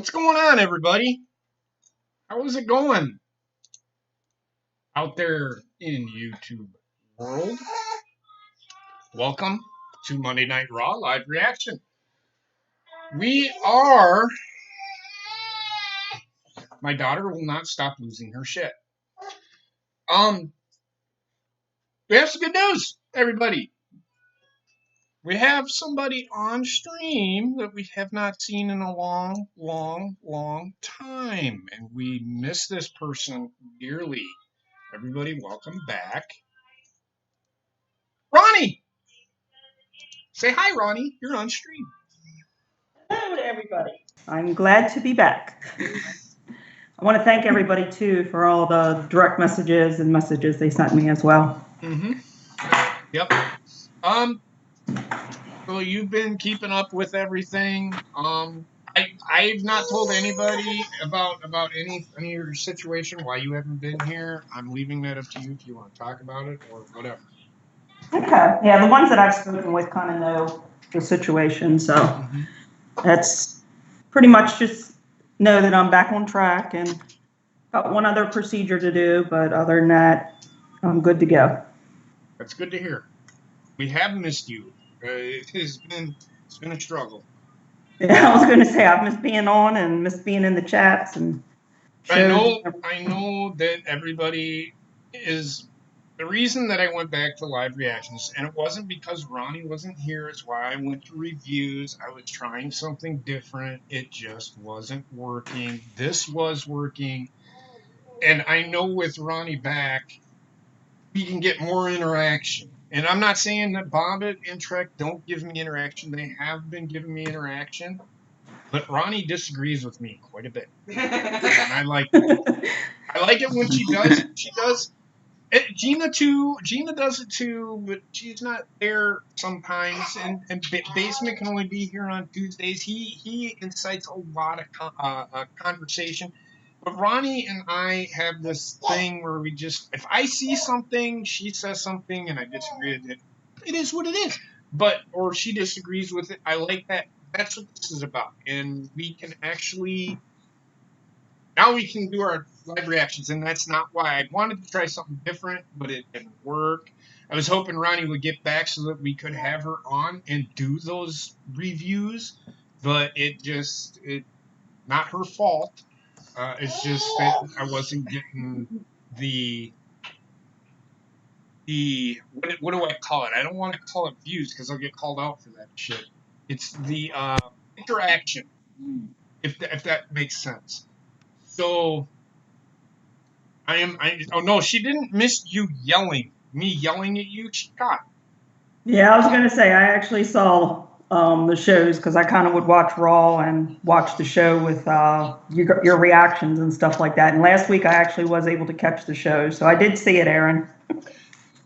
What's going on, everybody? How is it going out there in YouTube world? Welcome to Monday Night Raw live reaction. My daughter will not stop losing her shit. We have some good news, everybody. We have somebody on stream that we have not seen in a long time, and we miss this person dearly. Everybody, welcome back. Ronnie! Say hi, Ronnie. You're on stream. Hello to everybody. I'm glad to be back. I want to thank everybody, too, for all the direct messages and messages they sent me as well. Mm-hmm. Yep. So you've been keeping up with everything. I've not told anybody about any of your situation, why you haven't been here. I'm leaving that up to you if you want to talk about it or whatever. Okay. Yeah, the ones that I've spoken with kind of know the situation, so that's pretty much just know that I'm back on track and got one other procedure to do, but other than that, I'm good to go. That's good to hear. We have missed you. It's been a struggle. Yeah, I was going to say I've missed being on and missed being in the chats and shows. I know that everybody is. The reason that I went back to live reactions, and it wasn't because Ronnie wasn't here, it's why I went to reviews. I was trying something different. It just wasn't working. This was working. And I know with Ronnie back, we can get more interaction. And I'm not saying that Bobbit and Trek don't give me interaction. They have been giving me interaction. But Ronnie disagrees with me quite a bit. And I like it. I like it when she does. She does. Gina too. Gina does it too, but she's not there sometimes. And Basement can only be here on Tuesdays. He incites a lot of conversation. But Ronnie and I have this thing where we just, if I see something, she says something, and I disagree with it. It is what it is. Or she disagrees with it. I like that. That's what this is about. And we can actually. Now we can do our live reactions, and that's not why I wanted to try something different, but it didn't work. I was hoping Ronnie would get back so that we could have her on and do those reviews, but it not her fault. It's just that I wasn't getting the what do I call it? I don't want to call it views because I'll get called out for that shit. It's the interaction, if that makes sense. So oh no, she didn't miss you yelling. Me yelling at you, she got. Yeah, I was going to say, I actually saw the shows because I kind of would watch Raw and watch the show with your reactions and stuff like that. And last week I actually was able to catch the show. So I did see it, Aaron.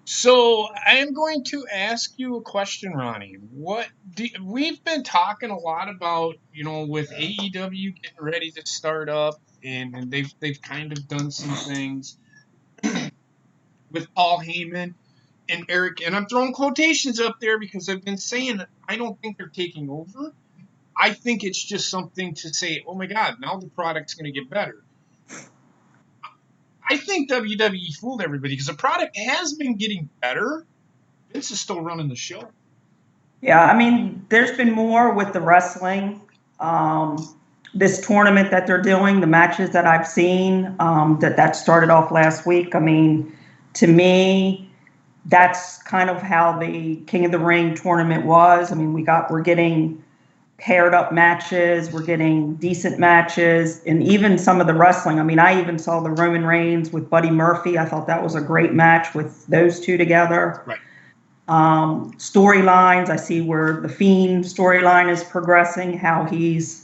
So I am going to ask you a question, Ronnie. We've been talking a lot about, with AEW getting ready to start up, and they've kind of done some things with Paul Heyman and Eric, and I'm throwing quotations up there because I've been saying I don't think they're taking over. I think it's just something to say, oh my God, now the product's going to get better. I think WWE fooled everybody because the product has been getting better. Vince is still running the show. Yeah, I mean, there's been more with the wrestling. This tournament that they're doing, the matches that I've seen, that started off last week. I mean, to me, that's kind of how the King of the Ring tournament was. I mean, we're getting paired up matches, we're getting decent matches, and even some of the wrestling. I mean, I even saw the Roman Reigns with Buddy Murphy. I thought that was a great match with those two together. Right. Storylines, I see where the Fiend storyline is progressing, how he's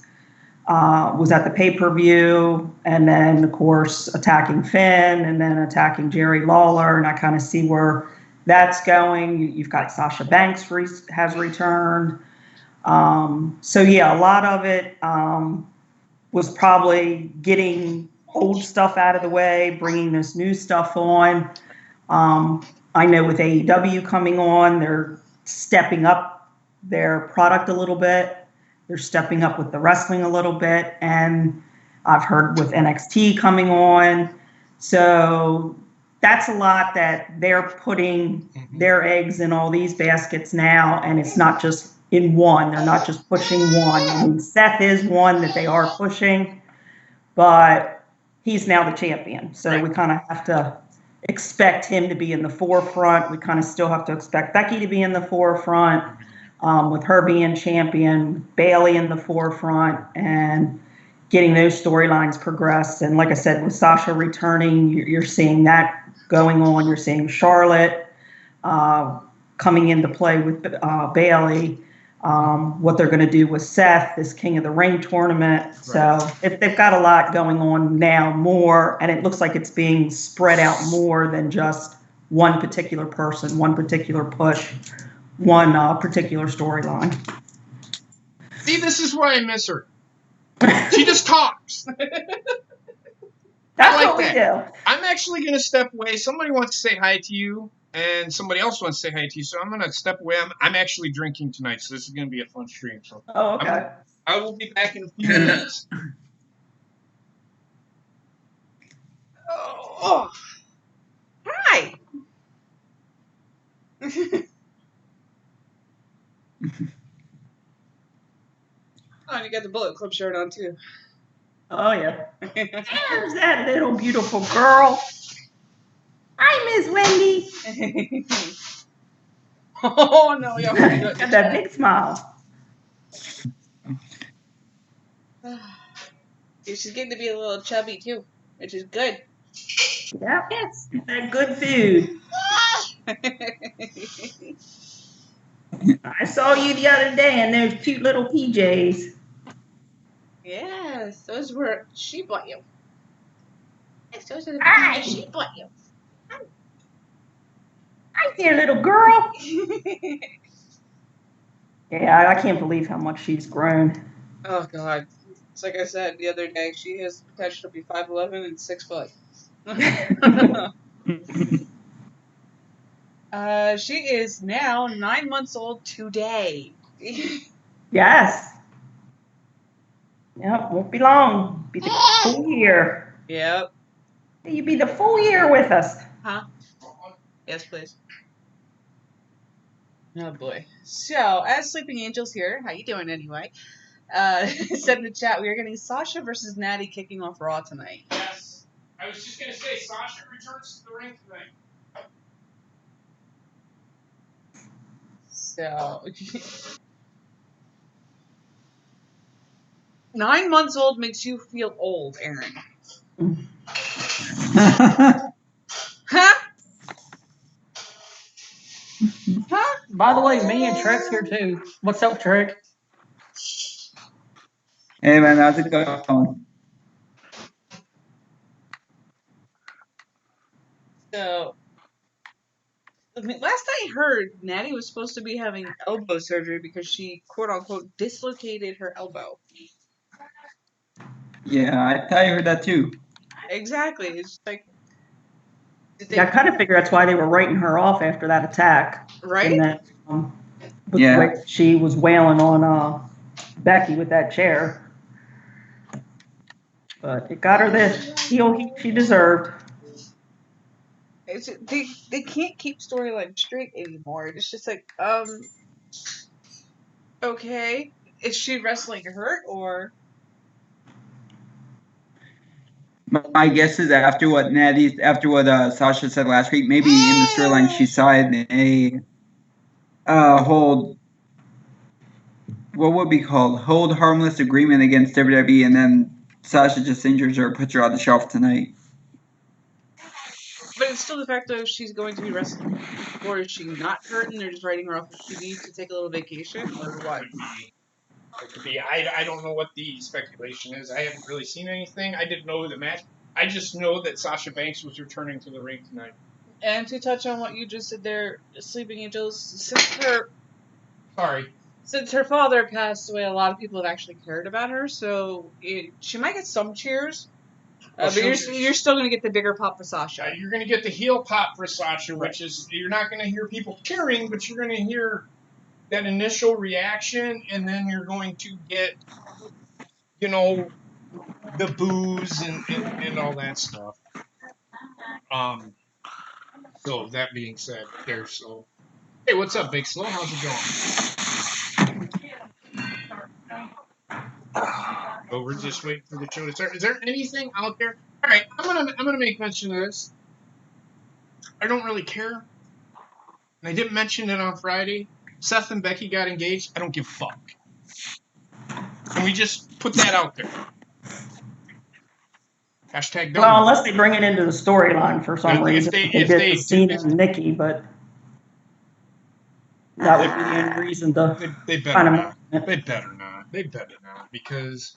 was at the pay-per-view, and then, of course, attacking Finn, and then attacking Jerry Lawler, and I kind of see where that's going. You've got Sasha Banks has returned. So, yeah, a lot of it was probably getting old stuff out of the way, bringing this new stuff on. I know with AEW coming on, they're stepping up their product a little bit. They're stepping up with the wrestling a little bit, and I've heard with NXT coming on. So that's a lot that they're putting their eggs in all these baskets now, and it's not just in one. They're not just pushing one. I mean, Seth is one that they are pushing, but he's now the champion. So we kind of have to expect him to be in the forefront. We kind of still have to expect Becky to be in the forefront, with her being champion, Bayley in the forefront, and getting those storylines progressed. And like I said, with Sasha returning, you're seeing that going on. You're seeing Charlotte coming into play with Bayley. What they're going to do with Seth, this King of the Ring tournament. Right. So if they've got a lot going on now, more, and it looks like it's being spread out more than just one particular person, one particular push, one particular storyline. See, this is why I miss her. She just talks. That's what we do. I'm actually going to step away. Somebody wants to say hi to you, and somebody else wants to say hi to you, so I'm going to step away. I'm actually drinking tonight, so this is going to be a fun stream. So okay. I will be back in a few minutes. Oh. Hi. Oh, and you got the Bullet Club shirt on, too. Oh, yeah. There's that little beautiful girl. Hi, Miss Wendy. Oh, no. Y'all got that big smile. She's getting to be a little chubby, too, which is good. Yeah. Yes. That good food. I saw you the other day in those cute little PJs. Yes, those were, she bought you. Yes, those are the PJs she bought you. Hi there, little girl. Yeah, I can't believe how much she's grown. Oh, God. It's like I said the other day, she has the potential to be 5'11" and 6 foot. She is now 9 months old today. Yes. Yep, won't be long. Be the full year. Yep. You be the full year with us. Huh? Yes, please. Oh boy. So, as Sleeping Angels here, how you doing anyway? Said in the chat, we are getting Sasha versus Natty kicking off Raw tonight. Yes. I was just going to say, Sasha returns to the ring tonight. So, 9 months old makes you feel old, Aaron. Huh? Huh? By the way, me and Trek's here too. What's up, Trek? Hey man, how's it going? So, last I heard, Natty was supposed to be having elbow surgery because she, quote unquote, dislocated her elbow. Yeah, I thought you heard that too. Exactly. It's like. Yeah, I kind of figure that's why they were writing her off after that attack. Right? And then, with the way she was wailing on Becky with that chair. But it got her the heel she deserved. They can't keep storyline straight anymore. It's just like, okay, is she wrestling hurt or? My guess is after what Sasha said last week, maybe in the storyline she signed a hold harmless agreement against WWE, and then Sasha just injures her, puts her on the shelf tonight. But it's still the fact that she's going to be wrestling, or is she not hurt and they're just writing her off if she needs to take a little vacation, or what? It could be. I don't know what the speculation is. I haven't really seen anything. I didn't know the match. I just know that Sasha Banks was returning to the ring tonight. And to touch on what you just said there, Sleeping Angels, since her father passed away, a lot of people have actually cared about her, so she might get some cheers. But you're still going to get the bigger pop for Sasha. You're going to get the heel pop for Sasha, which is, you're not going to hear people cheering, but you're going to hear that initial reaction, and then you're going to get, you know, the boos and all that stuff. So that being said, so hey, what's up, Big Slow? How's it going? Oh, we're just waiting for the show to start. Is there anything out there? All right, I'm gonna make mention of this. I don't really care, and I didn't mention it on Friday. Seth and Becky got engaged. I don't give a fuck. Can we just put that out there? Hashtag don't. Well, unless they bring it into the storyline for some reason. If They they did Cena and Nikki, but that would be the only reason to they better kind of not. They better not. They better not, because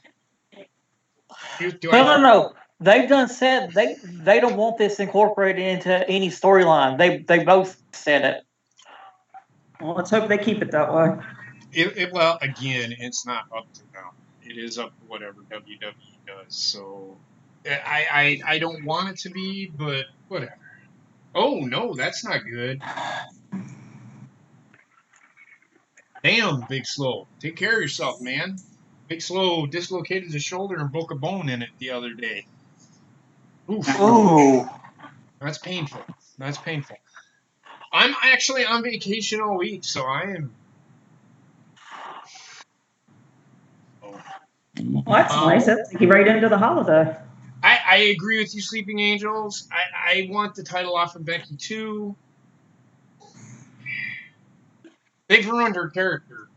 No. They've done said they don't want this incorporated into any storyline. They both said it. Well, let's hope they keep it that way. Well, again, it's not up to them. It is up to whatever WWE does. So I don't want it to be, but whatever. Oh no, that's not good. Damn, Big Slow. Take care of yourself, man. Big Slow dislocated his shoulder and broke a bone in it the other day. Oof. Ooh. That's painful. That's painful. I'm actually on vacation all week, so I am. Well, that's nice. That's take you right into the holiday. I agree with you, Sleeping Angels. I want the title off of Becky too. They've ruined her character.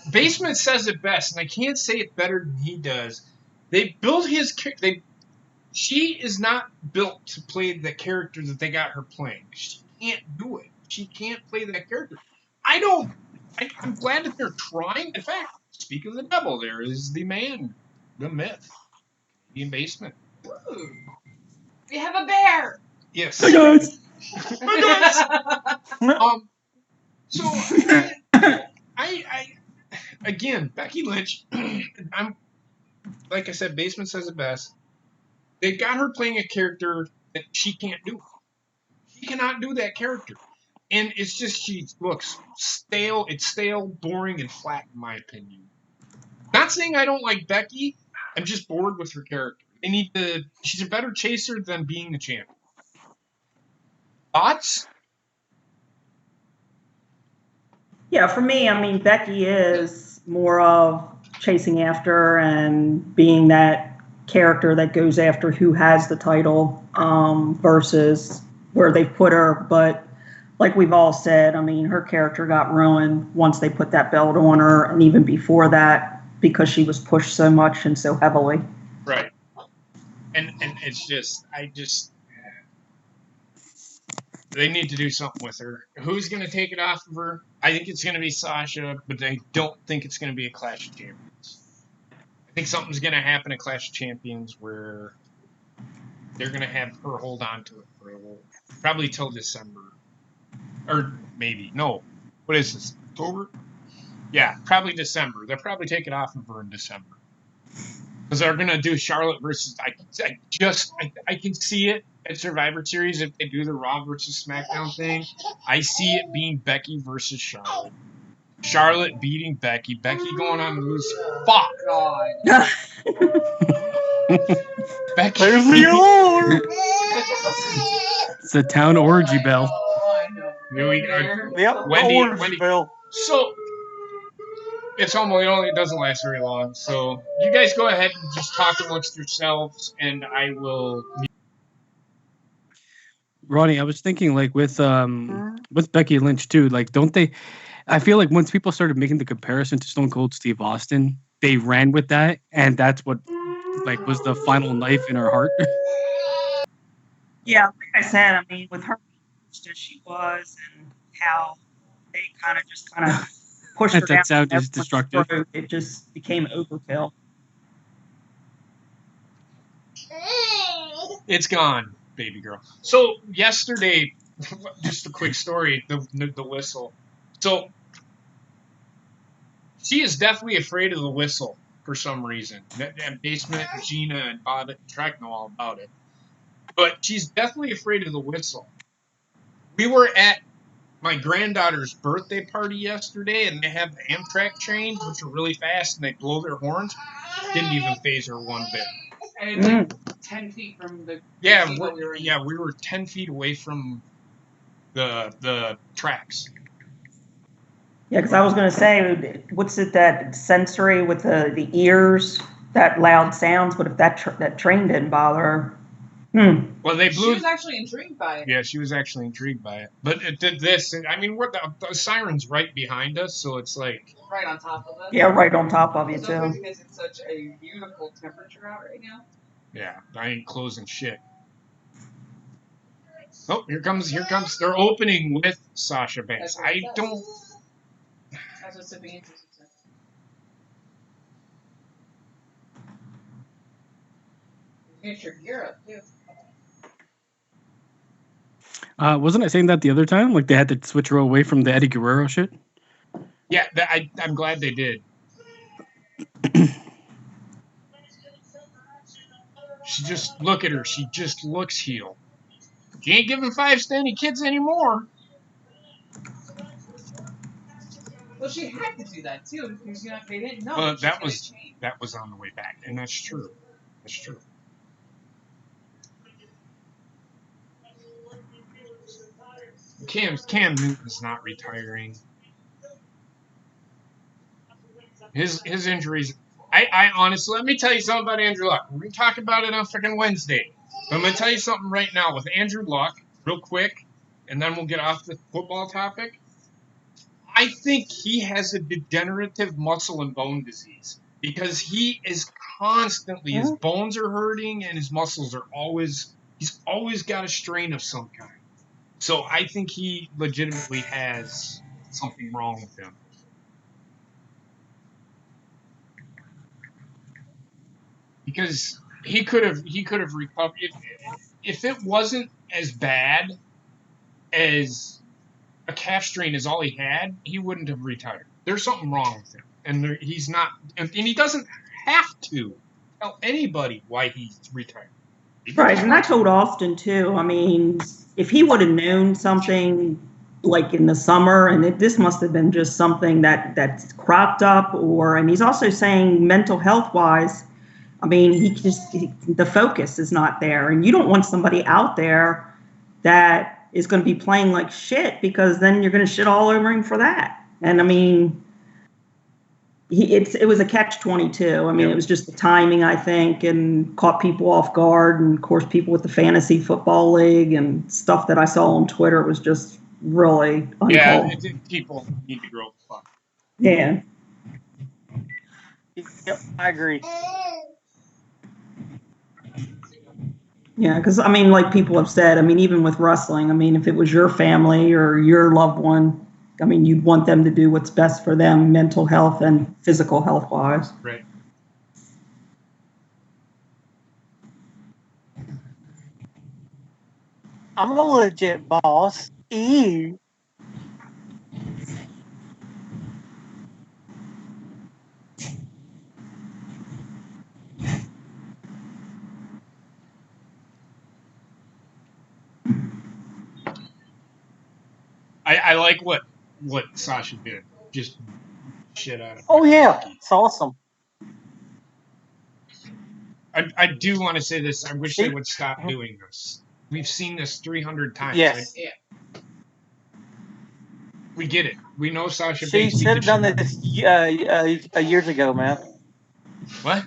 Basement says it best, and I can't say it better than he does. They built his. She is not built to play the character that they got her playing. She can't do it. She can't play that character. I'm glad that they're trying. In fact, speak of the devil, there is the man, the myth, the Basement. Ooh. We have a bear. Yes. Hey guys. So I again, Becky Lynch. I'm like I said, Basement says it best. They got her playing a character that she can't do. She cannot do that character, and it's just she looks stale. It's stale, boring, and flat in my opinion. Not saying I don't like Becky. I'm just bored with her character. They need to. She's a better chaser than being the champion. Thoughts? Yeah, for me, I mean, Becky is more of chasing after and being that character that goes after who has the title versus where they put her. But like we've all said, I mean, her character got ruined once they put that belt on her, and even before that, because she was pushed so much and so heavily. Right. And it's just, they need to do something with her. Who's going to take it off of her? I think it's going to be Sasha, but I don't think it's going to be a Clash of Champions. I think something's going to happen at Clash of Champions where they're going to have her hold on to it for probably till December. Or maybe. No. What is this? October? Yeah, probably December. They'll probably take it off of her in December. Because they're going to do Charlotte versus... I can see it at Survivor Series if they do the Raw versus SmackDown thing. I see it being Becky versus Charlotte. Charlotte beating Becky. Becky going on the loose. Fuck! God. Becky. There's the alarm. It's a town orgy bell. Here we go. Yep, Wendy. Bill. So... It's it doesn't last very long. So you guys go ahead and just talk amongst yourselves, and I will. Ronnie, I was thinking like with Becky Lynch too. Like, don't they? I feel like once people started making the comparison to Stone Cold Steve Austin, they ran with that, and that's what like was the final knife in her heart. Yeah, like I said, I mean, with her as she was and how they kind of pushed her down. That sound is destructive. Throat, it just became overkill. It's gone, baby girl. So yesterday, just a quick story. The whistle. So she is definitely afraid of the whistle for some reason. That Basement, Gina, and Bob Trek know all about it. But she's definitely afraid of the whistle. We were at my granddaughter's birthday party yesterday, and they have the Amtrak trains, which are really fast, and they blow their horns. Didn't even phase her one bit. And it's like 10 feet from the we were 10 feet away from the tracks. Yeah, because I was going to say, what's it, that sensory with the ears, that loud sounds, but if that train didn't bother her. Well, they blew. She was actually intrigued by it. Yeah, she was actually intrigued by it. But it did this, and I mean, the siren's right behind us, so it's like right on top of us. Yeah, right on top of you, too. Because it's such a beautiful temperature out right now. Yeah, I ain't closing shit. Oh, here comes. They're opening with Sasha Banks. I don't. That's what Sipping Interesting said. Get your gear up, too. Wasn't I saying that the other time? Like they had to switch her away from the Eddie Guerrero shit? Yeah, I'm glad they did. Look at her. She just looks heel. She ain't giving fives to any kids anymore. Well, she had to do that too because they didn't know. Well, that was on the way back, and that's true. That's true. Cam Newton's not retiring. His injuries. I honestly, let me tell you something about Andrew Luck. We're gonna talk about it on freaking Wednesday. But I'm gonna tell you something right now with Andrew Luck, real quick, and then we'll get off the football topic. I think he has a degenerative muscle and bone disease because he is constantly his bones are hurting and his muscles are he's always got a strain of some kind. So I think he legitimately has something wrong with him. Because he could have recovered if it wasn't as bad as a calf strain is all he had, he wouldn't have retired. There's something wrong with him, and he's not, and he doesn't have to tell anybody why he's retired. Right, and I told Austin too. I mean, if he would have known something like in the summer, and this must have been just something that's cropped up, and he's also saying mental health wise. I mean, the focus is not there, and you don't want somebody out there that is going to be playing like shit because then you're going to shit all over him for that. And I mean, it was a catch-22. I mean, It was just the timing, I think, and caught people off guard. And of course, people with the fantasy football league and stuff that I saw on Twitter was just really uncalled. Yeah, people need to grow the fuck. Yeah. Yep, I agree. Yeah, because, I mean, like people have said, I mean, even with wrestling, I mean, if it was your family or your loved one, I mean, you'd want them to do what's best for them, mental health and physical health-wise. Right. I'm a legit boss. Ew. I like what Sasha did. Just shit out of Oh yeah, it's awesome. I do want to say this. I wish they would stop doing this. We've seen this 300 times. Yes. We get it. We know Sasha She Banks. should have done this years ago, man. What?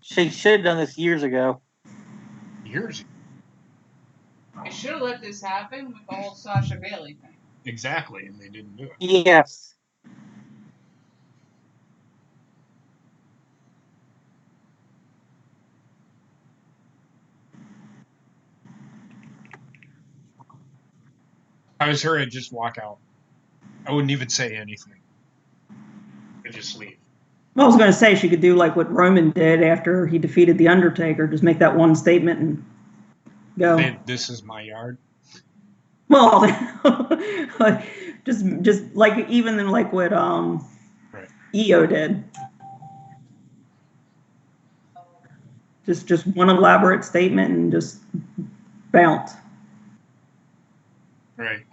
She should have done this years ago. Years ago. I should have let this happen with the whole Sasha Bailey thing. Exactly, and they didn't do it. Yes. If I was her, I'd just walk out. I wouldn't even say anything. I'd just leave. I was going to say she could do like what Roman did after he defeated The Undertaker, just make that one statement and go. Hey, this is my yard. Well, just like even in like what EO did. Just one elaborate statement and just bounce. Right.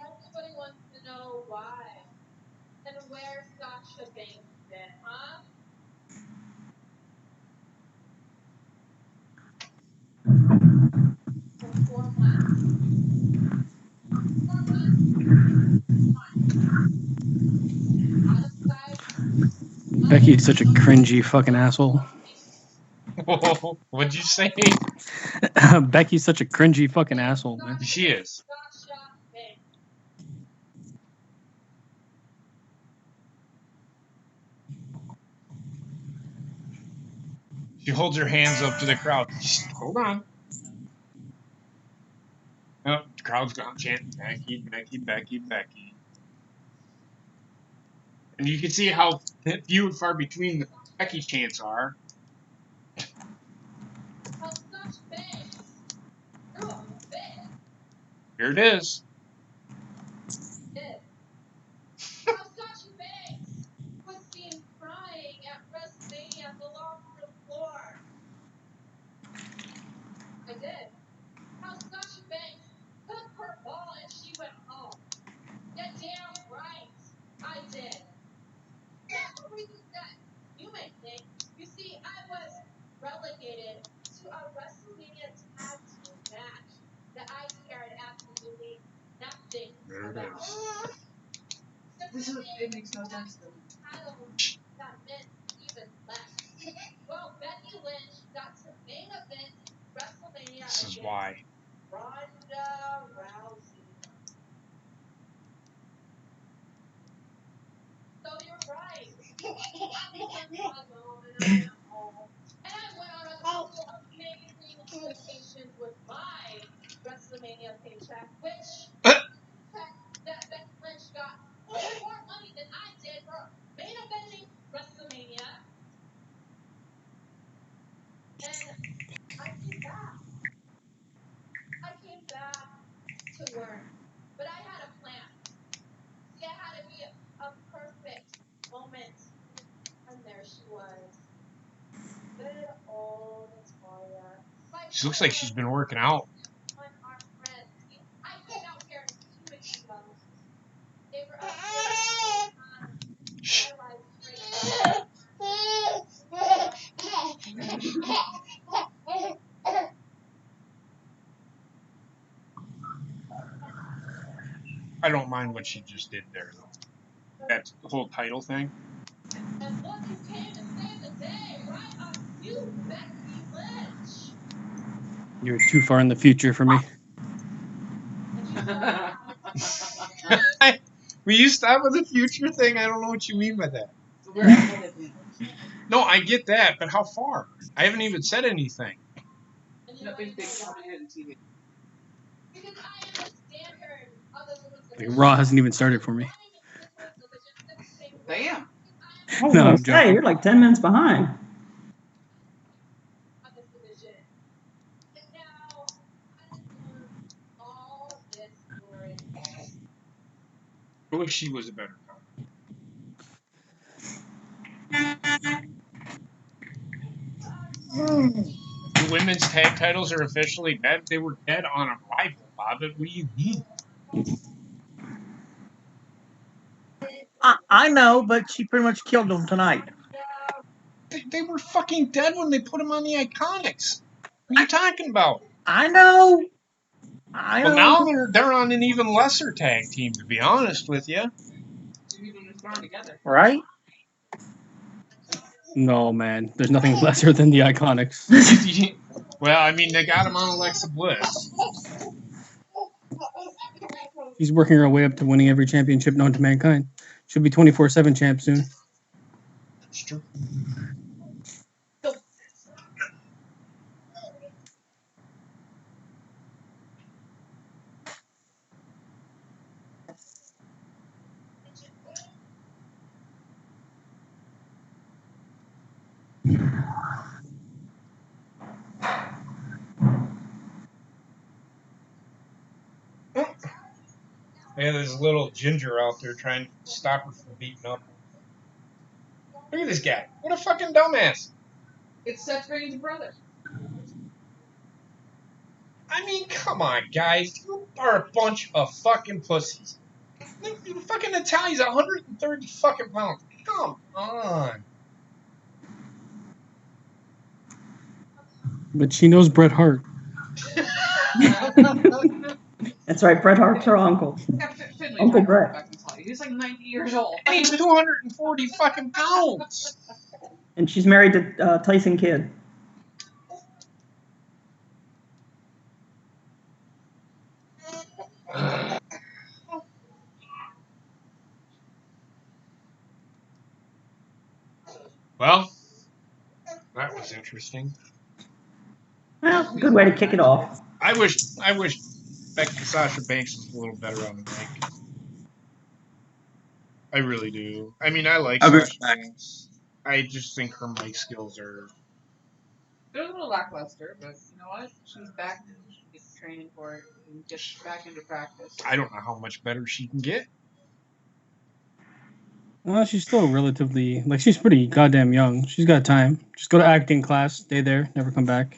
Becky is such a cringy fucking asshole. Whoa, what'd you say? Becky's such a cringy fucking asshole, man. She is. She holds her hands up to the crowd. Just hold on. Oh, the crowd's gone chanting Becky, Becky, Becky, Becky. And you can see how few and far between the Becky chants are. Here it is. There it is. It makes no sense to me. This is why. She looks like she's been working out. Shh. I don't mind what she just did there, though. That whole title thing. You're too far in the future for me. Will you stop with the future thing? I don't know what you mean by that. We're ahead of him. No, I get that, but how far? I haven't even said anything. Nothing's big coming ahead of TV. Like, Raw hasn't even started for me. Damn. I was No, gonna I'm say, joking. you're like 10 minutes behind. I wish she was a better comment. The women's tag titles are officially dead. They were dead on arrival, Bob. What do you mean? I know, but she pretty much killed them tonight. They were fucking dead when they put them on the Iconics. What are you talking about? I know. Well, now they're on an even lesser tag team, to be honest with you. Right? No, man. There's nothing lesser than the Iconics. Well, I mean, they got him on Alexa Bliss. She's working her way up to winning every championship known to mankind. She'll be 24/7 champ soon. That's true. Yeah, there's a little ginger out there trying to stop her from beating up. Look at this guy. What a fucking dumbass. It's Seth Rollins' brother. I mean, come on, guys. You are a bunch of fucking pussies. Fucking Natalie's 130 fucking pounds. Come on. But she knows Bret Hart. That's right, Bret Hart's her uncle. Finley's Uncle right Bret. back and tell you. He's like 90 years old. And he's 240 fucking pounds. And she's married to Tyson Kidd. Well, that was interesting. Well, good way to kick it off. I wish Becky Sasha Banks was a little better on the mic. I really do. I mean, I like Sasha Banks. I just think her mic skills are. They're a little lackluster, but you know what? She's back and she gets training for it and gets back into practice. I don't know how much better she can get. Well, she's still relatively she's pretty goddamn young. She's got time. Just go to acting class, stay there, never come back.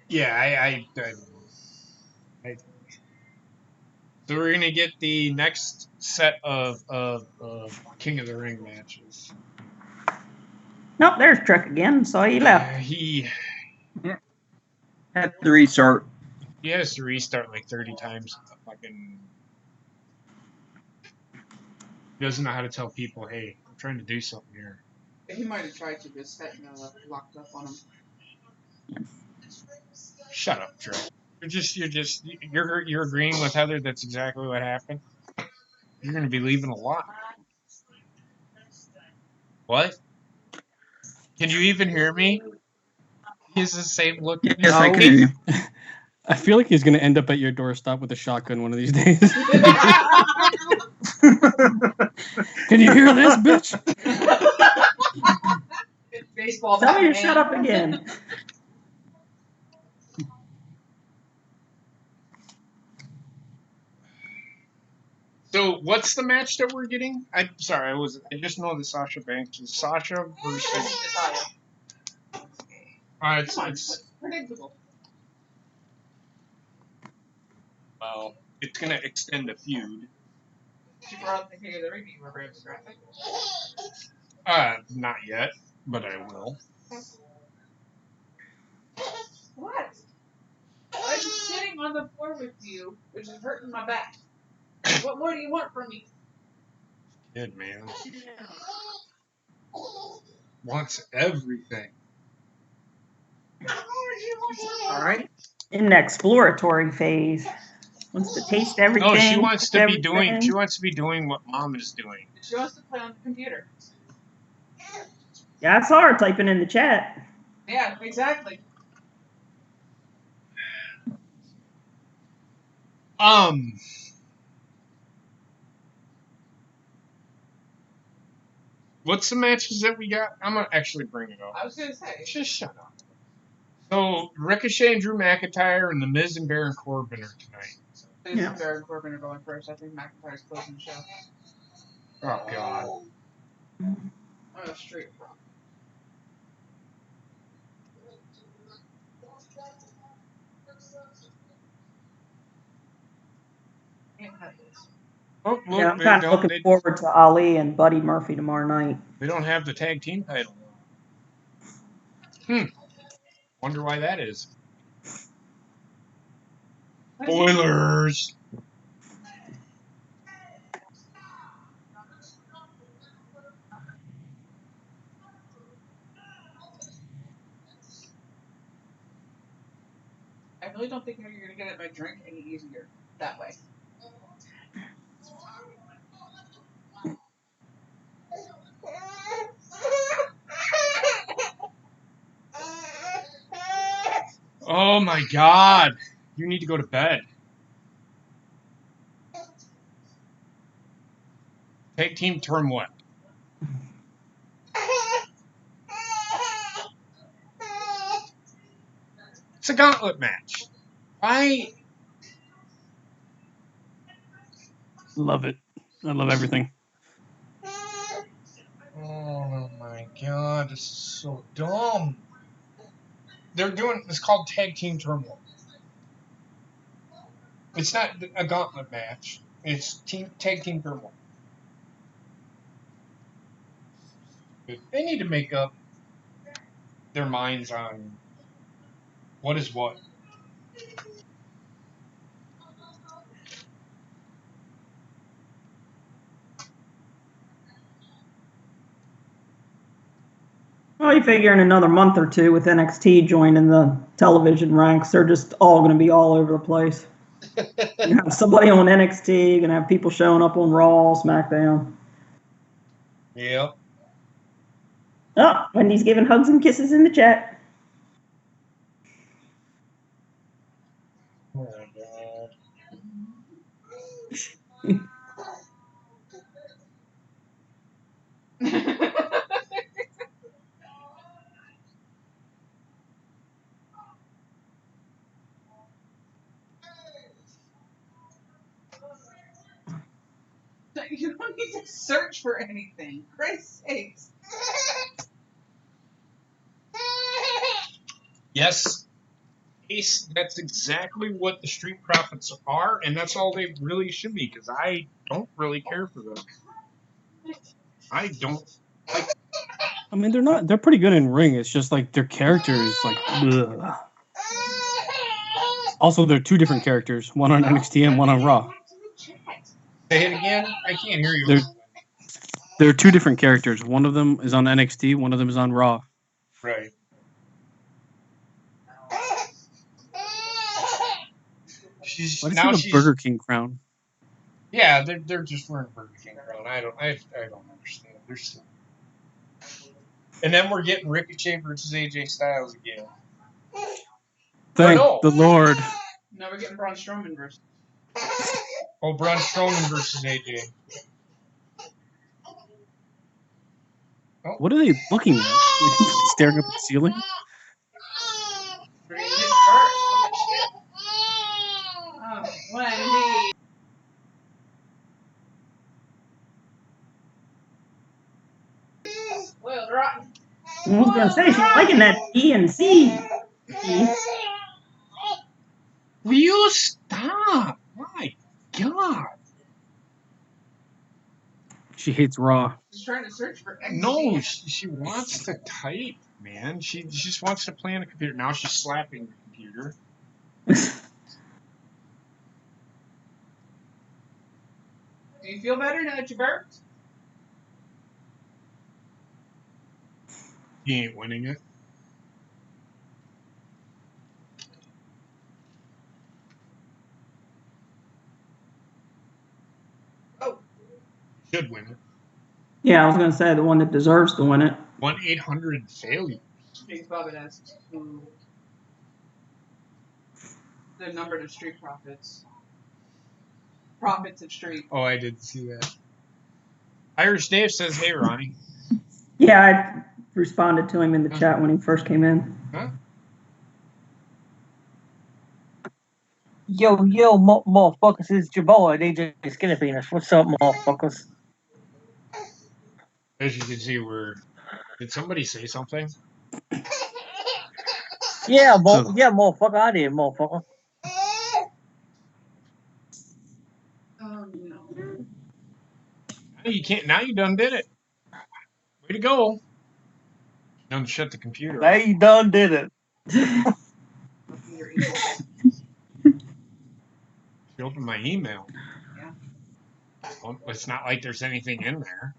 Yeah, I so we're gonna get the next set of King of the Ring matches. Nope, there's Trek again. So he left. He had to restart. He has to restart like 30 times. Fucking. He doesn't know how to tell people, hey, I'm trying to do something here. He might have tried to, but Seth locked up on him. Shut up, Trey. You're agreeing with Heather. That's exactly what happened. You're going to be leaving a lot. What? Can you even hear me? He has the same look. Yes, I can hear you. I feel like he's going to end up at your doorstep with a shotgun one of these days. Can you hear this, bitch? Baseball. Tell me to shut up again. So, what's the match that we're getting? I'm sorry, I just know that Sasha Banks is Sasha versus. It's predictable. Well, it's gonna extend the feud. She brought up the King of the Ring. You remember the graphic? Not yet, but I will. What? I'm sitting on the floor with you, which is hurting my back. What more do you want from me? Kid, man. Wants everything. All right. In the exploratory phase. Wants to taste everything. No, she wants to be everything. doing what Mom is doing. She wants to play on the computer. Yeah, I saw her typing in the chat. Yeah, exactly. What's the matches that we got? I'm gonna actually bring it up. I was gonna say. Just shut up. So Ricochet and Drew McIntyre and The Miz and Baron Corbin are tonight. Miz and Baron Corbin are going first. I think McIntyre's closing the show. Oh God. Oh, straight. Oh, look, Yeah, I'm kind of looking forward to Ali and Buddy Murphy tomorrow night. They don't have the tag team title. Wonder why that is. Spoilers. I really don't think you're going to get my drink any easier that way. Oh my God. You need to go to bed. Tag team term what? It's a gauntlet match. Why? Love it. I love everything. Oh my God, this is so dumb. It's called tag team term one. It's not a gauntlet match. It's tag team term one. They need to make up their minds on what is what. Well, you figure in another month or two with NXT joining the television ranks, they're just all going to be all over the place. You have somebody on NXT, you're going to have people showing up on Raw, SmackDown. Yeah. Oh, Wendy's giving hugs and kisses in the chat. Oh my god. You don't need to search for anything. Christ's sakes. Yes. Ace, that's exactly what the Street Profits are, and that's all they really should be, because I don't really care for them. I don't. I mean, they're pretty good in ring. It's just like their characters, like, ugh. Also, they're two different characters, one on NXT and one on Raw. Say it again? I can't hear you. There are two different characters. One of them is on NXT, one of them is on Raw. Right. Why does she have a Burger King crown? Yeah, they're just wearing a Burger King crown. I don't understand. They're so... And then we're getting Ricochet versus AJ Styles again. Thank the Lord. No, we're getting Braun Strowman versus. Oh, Braun Strowman versus AJ. Oh. What are they looking at? Staring up at the ceiling? Wendy. Well, rotten. I was going to say, she's liking that E and C. Will you stop? My God. She hates Raw. She's trying to search for XD. No, she wants to type, man. She just wants to play on the computer. Now she's slapping the computer. Do you feel better now that you burped? He ain't winning it. Oh. Should win it. Yeah, I was going to say the one that deserves to win it. 1-800 failure. James Bobbin asked who the number to Street Profits. Profits of Street. Oh, I didn't see that. Irish Dave says, "Hey, Ronnie." Yeah, I responded to him in the chat when he first came in. Huh? Yo, motherfuckers, it's your boy, DJ Skinny Penis. What's up, motherfuckers? As you can see, did somebody say something? Yeah, motherfucker, I did, motherfucker. Oh, no. You can't. Now you done did it. Way to go. Done shut the computer. Now you done did it. She opened my email. Yeah. Well, it's not like there's anything in there.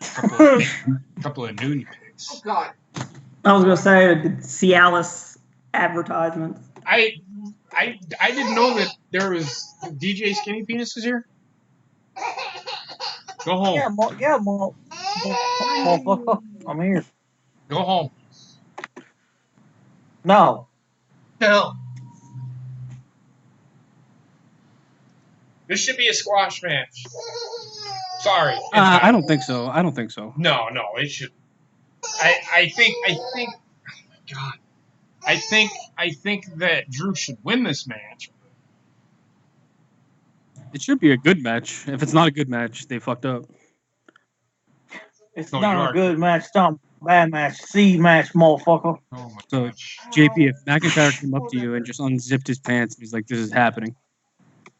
Couple of nudie pics. Oh, God. I was going to say the Cialis advertisements. I didn't know that there was DJ Skinny Penis is here. Go home. Motherfucker, I'm here. Go home. No. This should be a squash match. Sorry. I don't think so. No, it should. I think. Oh my God. I think that Drew should win this match. It should be a good match. If it's not a good match, they fucked up. It's not a good match. It's not a bad match. C match, motherfucker. Oh my So, gosh. JP, if McIntyre came up to you and just unzipped his pants and he's like, "This is happening,"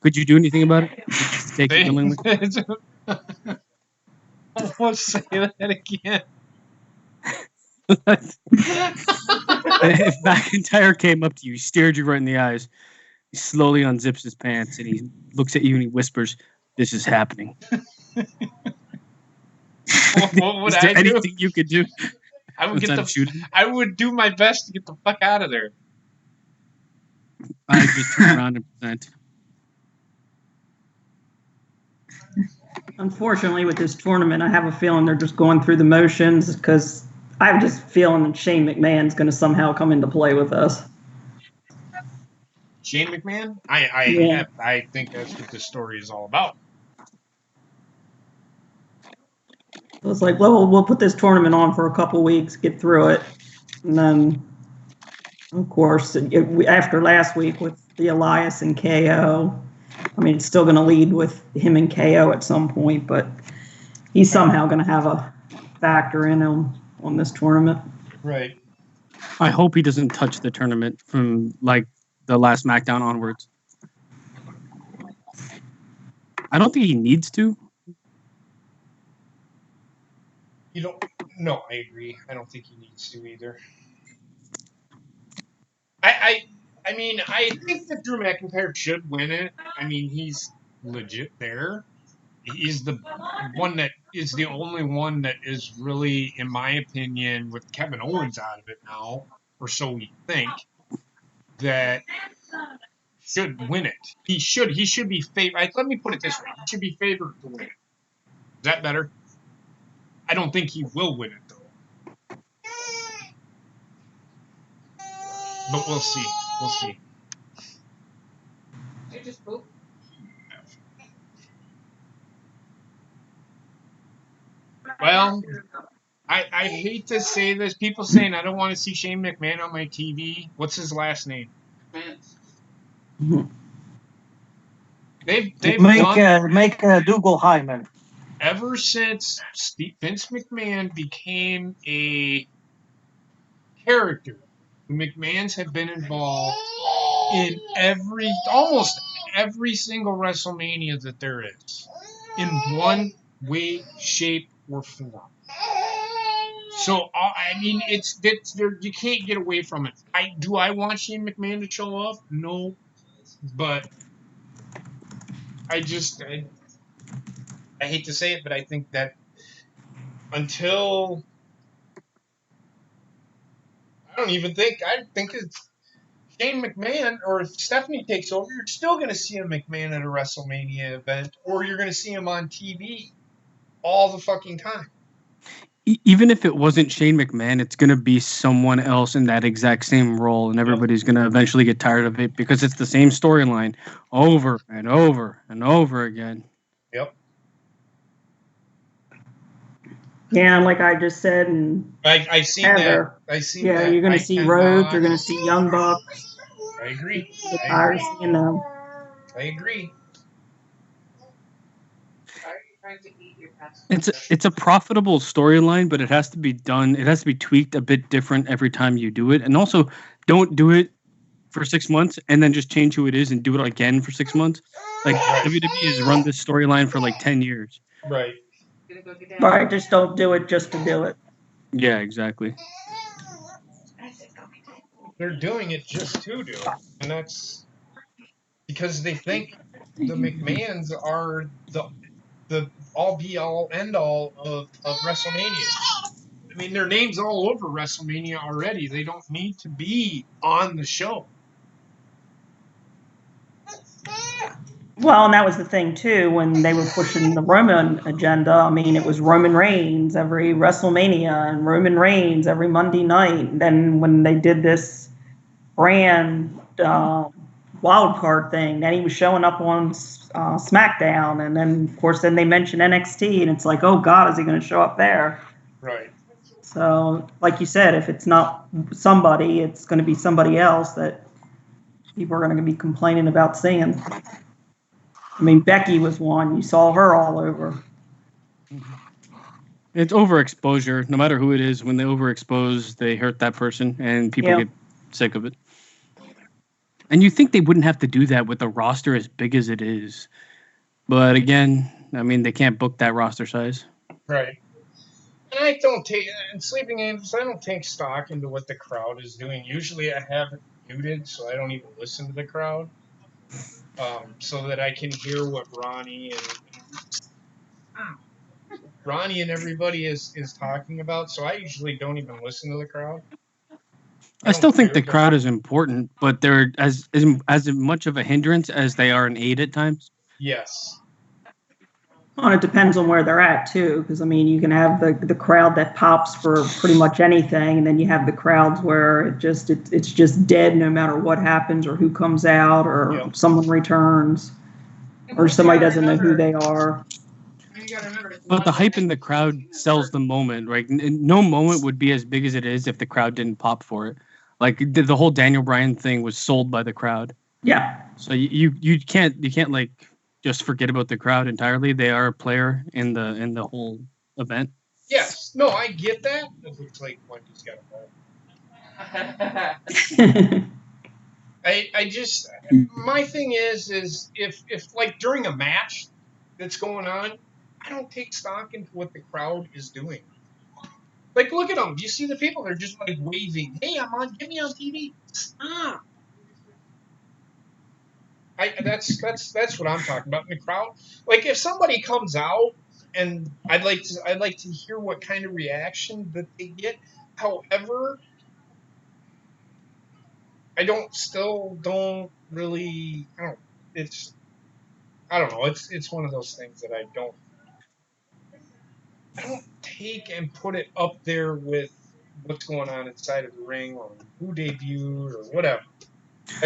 could you do anything about it? Just take it willingly? Almost say that again. If McIntyre came up to you, stared you right in the eyes, he slowly unzips his pants and he looks at you and he whispers, "This is happening." What would Is there I do? anything you could do? I would Outside of shooting? I would do my best to get the fuck out of there. I just turn around and present. Unfortunately, with this tournament, I have a feeling they're just going through the motions because I have just feeling that Shane McMahon's going to somehow come into play with us. Shane McMahon? Yeah. I think that's what this story is all about. So it's like, well, we'll put this tournament on for a couple weeks, get through it, and then, of course, after last week with the Elias and KO, I mean, it's still going to lead with him and KO at some point, but he's somehow going to have a factor in on this tournament. Right. I hope he doesn't touch the tournament from like the last SmackDown onwards. I don't think he needs to. You don't. No, I agree. I don't think he needs to either. I mean, I think that Drew McIntyre should win it. I mean, he's legit there. He's the one that is the only one that is really, in my opinion, with Kevin Owens out of it now, or so we think, that should win it. He should be favored. Let me put it this way: he should be favored to win it. Is that better? I don't think he will win it though. But we'll see. We'll see. I just pooped. Well, I hate to say this. People saying I don't want to see Shane McMahon on my TV. What's his last name? They've make Dougal Hyman. Ever since Vince McMahon became a character, the McMahons have been involved in almost every single WrestleMania that there is, in one way, shape, or form. So I mean, it's there. You can't get away from it. I want Shane McMahon to show up? No, but I hate to say it, but I think that until I think it's Shane McMahon, or if Stephanie takes over, you're still going to see a McMahon at a WrestleMania event, or you're going to see him on TV all the fucking time. Even if it wasn't Shane McMahon, it's going to be someone else in that exact same role, and everybody's going to eventually get tired of it because it's the same storyline over and over and over again. Yep. Yeah, like I just said, and I seen Heather, that. I seen yeah, that. you're going to see Rhodes, you're going to see Young Bucks. I agree. Get tired of seeing them. I agree. It's a profitable storyline, but it has to be done. It has to be tweaked a bit different every time you do it, and also don't do it for 6 months and then just change who it is and do it again for 6 months. Like WWE has run this storyline for like 10 years. Right. Right, just don't do it just to do it. Yeah, exactly. They're doing it just to do it, and that's because they think the McMahons are the all be all end all of WrestleMania. I mean, their name's all over WrestleMania already. They don't need to be on the show. Well, and that was the thing too when they were pushing the Roman agenda. I mean, it was Roman Reigns every WrestleMania and Roman Reigns every Monday night. And then when they did this brand wild card thing, then he was showing up on SmackDown, and then of course then they mentioned NXT, and it's like, oh God, is he going to show up there? Right. So, like you said, if it's not somebody, it's going to be somebody else that people are going to be complaining about seeing. I mean, Becky was one. You saw her all over. It's overexposure. No matter who it is, when they overexpose, they hurt that person, and people get sick of it. And you think they wouldn't have to do that with a roster as big as it is. But again, I mean, they can't book that roster size. Right. And I don't take, in Sleeping Angels, I don't take stock into what the crowd is doing. Usually I have it muted, so I don't even listen to the crowd, so that I can hear what Ronnie and everybody is talking about. So I usually don't even listen to the crowd. I I still don't think care. the crowd is important, but they're as much of a hindrance as they are an aid at times. Yes. Well, it depends on where they're at too, because I mean, you can have the crowd that pops for pretty much anything, and then you have the crowds where it's just dead no matter what happens or who comes out or Yep. someone returns And or plus, you somebody gotta doesn't know who remember. they are. You gotta remember. It's But the Monday hype night. in the crowd sells the moment, right? No moment would be as big as it is if the crowd didn't pop for it. Like the whole Daniel Bryan thing was sold by the crowd. Yeah. So you can't like just forget about the crowd entirely. They are a player in the whole event. Yes. No, I get that. It looks like Wendy's got a ball. I just, my thing is if like during a match that's going on, I don't take stock into what the crowd is doing. Like, look at them. Do you see the people? They're just like waving. Hey, I'm on. Get me on TV. Stop. That's what I'm talking about in the crowd. Like, if somebody comes out, and I'd like to hear what kind of reaction that they get. However, don't really. It's I don't know. It's one of those things that I don't take and put it up there with what's going on inside of the ring or who debuted or whatever.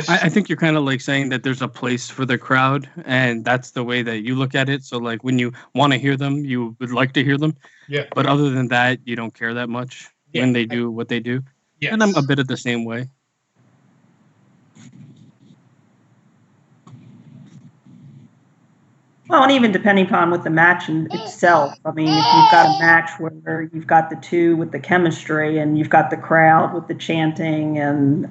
I think you're kind of like saying that there's a place for the crowd, and that's the way that you look at it. So like when you want to hear them, you would like to hear them, Yeah. but other than that, you don't care that much Yeah. when they do what they do. Yes. And I'm a bit of the same way. Well, and even depending upon with the match in itself. I mean, if you've got a match where you've got the two with the chemistry and you've got the crowd with the chanting and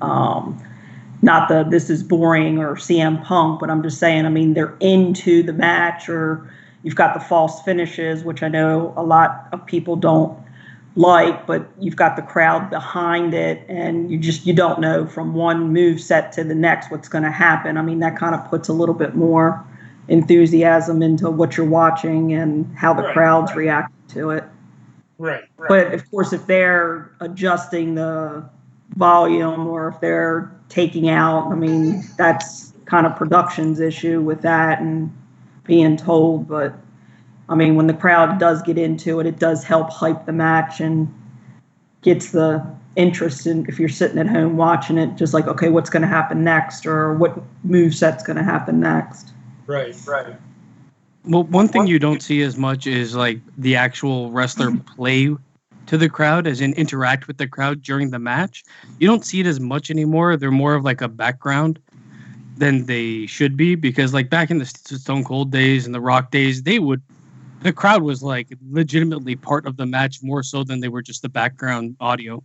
not the this is boring or CM Punk, but I'm just saying, I mean, they're into the match, or you've got the false finishes, which I know a lot of people don't like, but you've got the crowd behind it, and you don't know from one move set to the next what's going to happen. I mean, that kind of puts a little bit more enthusiasm into what you're watching and how the crowd's reacting to it. Right. But of course, if they're adjusting the volume or if they're taking out, I mean, that's kind of production's issue with that and being told. But I mean, when the crowd does get into it, it does help hype the match and gets the interest in if you're sitting at home watching it, just like, okay, what's going to happen next or what moveset's going to happen next. Right. Well, one thing you don't see as much is like the actual wrestler play to the crowd, as in interact with the crowd during the match. You don't see it as much anymore. They're more of like a background than they should be, because like back in the Stone Cold days and the Rock days, the crowd was like legitimately part of the match more so than they were just the background audio.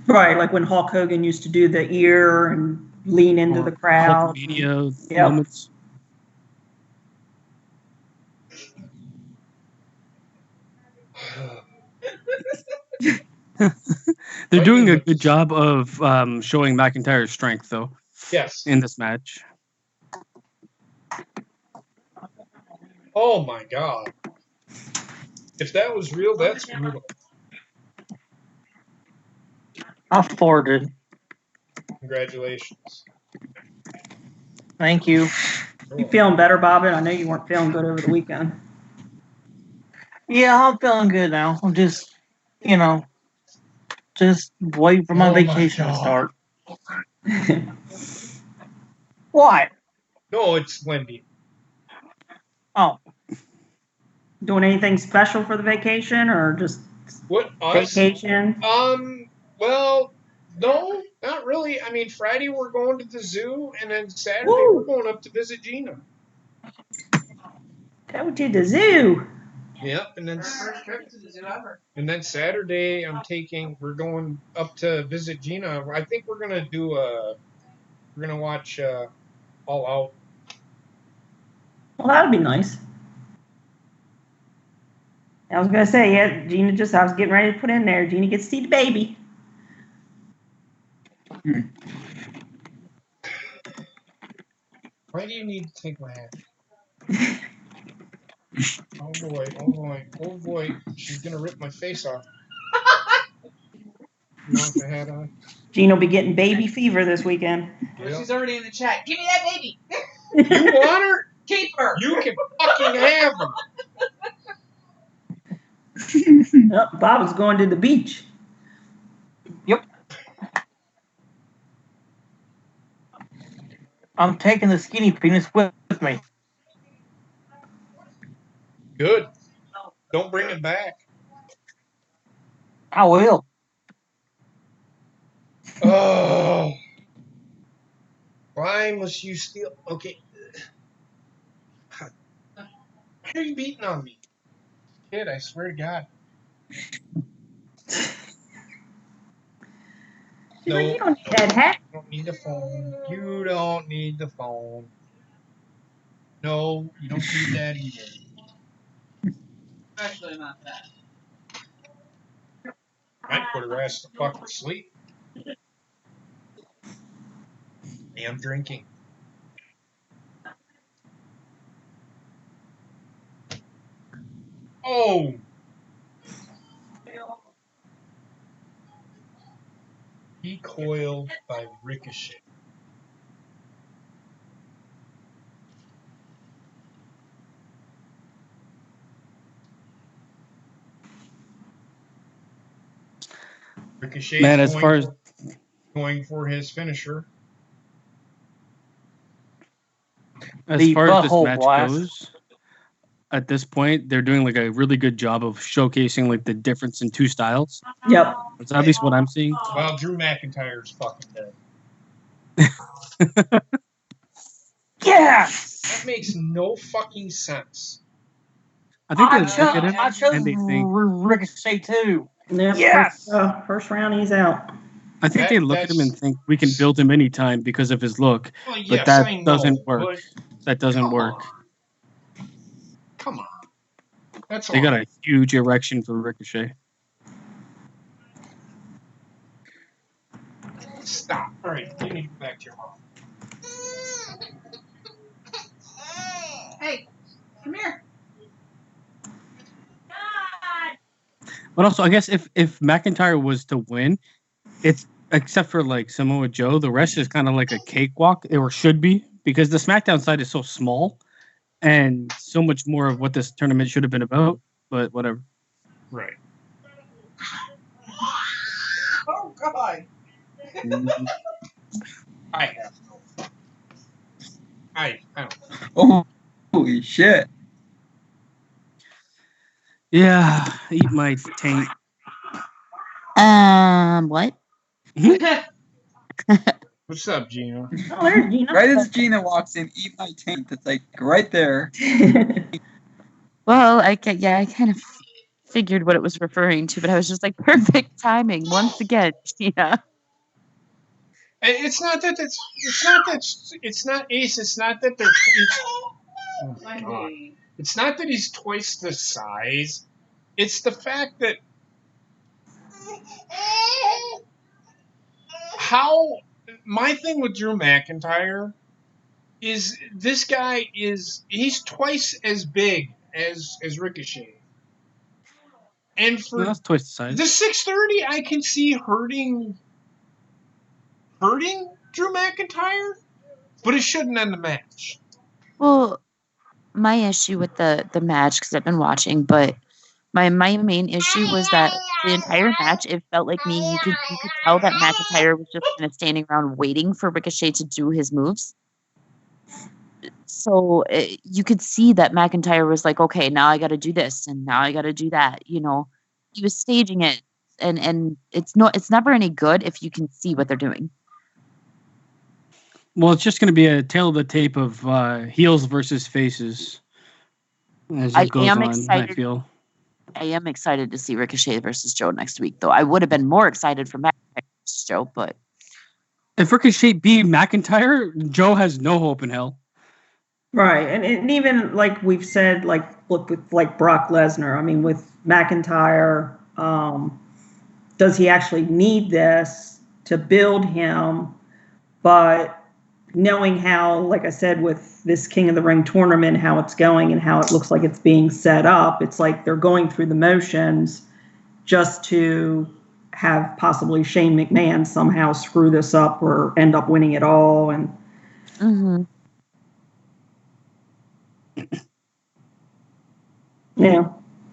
Right, like when Hulk Hogan used to do the ear and lean into Or the crowd. Hulkamania Yep. moments. They're doing a good job of showing McIntyre's strength, though. Yes. In this match. Oh my God. If that was real, that's brutal. I farted. Congratulations. Thank you. You feeling better, Bobbin? I know you weren't feeling good over the weekend. Yeah, I'm feeling good now. I'm just, just waiting for my vacation to start. What? No, it's Wendy. Oh. Doing anything special for the vacation or just vacation? Well, no, not really. I mean, Friday we're going to the zoo, and then Saturday we're going up to visit Gina. Go to the zoo. Yep, and then First trip to the zoo ever. And then Saturday we're going up to visit Gina. I think we're gonna watch All Out. Well, that would be nice. I was gonna say, yeah, Gina I was getting ready to put in there. Gina gets to see the baby. Why do you need to take my hat? Oh boy, oh boy, oh boy. She's gonna rip my face off. You want the hat on? Gina will be getting baby fever this weekend. Well, she's already in the chat. Give me that baby. You want her? Keep her. You can fucking have her. Oh, Bob is going to the beach. Yep. I'm taking the skinny penis with me. Good. Don't bring it back. I will. Oh. Why must you steal? Okay. Why are you beating on me? Kid, I swear to God. She's like, you don't need that hat. You don't need the phone. You don't need the phone. No, you don't need that either. Especially not that. Might put her ass to fucking sleep. I am drinking. Oh! Recoiled by Ricochet. Ricochet Man, as far as going for his finisher. as The far as this butthole match blast. goes, at this point, they're doing like a really good job of showcasing like the difference in two styles. Yep. That's at least what I'm seeing. Well, Drew McIntyre's fucking dead. Yes! That makes no fucking sense. I think they I look at him chose and they think. Ricochet too. Yep. Yes! First round, he's out. I think they look at him and think we can build him anytime because of his look, Well, but yes, that I know, doesn't work. but That doesn't come work. on. Come on. That's all. They got a huge erection for Ricochet. Stop. All right, you need to go back to your mom. Hey, come here. But also, I guess if McIntyre was to win, it's except for like Samoa Joe, the rest is kind of like a cakewalk, or should be, because the SmackDown side is so small, and so much more of what this tournament should have been about. But whatever. Right. Oh God. I have no. I don't. Oh, holy shit. Yeah, eat my taint. What? What's up, Gina? Oh, there's Gina. Right as Gina walks in, eat my taint. It's like right there. Well, I kind of figured what it was referring to, but I was just like, perfect timing once again, Gina. It's not that it's not Ace. It's not that they're. Oh my God. It's not that he's twice the size. It's the fact that how my thing with Drew McIntyre is this guy he's twice as big as Ricochet. And for That's twice the size. the 630, I can see hurting Drew McIntyre, but it shouldn't end the match. Well, my issue with the match, because I've been watching, but my main issue was that the entire match, it felt like you could tell that McIntyre was just kind of standing around waiting for Ricochet to do his moves. So you could see that McIntyre was like, okay, now I got to do this and now I got to do that. You know, he was staging it, and it's never any good if you can see what they're doing. Well, it's just going to be a tail of the tape of heels versus faces as it goes on. Excited. I feel. I am excited to see Ricochet versus Joe next week, though. I would have been more excited for McIntyre versus Joe, but If Ricochet beat McIntyre, Joe has no hope in hell. Right, and even like we've said, like look with like Brock Lesnar. I mean, with McIntyre, does he actually need this to build him? But knowing how, like I said, with this King of the Ring tournament, how it's going and how it looks like it's being set up, it's like they're going through the motions just to have possibly Shane McMahon somehow screw this up or end up winning it all. And yeah.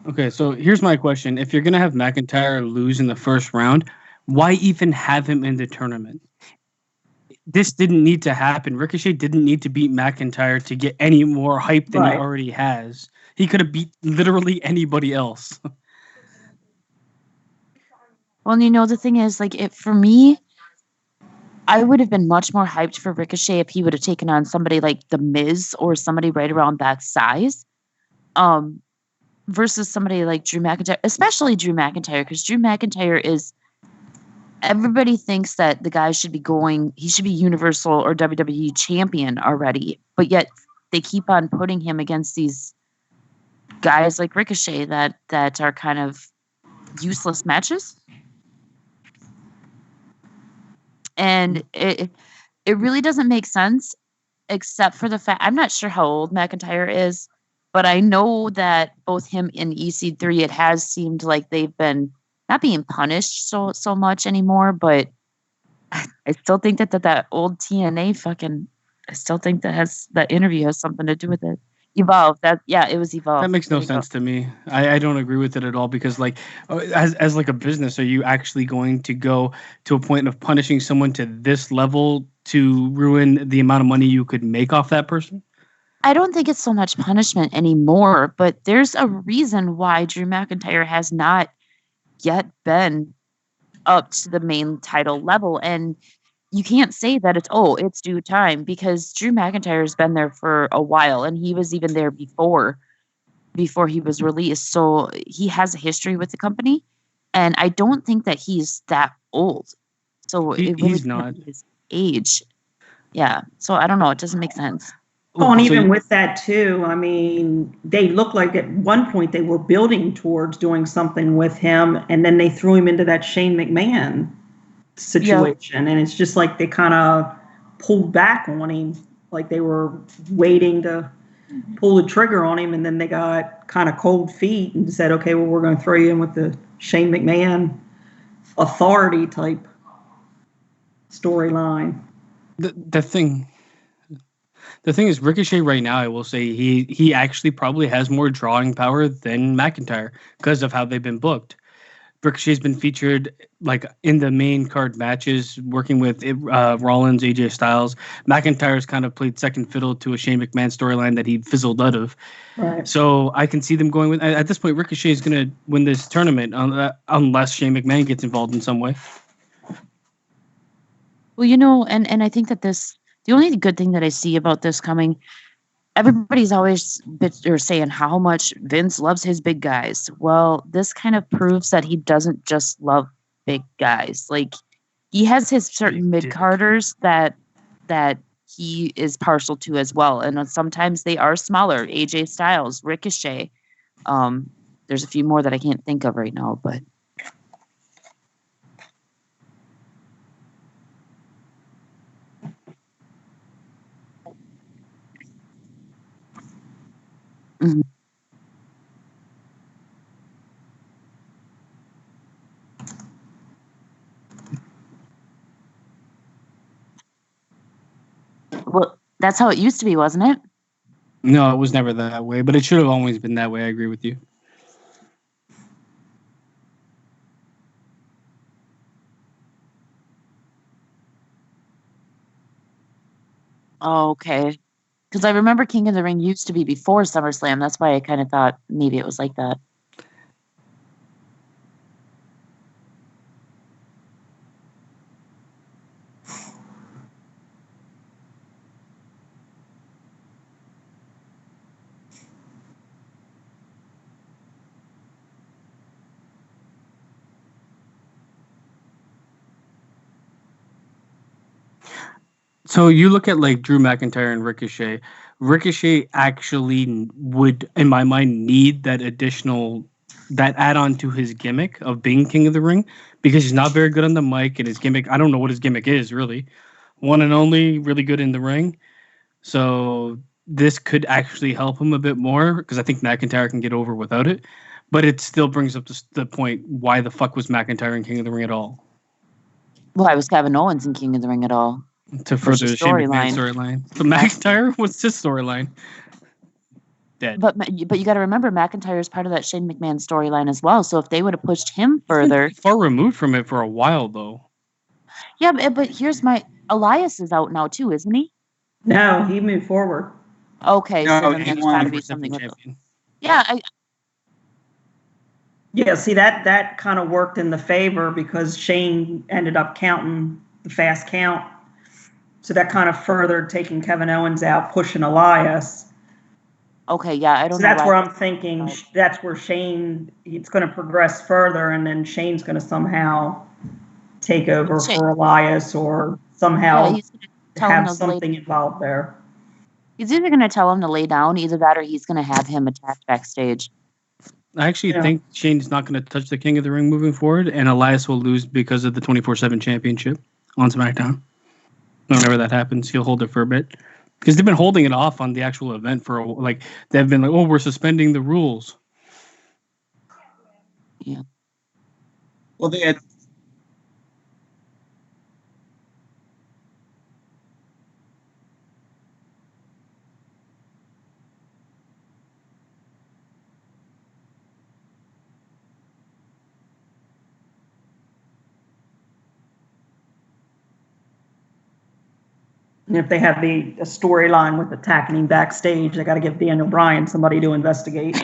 Okay, so here's my question. If you're going to have McIntyre lose in the first round, why even have him in the tournament? This didn't need to happen. Ricochet didn't need to beat McIntyre to get any more hype than he already has. He could have beat literally anybody else. Well, you know, the thing is, like, for me, I would have been much more hyped for Ricochet if he would have taken on somebody like The Miz or somebody right around that size, versus somebody like Drew McIntyre, especially Drew McIntyre, because Drew McIntyre is, everybody thinks that the guy should be he should be Universal or WWE champion already, but yet they keep on putting him against these guys like Ricochet that are kind of useless matches. And it really doesn't make sense, except for the fact, I'm not sure how old McIntyre is, but I know that both him and EC3, it has seemed like they've been not being punished so much anymore, but I still think that old TNA I still think that interview has something to do with it. Evolve. It was Evolve. That makes no sense to me. I don't agree with it at all, because like as like a business, are you actually going to go to a point of punishing someone to this level to ruin the amount of money you could make off that person? I don't think it's so much punishment anymore, but there's a reason why Drew McIntyre has not yet been up to the main title level. And you can't say that it's due time, because Drew McIntyre has been there for a while, and he was even there before he was released. So he has a history with the company, and I don't think that he's that old. So he's not his age. Yeah. So I don't know. It doesn't make sense. Oh, and even with that too, I mean, they looked like at one point they were building towards doing something with him, and then they threw him into that Shane McMahon situation, and it's just like they kind of pulled back on him, like they were waiting to pull the trigger on him, and then they got kind of cold feet and said, okay, well, we're going to throw you in with the Shane McMahon authority type storyline. The thing is, Ricochet right now, I will say he actually probably has more drawing power than McIntyre because of how they've been booked. Ricochet's been featured like in the main card matches, working with Rollins, AJ Styles. McIntyre's kind of played second fiddle to a Shane McMahon storyline that he fizzled out of. Right. So I can see them going with, at this point, Ricochet is going to win this tournament unless Shane McMahon gets involved in some way. Well, you know, and I think that the only good thing that I see about this coming, everybody's always saying how much Vince loves his big guys. Well, this kind of proves that he doesn't just love big guys. Like, he has his certain mid-carders that he is partial to as well. And sometimes they are smaller. AJ Styles, Ricochet. There's a few more that I can't think of right now, but... Mm-hmm. Well, that's how it used to be, wasn't it? No, it was never that way, but it should have always been that way. I agree with you. Oh, okay. Because I remember King of the Ring used to be before SummerSlam. That's why I kind of thought maybe it was like that. So you look at like Drew McIntyre and Ricochet. Ricochet actually would, in my mind, need that add-on to his gimmick of being King of the Ring, because he's not very good on the mic, and his gimmick, I don't know what his gimmick is, really. One and only, really good in the ring. So this could actually help him a bit more, because I think McIntyre can get over without it. But it still brings up the point, why the fuck was McIntyre in King of the Ring at all? Why was Kevin Owens in King of the Ring at all? To further the Shane McMahon storyline. But McIntyre, what's his storyline? Dead. But you got to remember, McIntyre is part of that Shane McMahon storyline as well. So if they would have pushed him further, far removed from it for a while though. Yeah, but here's Elias is out now too, isn't he? No, he moved forward. Okay, no, so then there's got to be something with it. Yeah, Yeah, see that kind of worked in the favor because Shane ended up counting the fast count. So that kind of furthered taking Kevin Owens out, pushing Elias. Okay, yeah, I don't know. So that's where I'm thinking that's where Shane, it's going to progress further, and then Shane's going to somehow take over for Elias or somehow have something involved there. He's either going to tell him to lay down, either that or he's going to have him attacked backstage. I actually think Shane's not going to touch the King of the Ring moving forward, and Elias will lose because of the 24/7 championship on SmackDown. Whenever that happens, he'll hold it for a bit. Because they've been holding it off on the actual event for they've been like, oh, we're suspending the rules. Yeah. Well, they had. And if they have a storyline with attacking him backstage, they got to give Daniel Bryan somebody to investigate.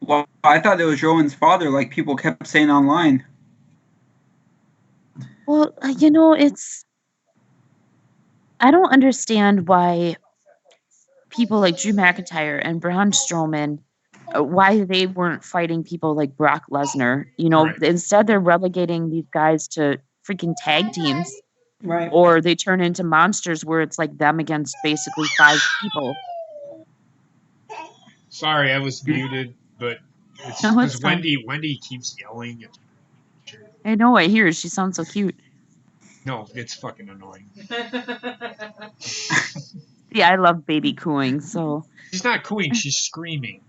Well, I thought it was Rowan's father, like people kept saying online. Well, I don't understand why people like Drew McIntyre and Braun Strowman, why they weren't fighting people like Brock Lesnar. Right. Instead they're relegating these guys to freaking tag teams. Right. Or they turn into monsters where it's like them against basically 5 people. Sorry, I was muted, but it's because Wendy keeps yelling. I know, I hear. She sounds so cute. No, it's fucking annoying. Yeah, I love baby cooing, so. She's not cooing, she's screaming.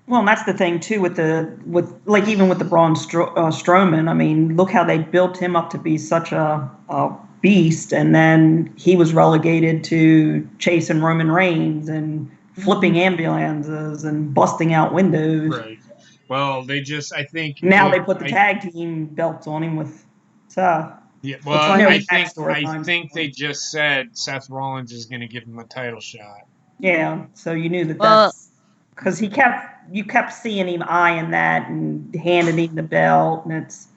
Well, and that's the thing too even with the Braun Strowman. I mean, look how they built him up to be such a beast, and then he was relegated to chasing Roman Reigns and flipping ambulances and busting out windows. Right. Well, I think now they put the tag team belts on him with Seth. Yeah. Well, I think they just said Seth Rollins is going to give him a title shot. Yeah. So you knew that's because you kept seeing him eyeing that and handing him the belt, and it's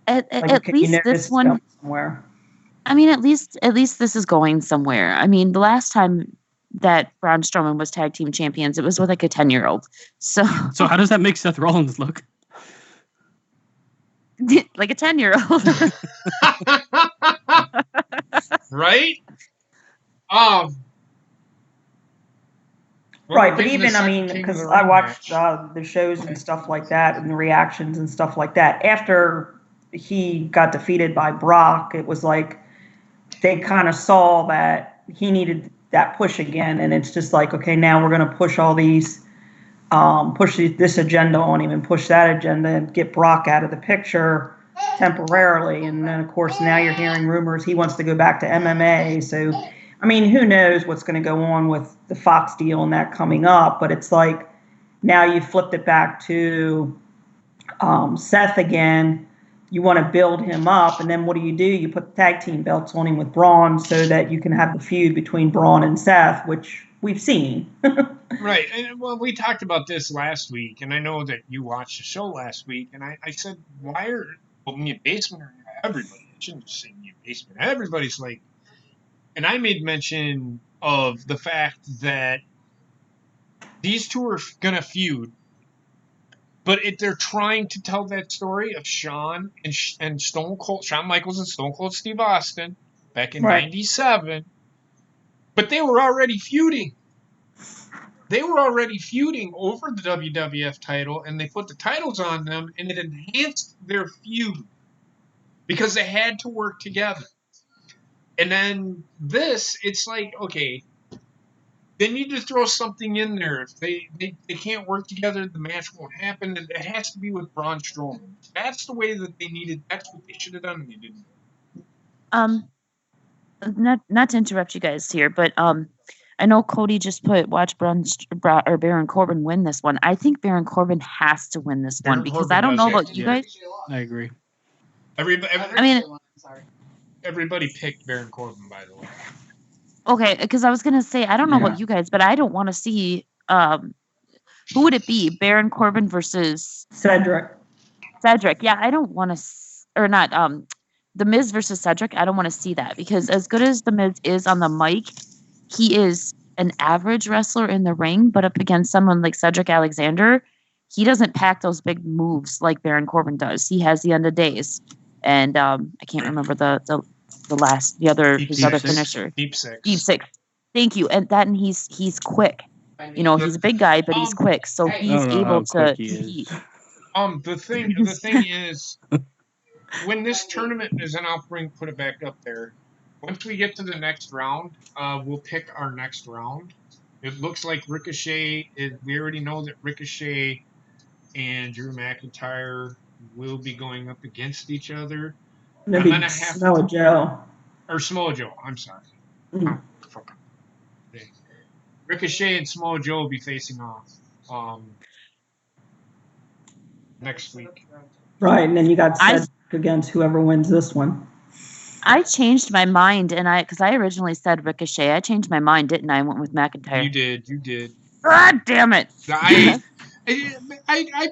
at least this one somewhere. I mean, at least this is going somewhere. I mean, the last time that Braun Strowman was tag team champions, it was with like a 10-year-old. So how does that make Seth Rollins look? Like a 10-year-old. Right? Right, but even, I mean, because I watched the shows and stuff like that and the reactions and stuff like that. After he got defeated by Brock, it was like they kind of saw that he needed that push again. And it's just like, okay, now we're going to push all these, push this agenda on him and push that agenda and get Brock out of the picture temporarily. And then, of course, now you're hearing rumors he wants to go back to MMA. So, I mean, who knows what's going to go on with the Fox deal and that coming up. But it's like now you flipped it back to Seth again. You want to build him up. And then what do? You put the tag team belts on him with Braun so that you can have the feud between Braun and Seth, which we've seen. Right. And, well, we talked about this last week. And I know that you watched the show last week. And I said, why are me and Basement or everybody? I shouldn't just say me and Basement. Everybody's like, and I made mention of the fact that these two are going to feud But they're trying to tell that story of Shawn and Stone Cold, Shawn Michaels and Stone Cold Steve Austin back in Right. '97. But they were already feuding. They were already feuding over the WWF title, and they put the titles on them, and it enhanced their feud because they had to work together. And then this, it's like, okay, they need to throw something in there. If they can't work together, the match won't happen. It has to be with Braun Strowman. That's the way that they needed. That's what they should have done, and they didn't. Not to interrupt you guys here, but I know Cody just watch Baron Corbin win this one. I think Baron Corbin has to win this one because I don't know about you guys. I agree. Everybody picked Baron Corbin, by the way. Okay, because I was gonna say I don't know about you guys, but I don't want to see who would it be? Baron Corbin versus Cedric. Yeah, I don't want to, or not. The Miz versus Cedric. I don't want to see that because as good as the Miz is on the mic, he is an average wrestler in the ring. But up against someone like Cedric Alexander, he doesn't pack those big moves like Baron Corbin does. He has the end of days, and I can't remember his other finisher. Deep six. Deep six. Thank you. And he's quick. You know, he's a big guy, but he's quick, so he's able to. The thing is, when this tournament is, and I'll put it back up there. Once we get to the next round, we'll pick our next round. It looks like Ricochet is. We already know that Ricochet and Drew McIntyre will be going up against each other. Maybe Samoa Joe. Or Samoa Joe. I'm sorry. Mm. Ricochet and Samoa Joe will be facing off next week. Right, and then you got Cedric against whoever wins this one. I changed my mind, because I originally said Ricochet. I changed my mind, didn't I? I went with McIntyre. You did. God damn it! I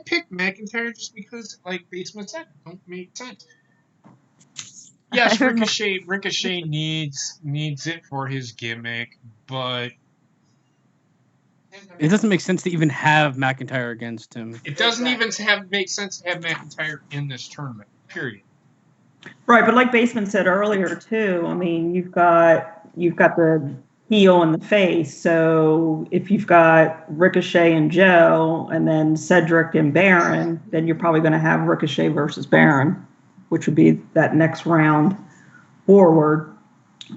picked McIntyre just because, like Basement said, don't make sense. Yes, Ricochet needs it for his gimmick, but it doesn't make sense to even have McIntyre against him. It doesn't even make sense to have McIntyre in this tournament, period. Right, but like Basement said earlier too, I mean, you've got the heel and the face. So if you've got Ricochet and Joe, and then Cedric and Baron, then you're probably going to have Ricochet versus Baron, which would be that next round forward.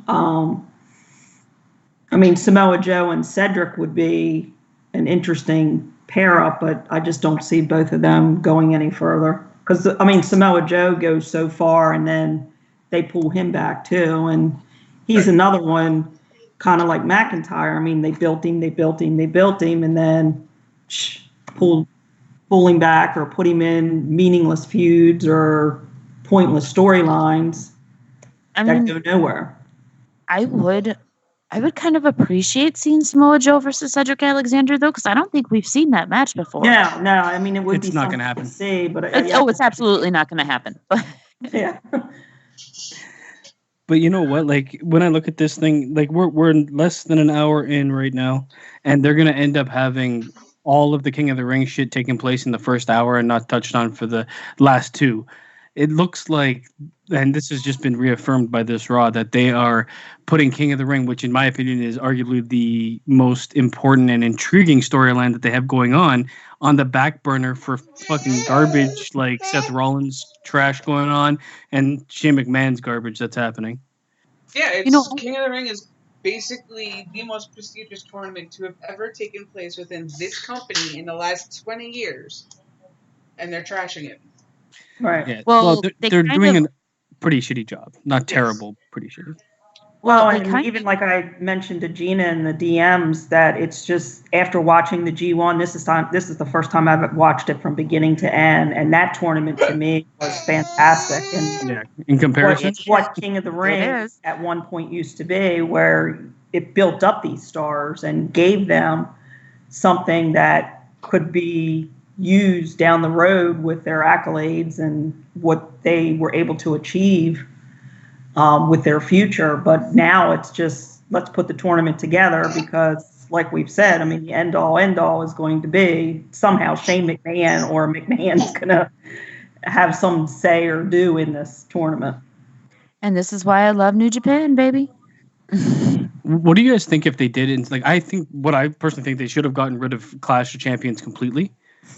I mean, Samoa Joe and Cedric would be an interesting pair up, but I just don't see both of them going any further. Because, I mean, Samoa Joe goes so far, and then they pull him back, too. And he's another one, kind of like McIntyre. I mean, they built him, and then pull him back or put him in meaningless feuds or pointless storylines that go nowhere. I would kind of appreciate seeing Samoa Joe versus Cedric Alexander, though, because I don't think we've seen that match before. No. I mean, it would be not going to happen. To see, but it's absolutely not going to happen. Yeah. But you know what? Like when I look at this thing, like we're less than an hour in right now, and they're going to end up having all of the King of the Ring shit taking place in the first hour and not touched on for the last two. It looks like, and this has just been reaffirmed by this Raw, that they are putting King of the Ring, which in my opinion is arguably the most important and intriguing storyline that they have going on the back burner for fucking garbage like Seth Rollins trash going on and Shane McMahon's garbage that's happening. Yeah, King of the Ring is basically the most prestigious tournament to have ever taken place within this company in the last 20 years. And they're trashing it. Right. Yeah. Well, they're doing a pretty shitty job. Not terrible, pretty shitty. Well, and even like I mentioned to Gina in the DMs, that it's just after watching the G1, this is the first time I've watched it from beginning to end, and that tournament to me was fantastic. And yeah, in comparison, it's what King of the Ring at one point used to be, where it built up these stars and gave them something that could be used down the road with their accolades and what they were able to achieve with their future. But now it's just, let's put the tournament together because like we've said, I mean, the end all is going to be somehow Shane McMahon, or McMahon's going to have some say or do in this tournament. And this is why I love New Japan, baby. What do you guys think if they did? I think what I personally think they should have gotten rid of Clash of Champions completely.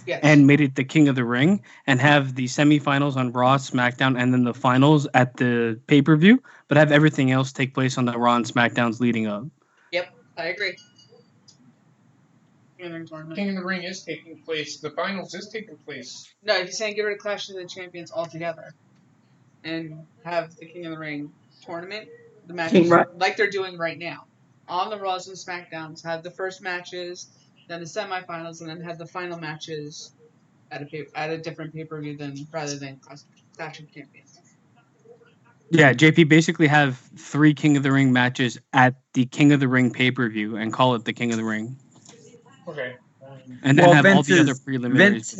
Yes. And made it the King of the Ring, and have the semifinals on Raw, SmackDown, and then the finals at the pay-per-view, but have everything else take place on the Raw and SmackDowns leading up. Yep, I agree. King of the Ring is taking place. The finals is taking place. No, if you're saying get rid of Clash of the Champions altogether and have the King of the Ring tournament, the matches like they're doing right now. On the Raws and SmackDowns, have the first matches, then the semifinals, and then have the final matches at a different pay-per-view rather than Clash of Champions. Yeah, JP, basically have 3 King of the Ring matches at the King of the Ring pay-per-view and call it the King of the Ring. Okay. And then have all the other preliminaries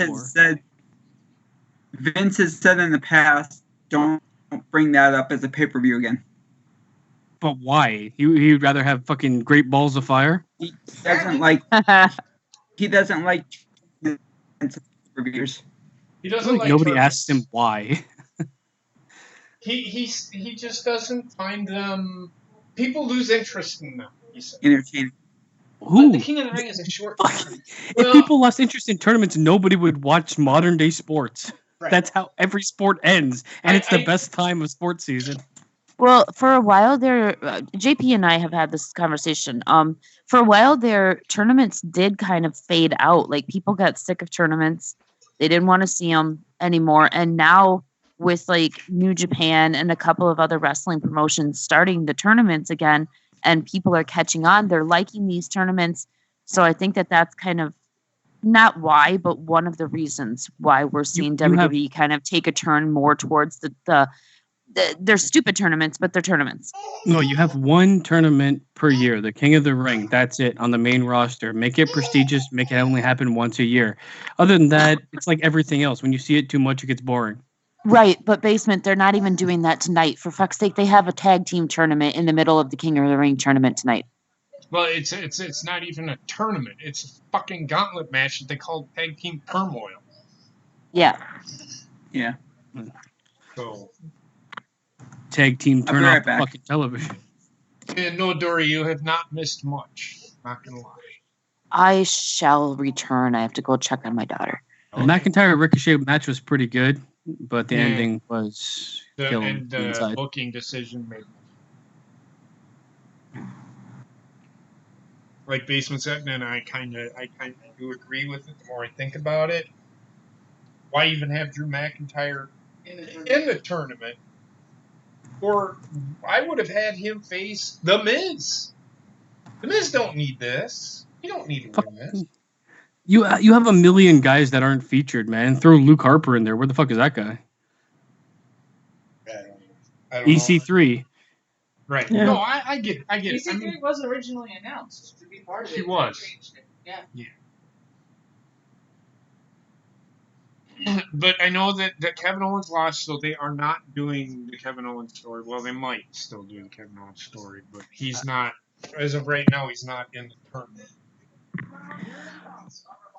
Vince has said in the past, don't bring that up as a pay-per-view again. But why? He'd rather have fucking Great Balls of Fire? He doesn't like reviewers. He doesn't like nobody tournaments. asked him why. He just doesn't find them. People lose interest in them. He said. Entertaining. Who? But the King of the Ring is a short tournament. If people lost interest in tournaments, nobody would watch modern day sports. Right. That's how every sport ends, and it's the best time of sports season. Well, for a while there, JP and I have had this conversation. For a while there, tournaments did kind of fade out. Like, people got sick of tournaments. They didn't want to see them anymore. And now with like New Japan and a couple of other wrestling promotions starting the tournaments again, and people are catching on, they're liking these tournaments. So I think that that's kind of not why, but one of the reasons why we're seeing WWE kind of take a turn more towards they're stupid tournaments, but they're tournaments. No, you have one tournament per year, the King of the Ring. That's it on the main roster. Make it prestigious. Make it only happen once a year. Other than that, it's like everything else. When you see it too much, it gets boring. Right, but Basement, they're not even doing that tonight. For fuck's sake, they have a tag team tournament in the middle of the King of the Ring tournament tonight. Well, it's not even a tournament. It's a fucking gauntlet match that they call Tag Team Turmoil. Yeah. Yeah. So... Tag team turn off fucking television. And no, Dory, you have not missed much. Not gonna lie. I shall return. I have to go check on my daughter. The McIntyre Ricochet match was pretty good, but the ending was killing the inside. booking decision made. Like Basement said, and I kind of do agree with it. The more I think about it, why even have Drew McIntyre in the tournament? Or I would have had him face The Miz. The Miz don't need this. You don't need to win this. You have a million guys that aren't featured, man. Throw Luke Harper in there. Where the fuck is that guy? I don't EC3. know. Right. Yeah. No, I get it. EC3 was originally announced to be part of it. He was. Yeah. But I know that Kevin Owens lost, so they are not doing the Kevin Owens story. Well, they might still do the Kevin Owens story, but he's not, as of right now, he's not in the tournament.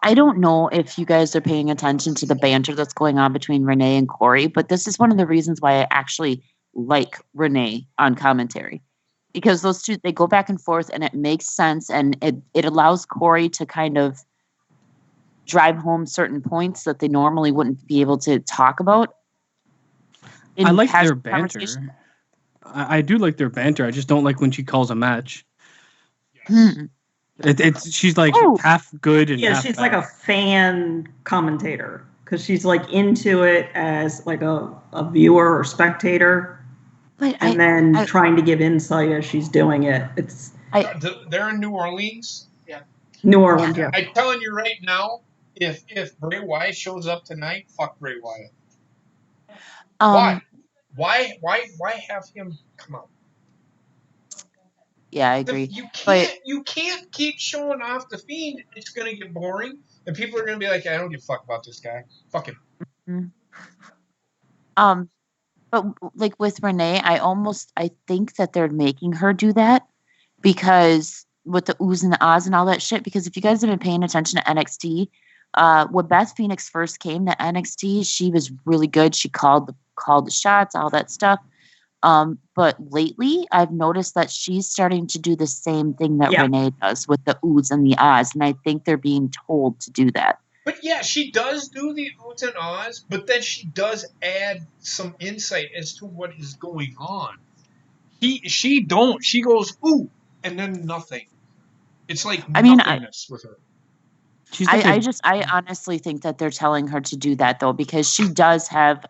I don't know if you guys are paying attention to the banter that's going on between Renee and Corey, but this is one of the reasons why I actually like Renee on commentary. Because those two, they go back and forth, and it makes sense, and it allows Corey to kind of drive home certain points that they normally wouldn't be able to talk about. I like their banter. I do like their banter. I just don't like when she calls a match. She's like half good and half she's bad. like a fan commentator because she's like into it as like a viewer or spectator, and then trying to give insight as she's doing it. They're in New Orleans. Yeah. New Orleans. Yeah. I'm telling you right now. If Bray Wyatt shows up tonight, fuck Bray Wyatt. Why? Why have him come out? Yeah, I agree. You can't keep showing off the Fiend. It's gonna get boring, and people are gonna be like, I don't give a fuck about this guy. Fuck him. Mm-hmm. But like with Renee, I think that they're making her do that because with the oohs and the ahs and all that shit. Because if you guys have been paying attention to NXT, when Beth Phoenix first came to NXT, she was really good. She called the shots, all that stuff. But lately, I've noticed that she's starting to do the same thing that Renee does with the oohs and the ahs, and I think they're being told to do that. But yeah, she does do the oohs and ahs, but then she does add some insight as to what is going on. She goes ooh and then nothing. It's like nothingness with her. I honestly think that they're telling her to do that though, because she does have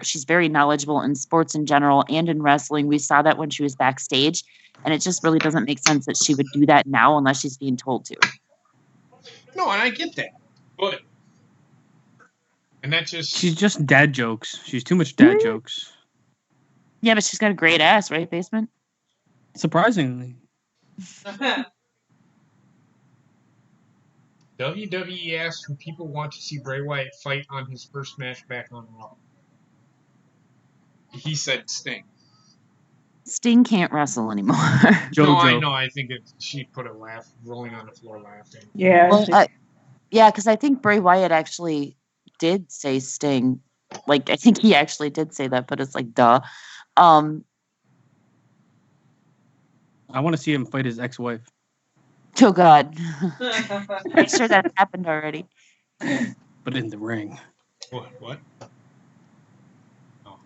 she's very knowledgeable in sports in general and in wrestling. We saw that when she was backstage, and it just really doesn't make sense that she would do that now unless she's being told to. No, and I get that, but she's just dad jokes. She's too much dad jokes. Yeah, but she's got a great ass, right, Basement? Surprisingly. WWE asked who people want to see Bray Wyatt fight on his first match back on Raw. He said Sting. Sting can't wrestle anymore. No, I know. I think she put a laugh, rolling on the floor laughing. Yeah. Well, yeah, because I think Bray Wyatt actually did say Sting. Like, I think he actually did say that, but it's like, duh. I want to see him fight his ex-wife. Oh, God. I'm sure that happened already. But in the ring. What? Oh.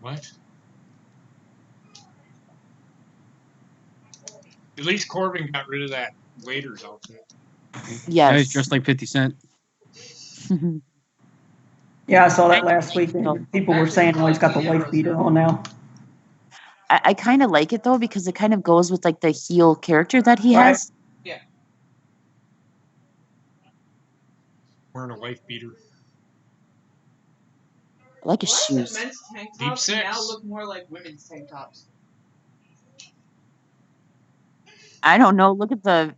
What? At least Corbin got rid of that waiter's outfit. Yes. Yeah, he's dressed like 50 Cent. Yeah, I saw that last week. People were saying, oh, he's got the wife beater on now. I kind of like it, though, because it kind of goes with, like, the heel character that he has. Yeah. Wearing a wife beater. I like his shoes. Men's tank tops Deep now six. look more like women's tank tops. I don't know. Look at the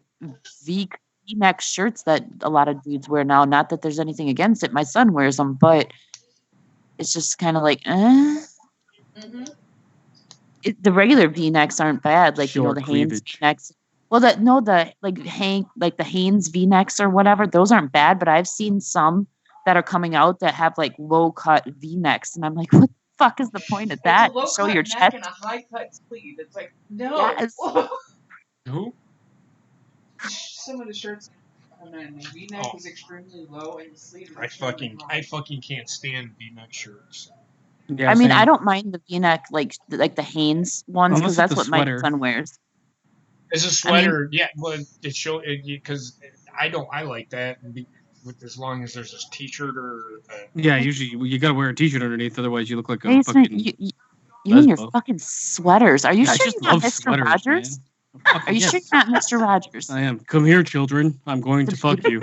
V-neck shirts that a lot of dudes wear now. Not that there's anything against it. My son wears them, but it's just kind of like, Mm-hmm. The regular V-necks aren't bad. Like, Short the Hanes cleavage. V-necks. Well, the Hanes V-necks or whatever, those aren't bad, but I've seen some that are coming out that have, like, low-cut V-necks, and I'm like, what the fuck is the point of that? It's a Show your low-cut neck chest. and a high-cut sleeve. It's like, no. Yes. Who? Some of the shirts on the V-neck is extremely low, and the sleeve is extremely high. I fucking can't stand V-neck shirts. Yeah, I mean, same. I don't mind the V-neck, like the Hanes ones, because Unless that's it's what a my sweater. son wears. As a sweater, yeah, well, it show because I like that, as long as there's a t-shirt or. Yeah, usually you gotta wear a t-shirt underneath, otherwise you look like a Basement, fucking. you and your fucking sweaters. Are you I sure just you're not love Mr. sweaters, Rogers? man. Are you sure you're not Mr. Rogers? I am. Come here, children. I'm going to fuck you.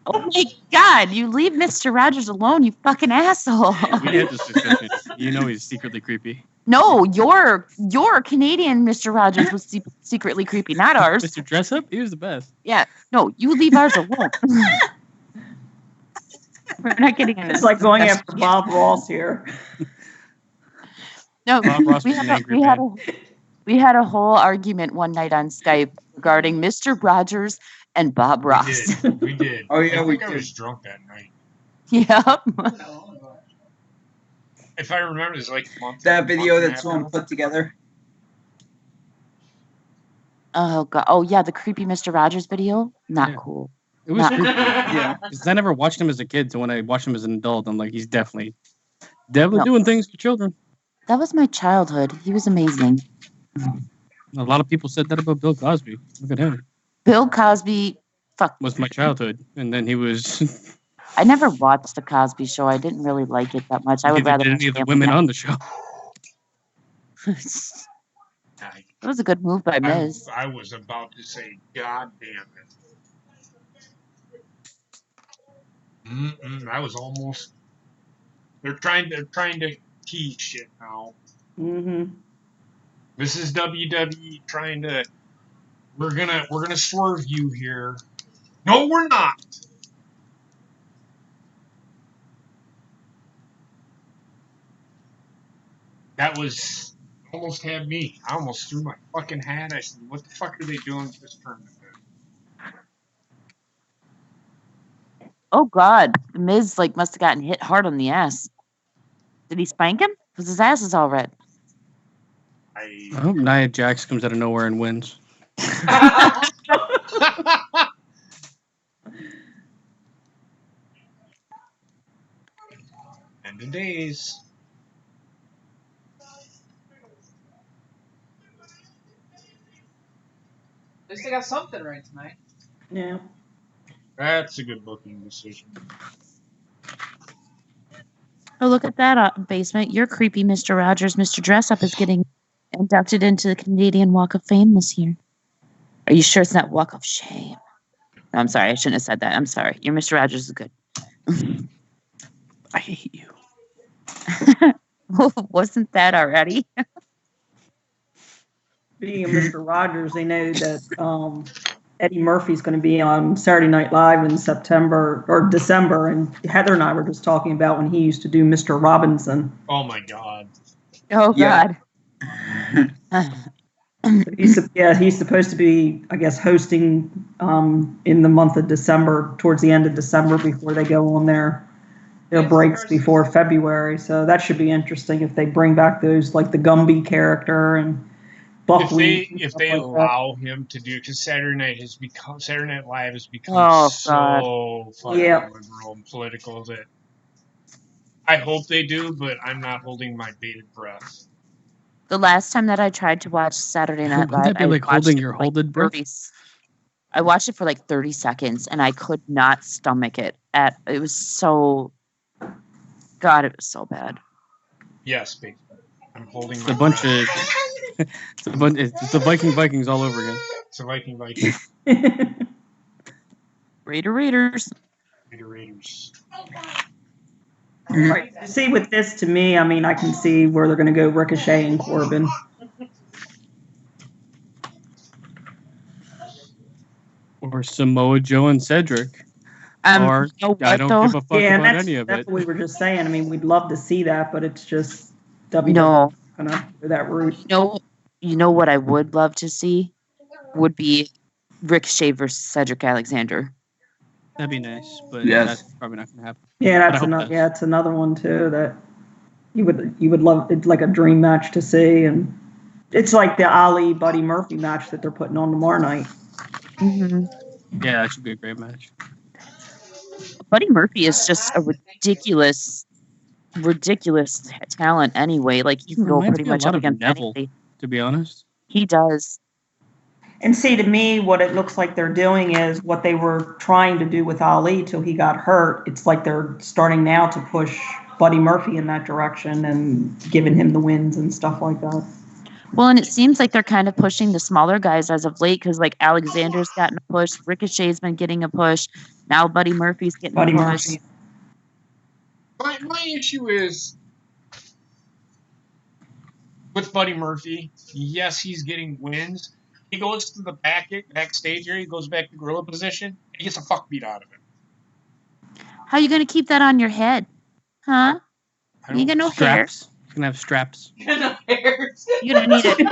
Oh my God! You leave Mr. Rogers alone, you fucking asshole. We had this discussion. You know he's secretly creepy. No, your Canadian Mr. Rogers was secretly creepy, not ours. Mr. Dress Up, he was the best. Yeah, no, you leave ours alone. We're not getting into It's like going after Bob Ross here. No, Bob Ross was an angry man. We had a whole argument one night on Skype regarding Mr. Rogers and Bob Ross. We did. Oh, yeah, we I did. was drunk that night. Yep. If I remember, it's like a month. That video month and a that half someone ago. put together. Oh God. Oh yeah, the creepy Mr. Rogers video. Not cool. It was Not creepy. cool. Yeah, because I never watched him as a kid, so when I watched him as an adult, I'm like, he's definitely doing things for children. That was my childhood. He was amazing. A lot of people said that about Bill Cosby. Look at him. Bill Cosby. Was my childhood, and then he was. I never watched the Cosby Show. I didn't really like it that much. I would rather. Did any of the women on the show? It was a good move by Miz. I was about to say, God damn it. I was almost. They're trying to tease shit now. Mm-hmm. This is WWE trying to. We're gonna swerve you here. No, we're not. That was Almost had me. I almost threw my fucking hat. I said, what the fuck are they doing with this tournament? Oh God, the Miz must have gotten hit hard on the ass. Did he spank him? Because his ass is all red. I hope Nia Jax comes out of nowhere and wins. End of days. At least they got something right tonight. Yeah. That's a good booking decision. Oh, look at that basement. You're creepy, Mr. Rogers. Mr. Dress Up is getting inducted into the Canadian Walk of Fame this year. Are you sure it's not Walk of Shame? No, I'm sorry. I shouldn't have said that. I'm sorry. Your Mr. Rogers is good. I hate you. Wasn't that already? Being a Mr. Rogers, they know that Eddie Murphy's going to be on Saturday Night Live in September or December, and Heather and I were just talking about when he used to do Mr. Robinson. Oh my God. Oh Yeah. God. He's supposed to be, I guess, hosting in the month of December, towards the end of December, before they go on their breaks before February. So that should be interesting if they bring back those, like the Gumby character and Buckwheat. If they allow him to do, because Saturday Night Live has become Oh, so fucking liberal and political that I hope they do, but I'm not holding my bated breath. The last time that I tried to watch Saturday Night Live, Wouldn't that be like holding your holded breath? I watched it for like 30 seconds, and I could not stomach it. It was so, God, it was so bad. Yes, baby. I'm holding my breath. It's the Vikings all over again. It's the Viking. Raiders. Right. See, with this, to me, I mean, I can see where they're going to go Ricochet and Corbin. Or Samoa Joe and Cedric. Or I don't give a fuck about any of it. That's what we were just saying. I mean, we'd love to see that, but it's just WWE going to go that route. You know what I would love to see would be Ricochet versus Cedric Alexander. That'd be nice, but that's probably not going to happen. Yeah, it's another one too that you would love. It's like a dream match to see, and it's like the Ali Buddy Murphy match that they're putting on tomorrow night. Mm-hmm. Yeah, that should be a great match. Buddy Murphy is just a ridiculous talent anyway. Like, he can go pretty much up against Neville, to be honest. He does. And see, to me, what it looks like they're doing is what they were trying to do with Ali till he got hurt. It's like they're starting now to push Buddy Murphy in that direction and giving him the wins and stuff like that. Well, and it seems like they're kind of pushing the smaller guys as of late, because like Alexander's gotten a push, Ricochet's been getting a push, now Buddy Murphy's getting a push. My issue is with Buddy Murphy. Yes, he's getting wins. He goes to the backstage area, he goes back to gorilla position, he gets a fuck beat out of it. How are you going to keep that on your head? Huh? You got no hair. He's going to have straps. You're going to need it. He's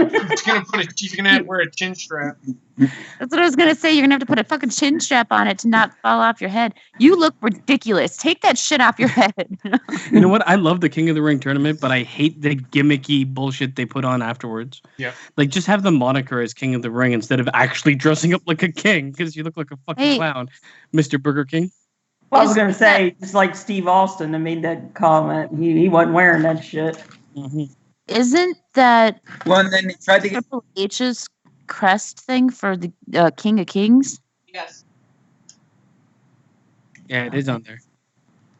going to have to wear a chin strap. That's what I was going to say. You're going to have to put a fucking chin strap on it to not fall off your head. You look ridiculous. Take that shit off your head. You know what? I love the King of the Ring tournament, but I hate the gimmicky bullshit they put on afterwards. Yeah. Like, just have the moniker as King of the Ring instead of actually dressing up like a king, because you look like a fucking clown, Mr. Burger King. Well, I was going to say, it's like Steve Austin that made that comment. He wasn't wearing that shit. Mm-hmm. Isn't that and then he tried to get Triple H's crest thing for the King of Kings? Yes. Yeah, it is on there.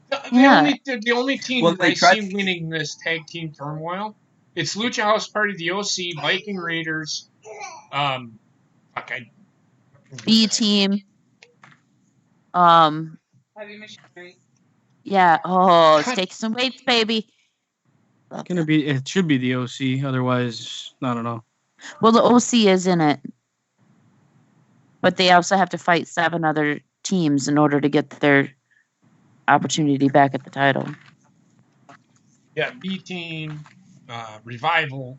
The only team that I see winning this tag team turmoil, it's Lucha House Party, the OC, Viking Raiders, B Team. Heavy Machinery. Yeah. Oh, let's take some weights, baby. It should be the OC, otherwise, I don't know. Well, the OC is in it, but they also have to fight 7 other teams in order to get their opportunity back at the title. Yeah, B Team, Revival.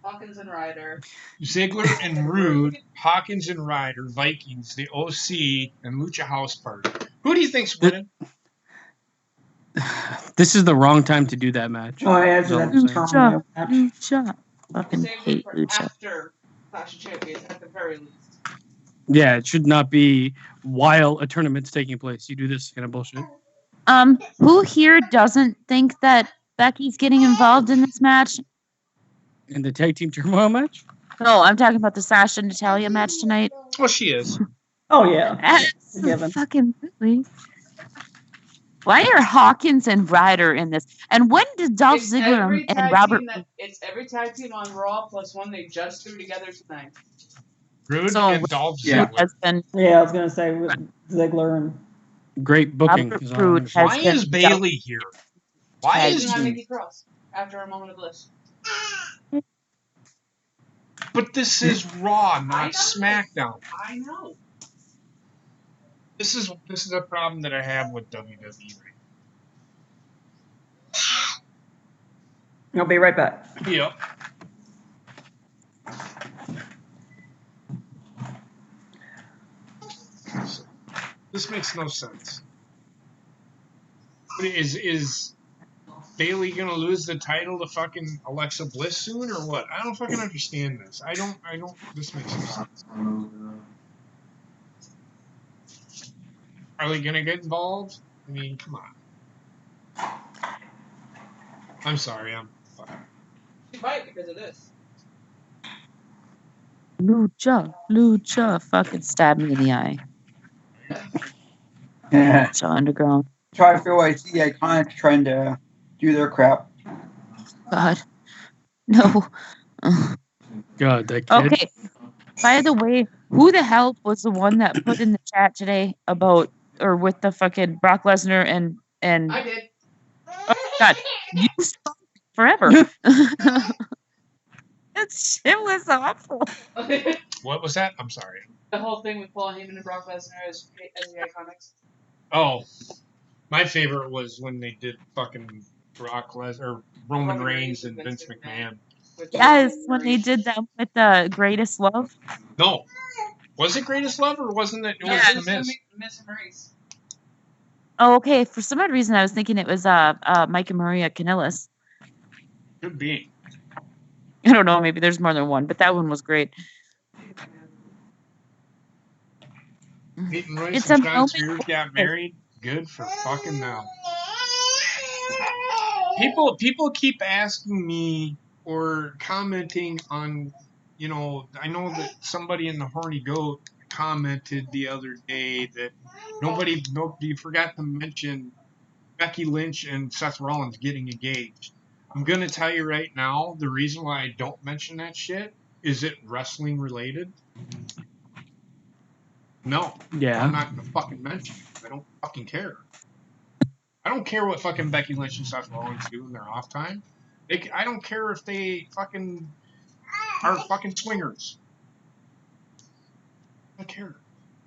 Hawkins and Ryder. Ziggler and Rude, Hawkins and Ryder, Vikings, the OC, and Lucha House Party. Who do you think's winning? This is the wrong time to do that match. Oh, yeah, Is all I'm that's saying. Lucha. Fucking Save it hate for Lucha. after Clash of Champions at the very least. Yeah, it should not be while a tournament's taking place. You do this kind of bullshit. Who here doesn't think that Becky's getting involved in this match? In the tag team turmoil match? No, I'm talking about the Sasha and Natalya match tonight. Well, she is. Oh, yeah. Given. Fucking why are Hawkins and Ryder in this? And when did Dolph Ziggler and Robert? It's every tag team on Raw plus one they just threw together tonight. Rude and Dolph Ziggler. Has been, Yeah, I was going to say with Ziggler and... Great booking. Robert is all Roode I'm saying. Why is Bailey here? Why Why is not she? Nikki Cross after a moment of bliss? But this is Raw, I know. not SmackDown. I know. This is a problem that I have with WWE. I'll be right back. Yep. This makes no sense. Is Bailey gonna lose the title to fucking Alexa Bliss soon or what? I don't fucking understand this. I don't. This makes no sense. Are they gonna get involved? I mean, come on. I'm sorry. I'm fucking. She might because of this. Lucha, fucking stab me in the eye. Yeah. Lucha Underground. Try to feel like the Iconics trying to do their crap. God, no. God, that kid. Okay. By the way, who the hell was the one that put in the chat today about or with the fucking Brock Lesnar and I did. oh God, you suck forever. That shit was awful. What was that? I'm sorry. The whole thing with Paul Heyman and Brock Lesnar as the Iconics. Oh, my favorite was when they did fucking Brock Lesnar or Roman Reigns and Vince McMahon. Yes, when they did that with the Greatest Love. No, was it Greatest Love or wasn't it? It was Yeah, The Miz. Miz and Maurice. Oh, okay. For some odd reason, I was thinking it was Mike and Maria Kanellis. Could be. I don't know. Maybe there's more than one, but that one was great. Peyton Royce It's and a John moment- Spears got married. Good for fucking them. People keep asking me or commenting on, you know, I know that somebody in the Horny Goat commented the other day that nobody forgot to mention Becky Lynch and Seth Rollins getting engaged. I'm gonna tell you right now, the reason why I don't mention that shit is it wrestling related. No, Yeah. I'm not gonna fucking mention it. I don't fucking care. I don't care what fucking Becky Lynch and Seth Rollins do in their off time. I don't care if they fucking are fucking swingers. I don't care.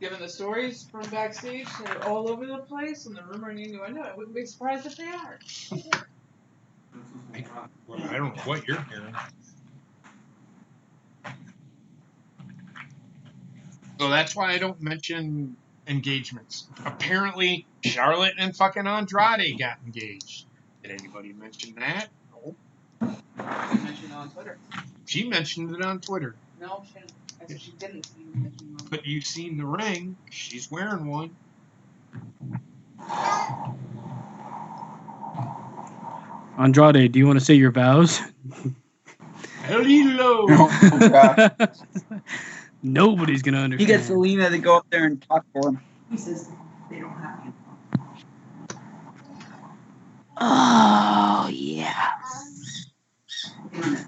Given the stories from backstage that are all over the place and the rumor and innuendo, I wouldn't be surprised if they are. I don't know what you're hearing. So that's why I don't mention engagements. Apparently, Charlotte and fucking Andrade got engaged. Did anybody mention that? No. I mentioned it on Twitter. She mentioned it on Twitter. No, she didn't. I said she didn't even mention it on But you've seen the ring. She's wearing one. Andrade, do you want to say your vows? Hello. Oh, God. Nobody's gonna He understand. gets Selena to go up there and talk for him. He says they don't have to. Oh yeah.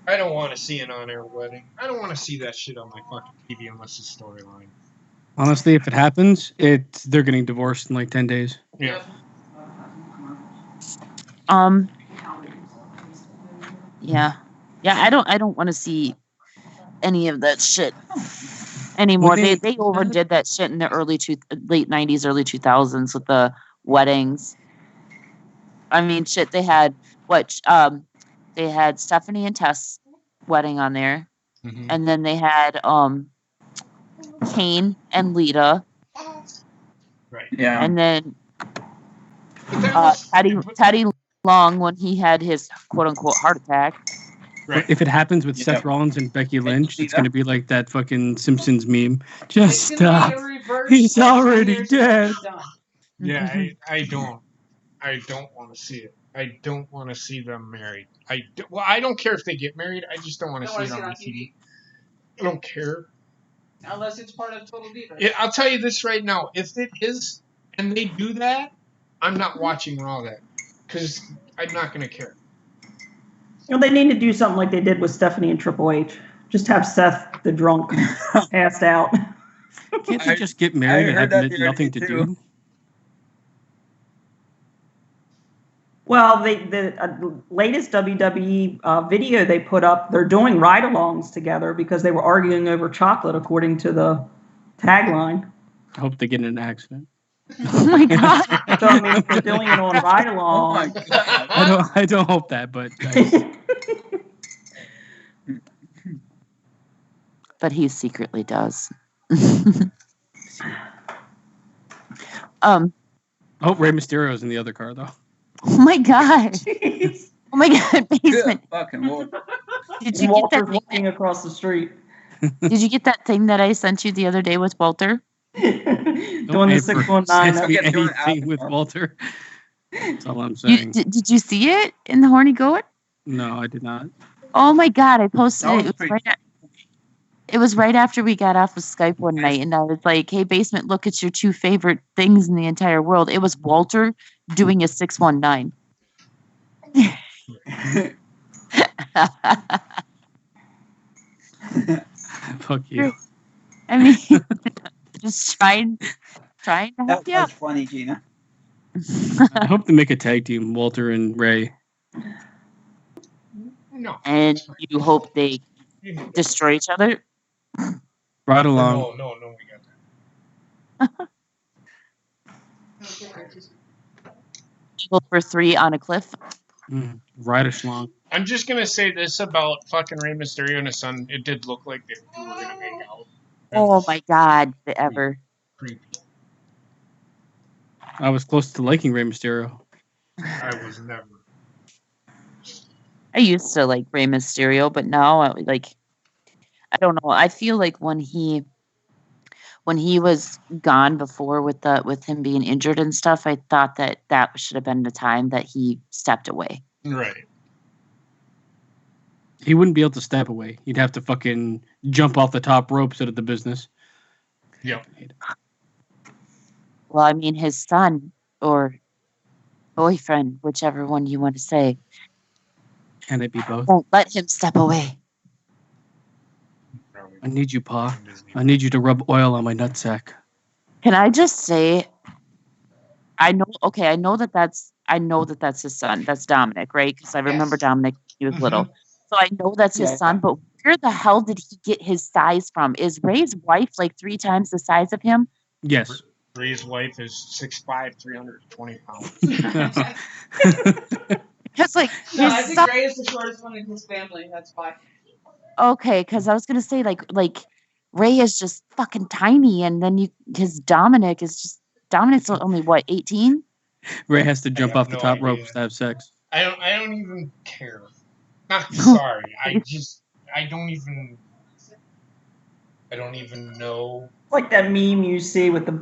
I don't want to see an on-air wedding. I don't want to see that shit on my fucking TV unless it's storyline. Honestly, if it happens, they're getting divorced in like 10 days. Yeah. Yeah. I don't want to see any of that shit anymore. Well, They overdid that shit in the late 90s, early 2000s with the weddings. I mean, shit. They had Stephanie and Tess wedding on there, Mhm. and then they had Kane and Lita, Right. Yeah. and then But that was, Teddy Long when he had his quote unquote heart attack. right. If it happens with Yep. Seth Rollins and Becky Lynch, it's Lita. going to be like that fucking Simpsons meme. Just It's gonna stop. be a reverse He's 10 already years and dead. it's done. Yeah, I don't want to see it. I don't want to see them married. Well, I don't care if they get married. I just don't want to Don't see wanna it see it on on TV. I don't care. Unless it's part of Total Divas. I'll tell you this right now. If it is, and they do that, I'm not watching Raw then, because I'm not going to care. They need to do something like they did with Stephanie and Triple H. Just have Seth the drunk passed out. Can't they just get married and heard have that the nothing other to day, do? too. Well, the latest WWE video they put up, they're doing ride-alongs together because they were arguing over chocolate, according to the tagline. I hope they get in an accident. Oh my god! So I mean, if they're doing it on ride-along, Oh my god. I don't hope that, but But he secretly does. I hope Rey Mysterio is in the other car though. Oh my god! Oh my god! Basement. Fucking Lord. Did you get Walter's that? walking across the street, Did you get that thing that I sent you the other day with Walter? doing Don't the ever 619. send me That's going anything out with there. Walter. That's all I'm saying. Did you see it in the Horny Goat? No, I did not. Oh my god! I posted That it. was It was, pretty- it was right after we got off of Skype one night, and I was like, "Hey, Basement, look at your two favorite things in the entire world." It was Walter doing a 619. Fuck you. I mean, just trying to help That you out. was funny, Gina. I hope they make a tag team, Walter and Ray. No. And you hope they destroy each other. Right along. No, we got that. Go for 3 on a cliff. Right along. I'm just gonna say this about fucking Rey Mysterio and his son. It did look like they were gonna make out. That Oh was my god, ever. creepy. I was close to liking Rey Mysterio. I was never. I used to like Rey Mysterio, but now I don't know. I feel like when he was gone before with him being injured and stuff, I thought that should have been the time that he stepped away. Right. He wouldn't be able to step away. He'd have to fucking jump off the top ropes out of the business. Yep. Well, I mean, his son or boyfriend, whichever one you want to say, Can it be both? won't let him step away. I need you, Pa. I need you to rub oil on my nutsack. Can I just say, I know that that's his son. That's Dominic, right? Because I remember Yes. Dominic when he was little. So I know that's his Yeah. son, but where the hell did he get his size from? Is Ray's wife like 3 times the size of him? Yes. Ray's wife is 6'5", 320 pounds. Because like No, I his think son, Ray is the shortest one in his family. That's why. okay, because I was gonna say like Ray is just fucking tiny, and then Dominic's only what 18? Ray has to jump have off the no top idea. ropes to have sex. I don't even care. Not sorry. I don't even know. Like that meme you see with the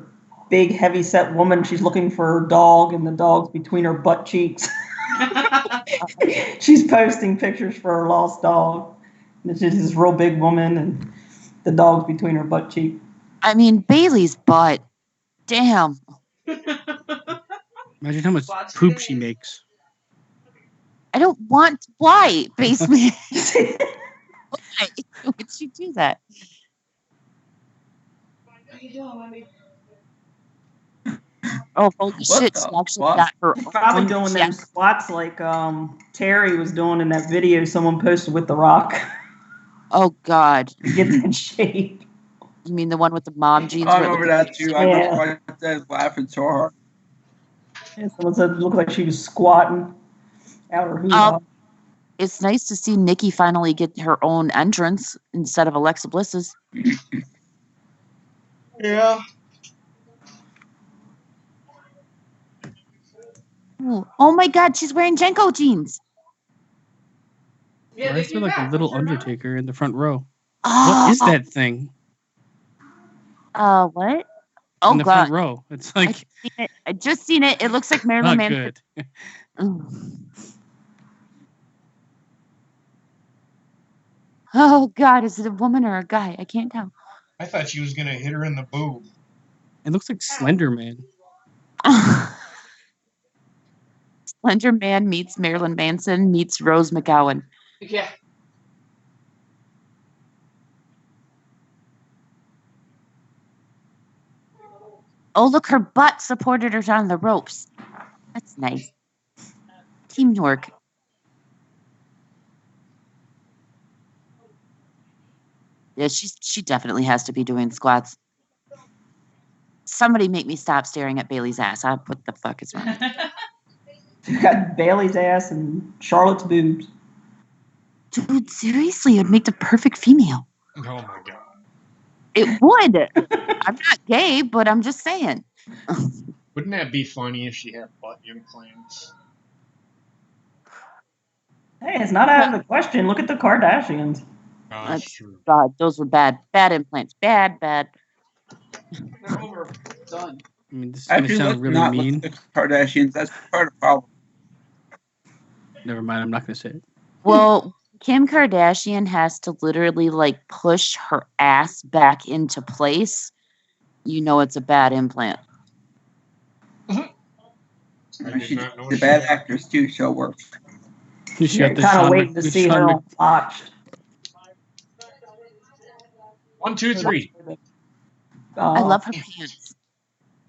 big heavy-set woman. She's looking for her dog, and the dog's between her butt cheeks. She's posting pictures for her lost dog. And it's just this real big woman, and the dog's between her butt cheek. I mean Bailey's butt. Damn. Imagine how much poop she makes. I don't want why Basement. Why would she do that? Oh, holy shit! the She actually fuck? got her She's probably own doing jet. them squats like Terry was doing in that video someone posted with The Rock. Oh God! To get that shape. You mean the one with the mom jeans? I where it remember looked that too. I Yeah. was watching laughing so hard. Yeah, someone said it looked like she was squatting out her hoo It's nice to see Nikki finally get her own entrance instead of Alexa Bliss's. Yeah. Ooh. Oh my God, she's wearing Jenko jeans. Yeah, Why they is there came like a back. little Don't you remember? Undertaker in the front row? Oh, What is that thing what? in Oh the God, front row? It's I like just seen it. I just seen it. It looks like Marilyn not Manson. good. Oh God, is it a woman or a guy? I can't tell. I thought she was gonna hit her in the boob. It looks like Slender Man. Slender Man meets Marilyn Manson meets Rose McGowan. Yeah. Oh, look, her butt supported her on the ropes. That's nice. Teamwork. Yeah, she definitely has to be doing squats. Somebody make me stop staring at Bailey's ass. What the fuck is wrong? You got Bailey's ass and Charlotte's boobs. Dude, seriously, it'd make the perfect female. Oh my god. It would. I'm not gay, but I'm just saying. Wouldn't that be funny if she had butt implants? Hey, it's not out of the question. Look at the Kardashians. Oh, that's true. God, those were bad implants. Bad. They're overdone. I mean, this is gonna Actually, sound let's really not look mean. at the Kardashians. That's part of the problem. Never mind, I'm not gonna say it. Well, Kim Kardashian has to literally like push her ass back into place. You know it's a bad implant. She's a bad actress too, so it works. She got the Kind of Sean waiting to Mc- see Sean her Mc- on Botched. 1, 2, 3. I love her pants.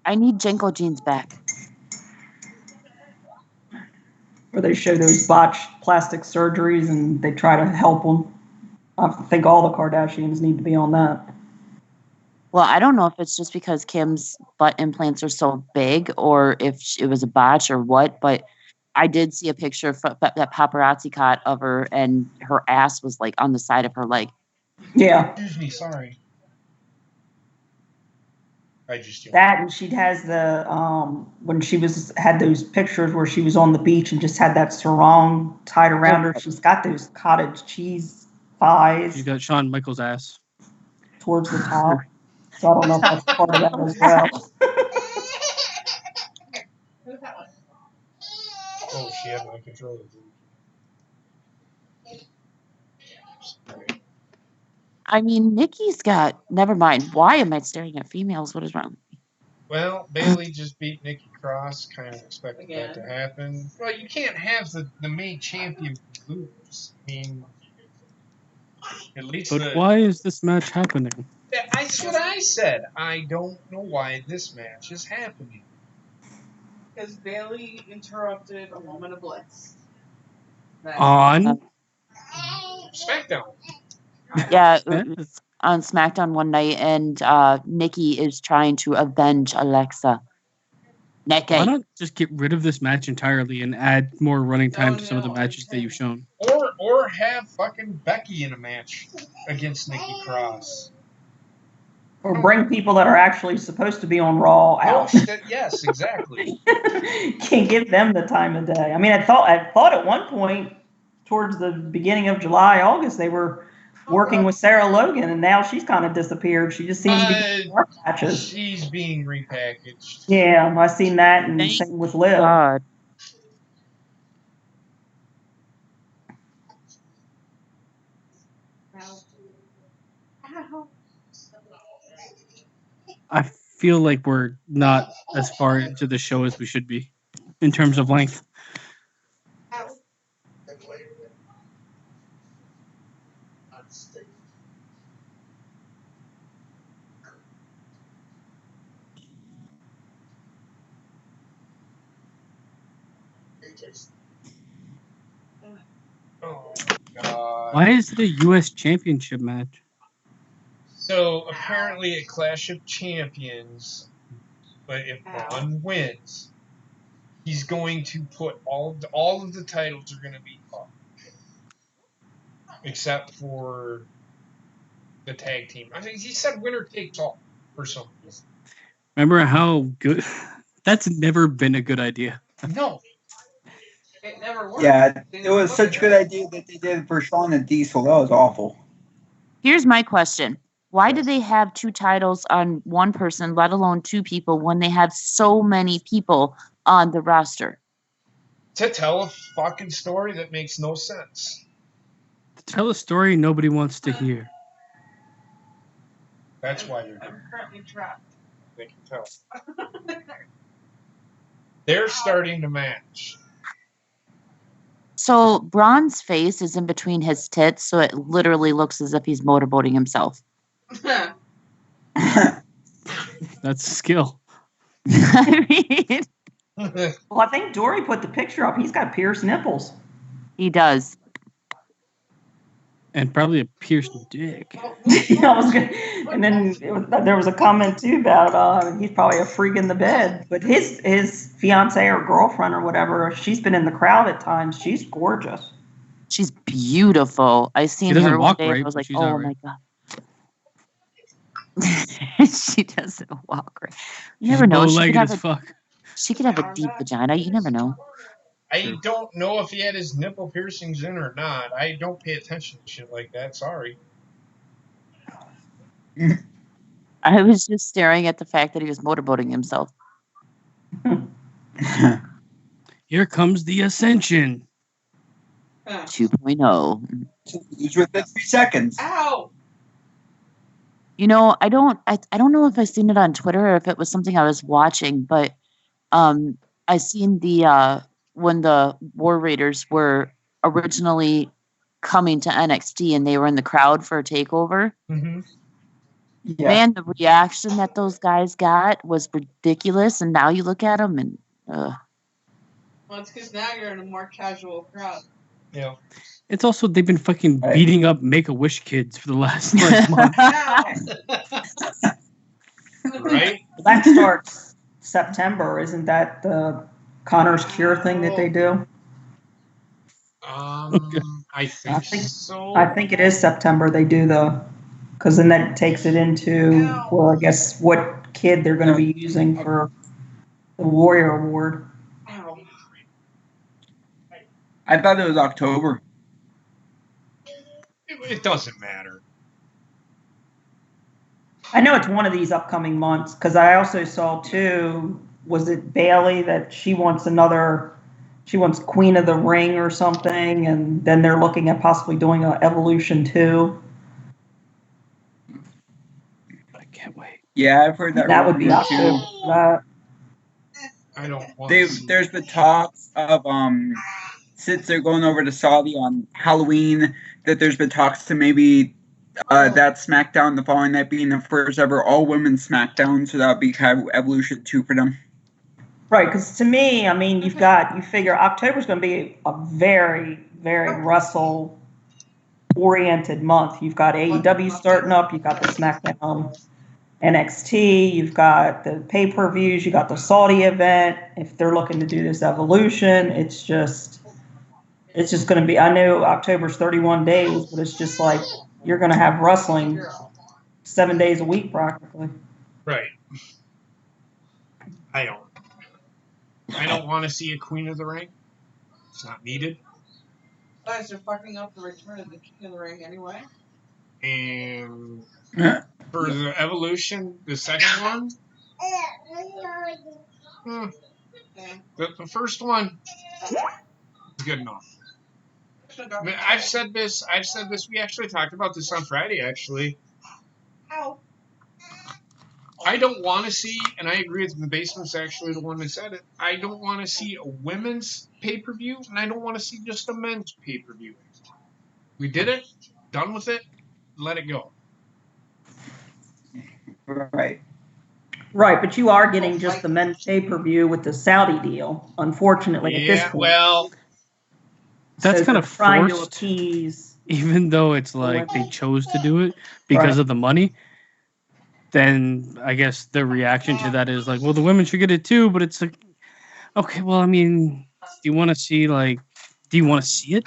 I need Jenko jeans back. Where they show those botched plastic surgeries and they try to help them. I think all the Kardashians need to be on that. Well, I don't know if it's just because Kim's butt implants are so big or if it was a botch or what, but I did see a picture that paparazzi caught of her and her ass was like on the side of her leg. Yeah. Excuse me, sorry. I just That, and she has the when she had those pictures where she was on the beach and just had that sarong tied around her. She's got those cottage cheese thighs. She's got Shawn Michaels' ass towards the top. So I don't know if that's part of that as well. Oh, she had my controller. I mean, Nikki's got. Never mind. Why am I staring at females? What is wrong? Well, Bailey just beat Nikki Cross. Kind of expected that to happen. Well, you can't have the main champion lose. I mean, at least But why is this match happening? That's what I said. I don't know why this match is happening. Because Bailey interrupted a moment of bliss. On SmackDown. Yeah, on SmackDown one night, and Nikki is trying to avenge Alexa. Nikki. Why not just get rid of this match entirely and add more running time to some of the matches that you've shown? Or have fucking Becky in a match against Nikki Cross. Or bring people that are actually supposed to be on Raw out. Yes, exactly. Can't give them the time of day. I mean, I thought at one point, towards the beginning of July, August, they were working with Sarah Logan, and now she's kind of disappeared. She just seems to be in matches. She's being repackaged. Yeah, I seen that, and same with Liv. God. I feel like we're not as far into the show as we should be in terms of length. Oh, God. Why is it a U.S. Championship match? So apparently at Clash of Champions, but if Braun wins, he's going to put all of the titles are going to be up. except for the tag team. I mean, he said winner takes all for some reason. Remember how good? That's never been a good idea. No. It never worked. Yeah, it was such a good idea that they did it for Shawn and Diesel. That was awful. Here's my question. Why do they have 2 titles on one person, let alone 2 people, when they have so many people on the roster? To tell a fucking story that makes no sense. Tell a story nobody wants to hear. That's why they're I'm currently trapped. They can tell. They're starting to match. So Braun's face is in between his tits, so it literally looks as if he's motorboating himself. That's a skill. I mean, Well, I think Dory put the picture up. He's got pierced nipples. he does. And probably a pierced dick. And then there was a comment too about he's probably a freak in the bed. But his fiance or girlfriend or whatever, she's been in the crowd at times. She's gorgeous. She's beautiful. I seen doesn't her one walk day. right, I was but like, she's oh alright. my god. She doesn't walk right. You never know. Bow-legged as fuck. She could have a deep vagina. You never know. I don't know if he had his nipple piercings in or not. I don't pay attention to shit like that. Sorry. I was just staring at the fact that he was motorboating himself. Here comes the Ascension. 2.0. It's within 3 seconds. Ow! You know, I don't know if I seen it on Twitter or if it was something I was watching, but I seen the when the War Raiders were originally coming to NXT and they were in the crowd for a takeover. Mm-hmm. Yeah. Man, the reaction that those guys got was ridiculous. And now you look at them and Well, it's because now you're in a more casual crowd. Yeah. It's also they've been fucking Right. beating up Make-A-Wish kids for the last month. Right? That starts September. Isn't that the Connor's Cure thing that they do? I think so. I think it is September. They do because then that takes it into, well, I guess what kid they're going to be using for the Warrior Award. Ow. I thought it was October. It doesn't matter. I know it's one of these upcoming months because I also saw too, was it Bailey that she wants Queen of the Ring or something, and then they're looking at possibly doing an Evolution 2. I can't wait. Yeah, I've heard that. That would be rumor, October. too. That. I don't want to see There's been talks of since they're going over to Saudi on Halloween, that there's been talks to maybe that SmackDown the following night being the first ever all women's SmackDown, so that would be kind of Evolution 2 for them. Right, because to me, I mean, you figure October's going to be a very, very wrestle-oriented month. You've got AEW starting up, you've got the SmackDown NXT, you've got the pay-per-views, you got the Saudi event. If they're looking to do this Evolution, it's just going to be, I know October's 31 days, but it's just like you're going to have wrestling 7 days a week practically. Right. I don't want to see a Queen of the Ring. It's not needed. Guys are fucking up the return of the King of the Ring anyway. And for the Evolution, the second one, the first one is good enough. I mean, I've said this. We actually talked about this on Friday, actually. Ow. I don't want to see, and I agree with the Basement's actually the one that said it, I don't want to see a women's pay-per-view, and I don't want to see just a men's pay-per-view. We did it, done with it, let it go. Right. Right, but you are getting just the men's pay-per-view with the Saudi deal, unfortunately, at this point. Well, That's So kind they're of trying to forced, appease. even though it's like they chose to do it because of the money. Then I guess the reaction to that is like, well, the women should get it too, but it's like, okay, well, I mean, do you want to see it?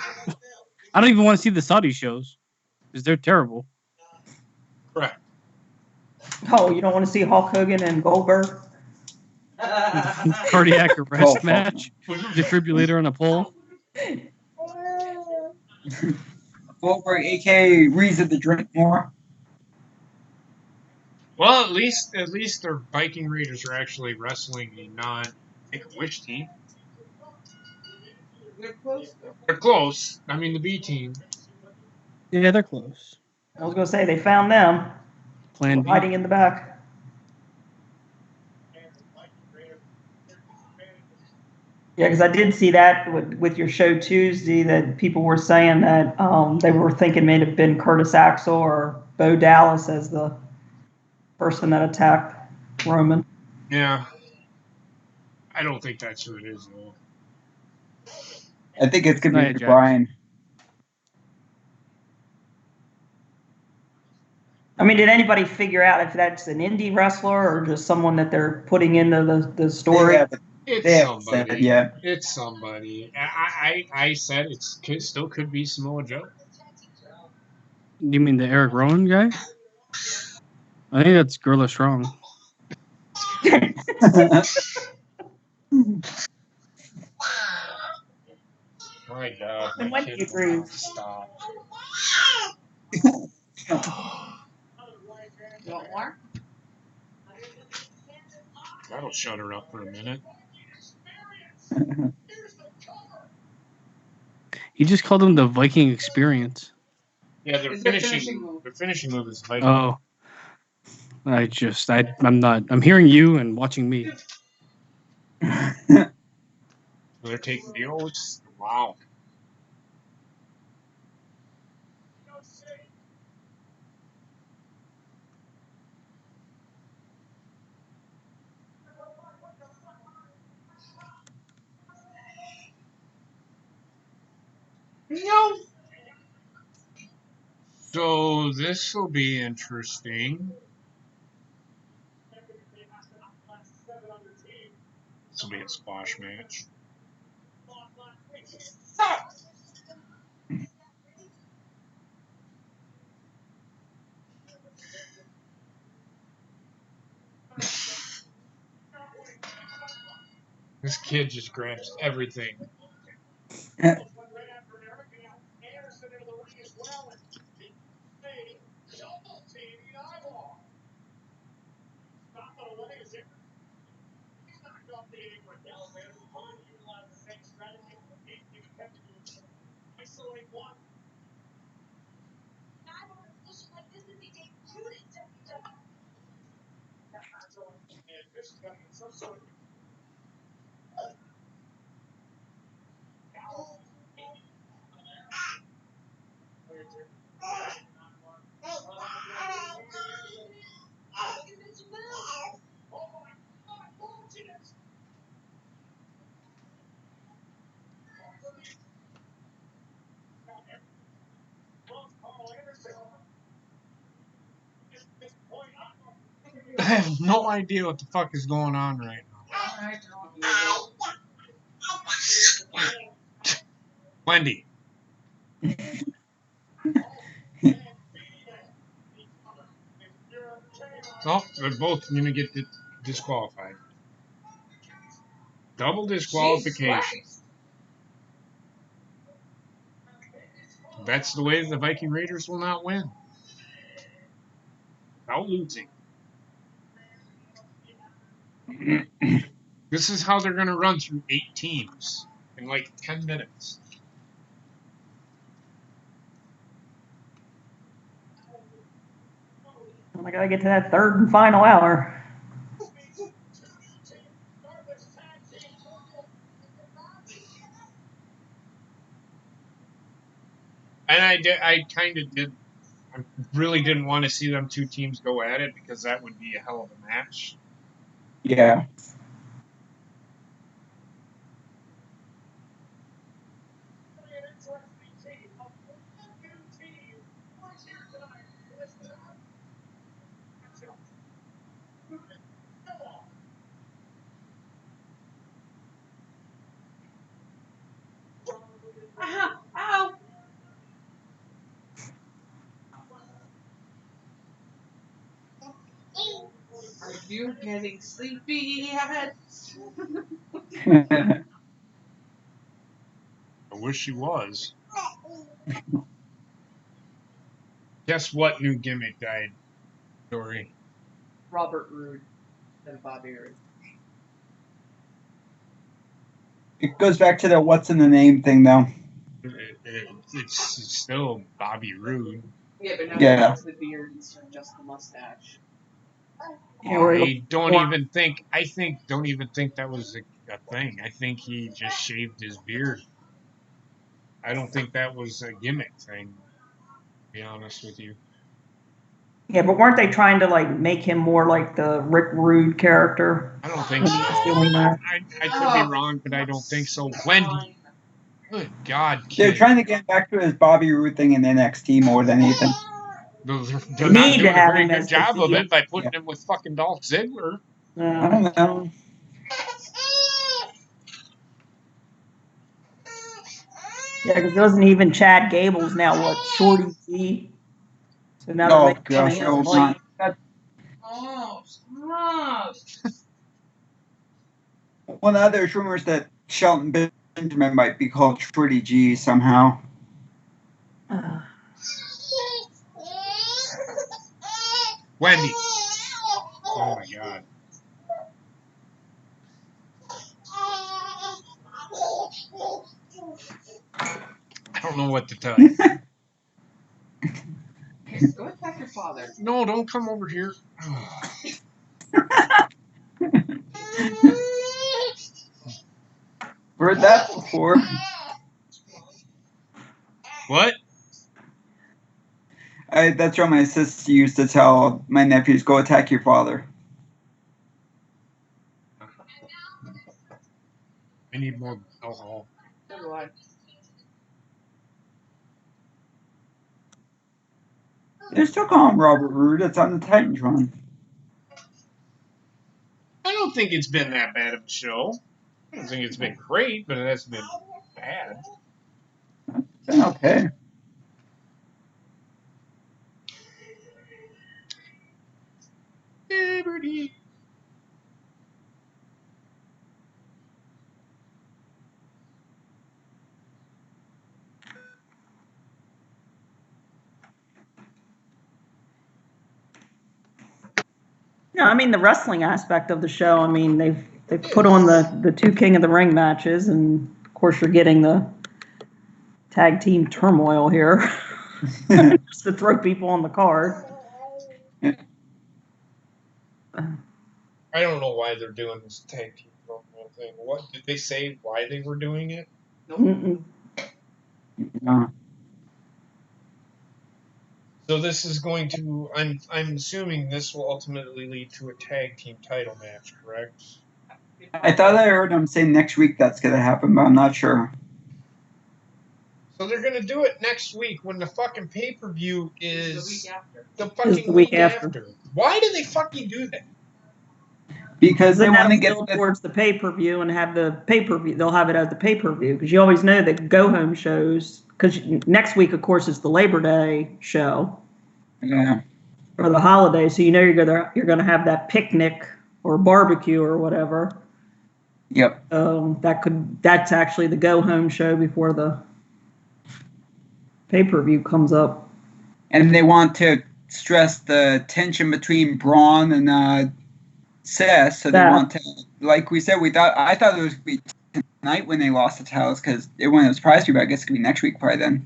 I don't even want to see the Saudi shows because they're terrible. Correct. Oh, you don't want to see Hulk Hogan and Goldberg? Cardiac arrest match. Defibrillator on a pole. Goldberg, aka reason to drink more. Well, at least their Viking Raiders are actually wrestling a non-Make-A-Wish team. They're close though. They're close. I mean, the B team. Yeah, they're close. I was going to say they found them Plan B. hiding in the back. Yeah, because I did see that with your show Tuesday that people were saying that they were thinking may have been Curtis Axel or Bo Dallas as the person that attacked Roman. Yeah. I don't think that's who it is, though. I think it's going to Nia be Jax. Brian. I mean, did anybody figure out if that's an indie wrestler or just someone that they're putting into the story? It's somebody. Said, yeah. It's somebody. I said it still could be Samoa Joe. You mean the Eric Rowan guy? I think that's Gorilla Strong. My God, And my when kid do you will agree? not stop. You want more? That'll shut her up for a minute. He just called him the Viking Experience. Yeah, their It's their finishing move. their finishing move is Viking. Oh. I'm not. I'm hearing you and watching me. They're taking the oaths. Wow. No. So this will be interesting. This will be a squash match. This kid just grabs everything. I have no idea what the fuck is going on right now. Wendy. Oh, they're both going to get disqualified. Double disqualification. That's the way the Viking Raiders will not win. Without losing. This is how they're going to run through 8 teams in like 10 minutes. I gotta get to that third and final hour. And I kind of did. I really didn't want to see them 2 teams go at it because that would be a hell of a match. Yeah. Ow. You getting sleepy yet? I wish he was. Guess what new gimmick died, Dory? Robert Roode and Bobby Roode. It goes back to the what's in the name thing, though. It's still Bobby Roode. Yeah, but now Yeah. he has the beard instead of just the mustache. I don't even think that was a thing. I think he just shaved his beard. I don't think that was a gimmick thing, to be honest with you. Yeah, but weren't they trying to like make him more like the Rick Rude character? I don't think so. I could be wrong, but I don't think so. Wendy. Good God, kid. They're trying to get back to his Bobby Roode thing in NXT more than anything. They're not doing a very good job of it by putting him with fucking Dolph Ziggler. I don't know. Yeah, because wasn't even Chad Gable's now what, Shorty G? So now Oh they're making gosh, him oh like, my. Oh, stop. Well, now there's rumors that Shelton Benjamin might be called Shorty G somehow. Wendy. Oh my God. I don't know what to tell you. Go attack your father. No, don't come over here. Heard that before. What? That's what my sister used to tell my nephews, go attack your father. I need more alcohol. So do I. They still call him Robert Roode. It's on the Titantron. I don't think it's been that bad of a show. I don't think it's been great, but it hasn't been bad. It's been okay. Liberty. no, I mean the wrestling aspect of the show. I mean they've put on the two King of the Ring matches, and of course you're getting the tag team turmoil here, just to throw people on the card. I don't know why they're doing this tag team promo thing. What did they say? Why they were doing it? Mm-mm. So this is going to. I'm assuming this will ultimately lead to a tag team title match, correct? I thought I heard him say next week that's going to happen, but I'm not sure. So they're going to do it next week when the fucking pay-per-view is the week after. the fucking the week after. Why do they fucking do that? Because they Then want to that'll get build towards the pay-per-view and have the pay-per-view. They'll have it as the pay-per-view because you always know that go-home shows. Because next week, of course, is the Labor Day show. Yeah. Or the holiday, so you know you're gonna have that picnic or barbecue or whatever. Yep. That's actually the go-home show before the pay-per-view comes up. And they want to stress the tension between Braun and Seth, so they want to, like we said, I thought it was going to be tonight when they lost the titles because it wouldn't have surprised me, but I guess it could be next week probably then.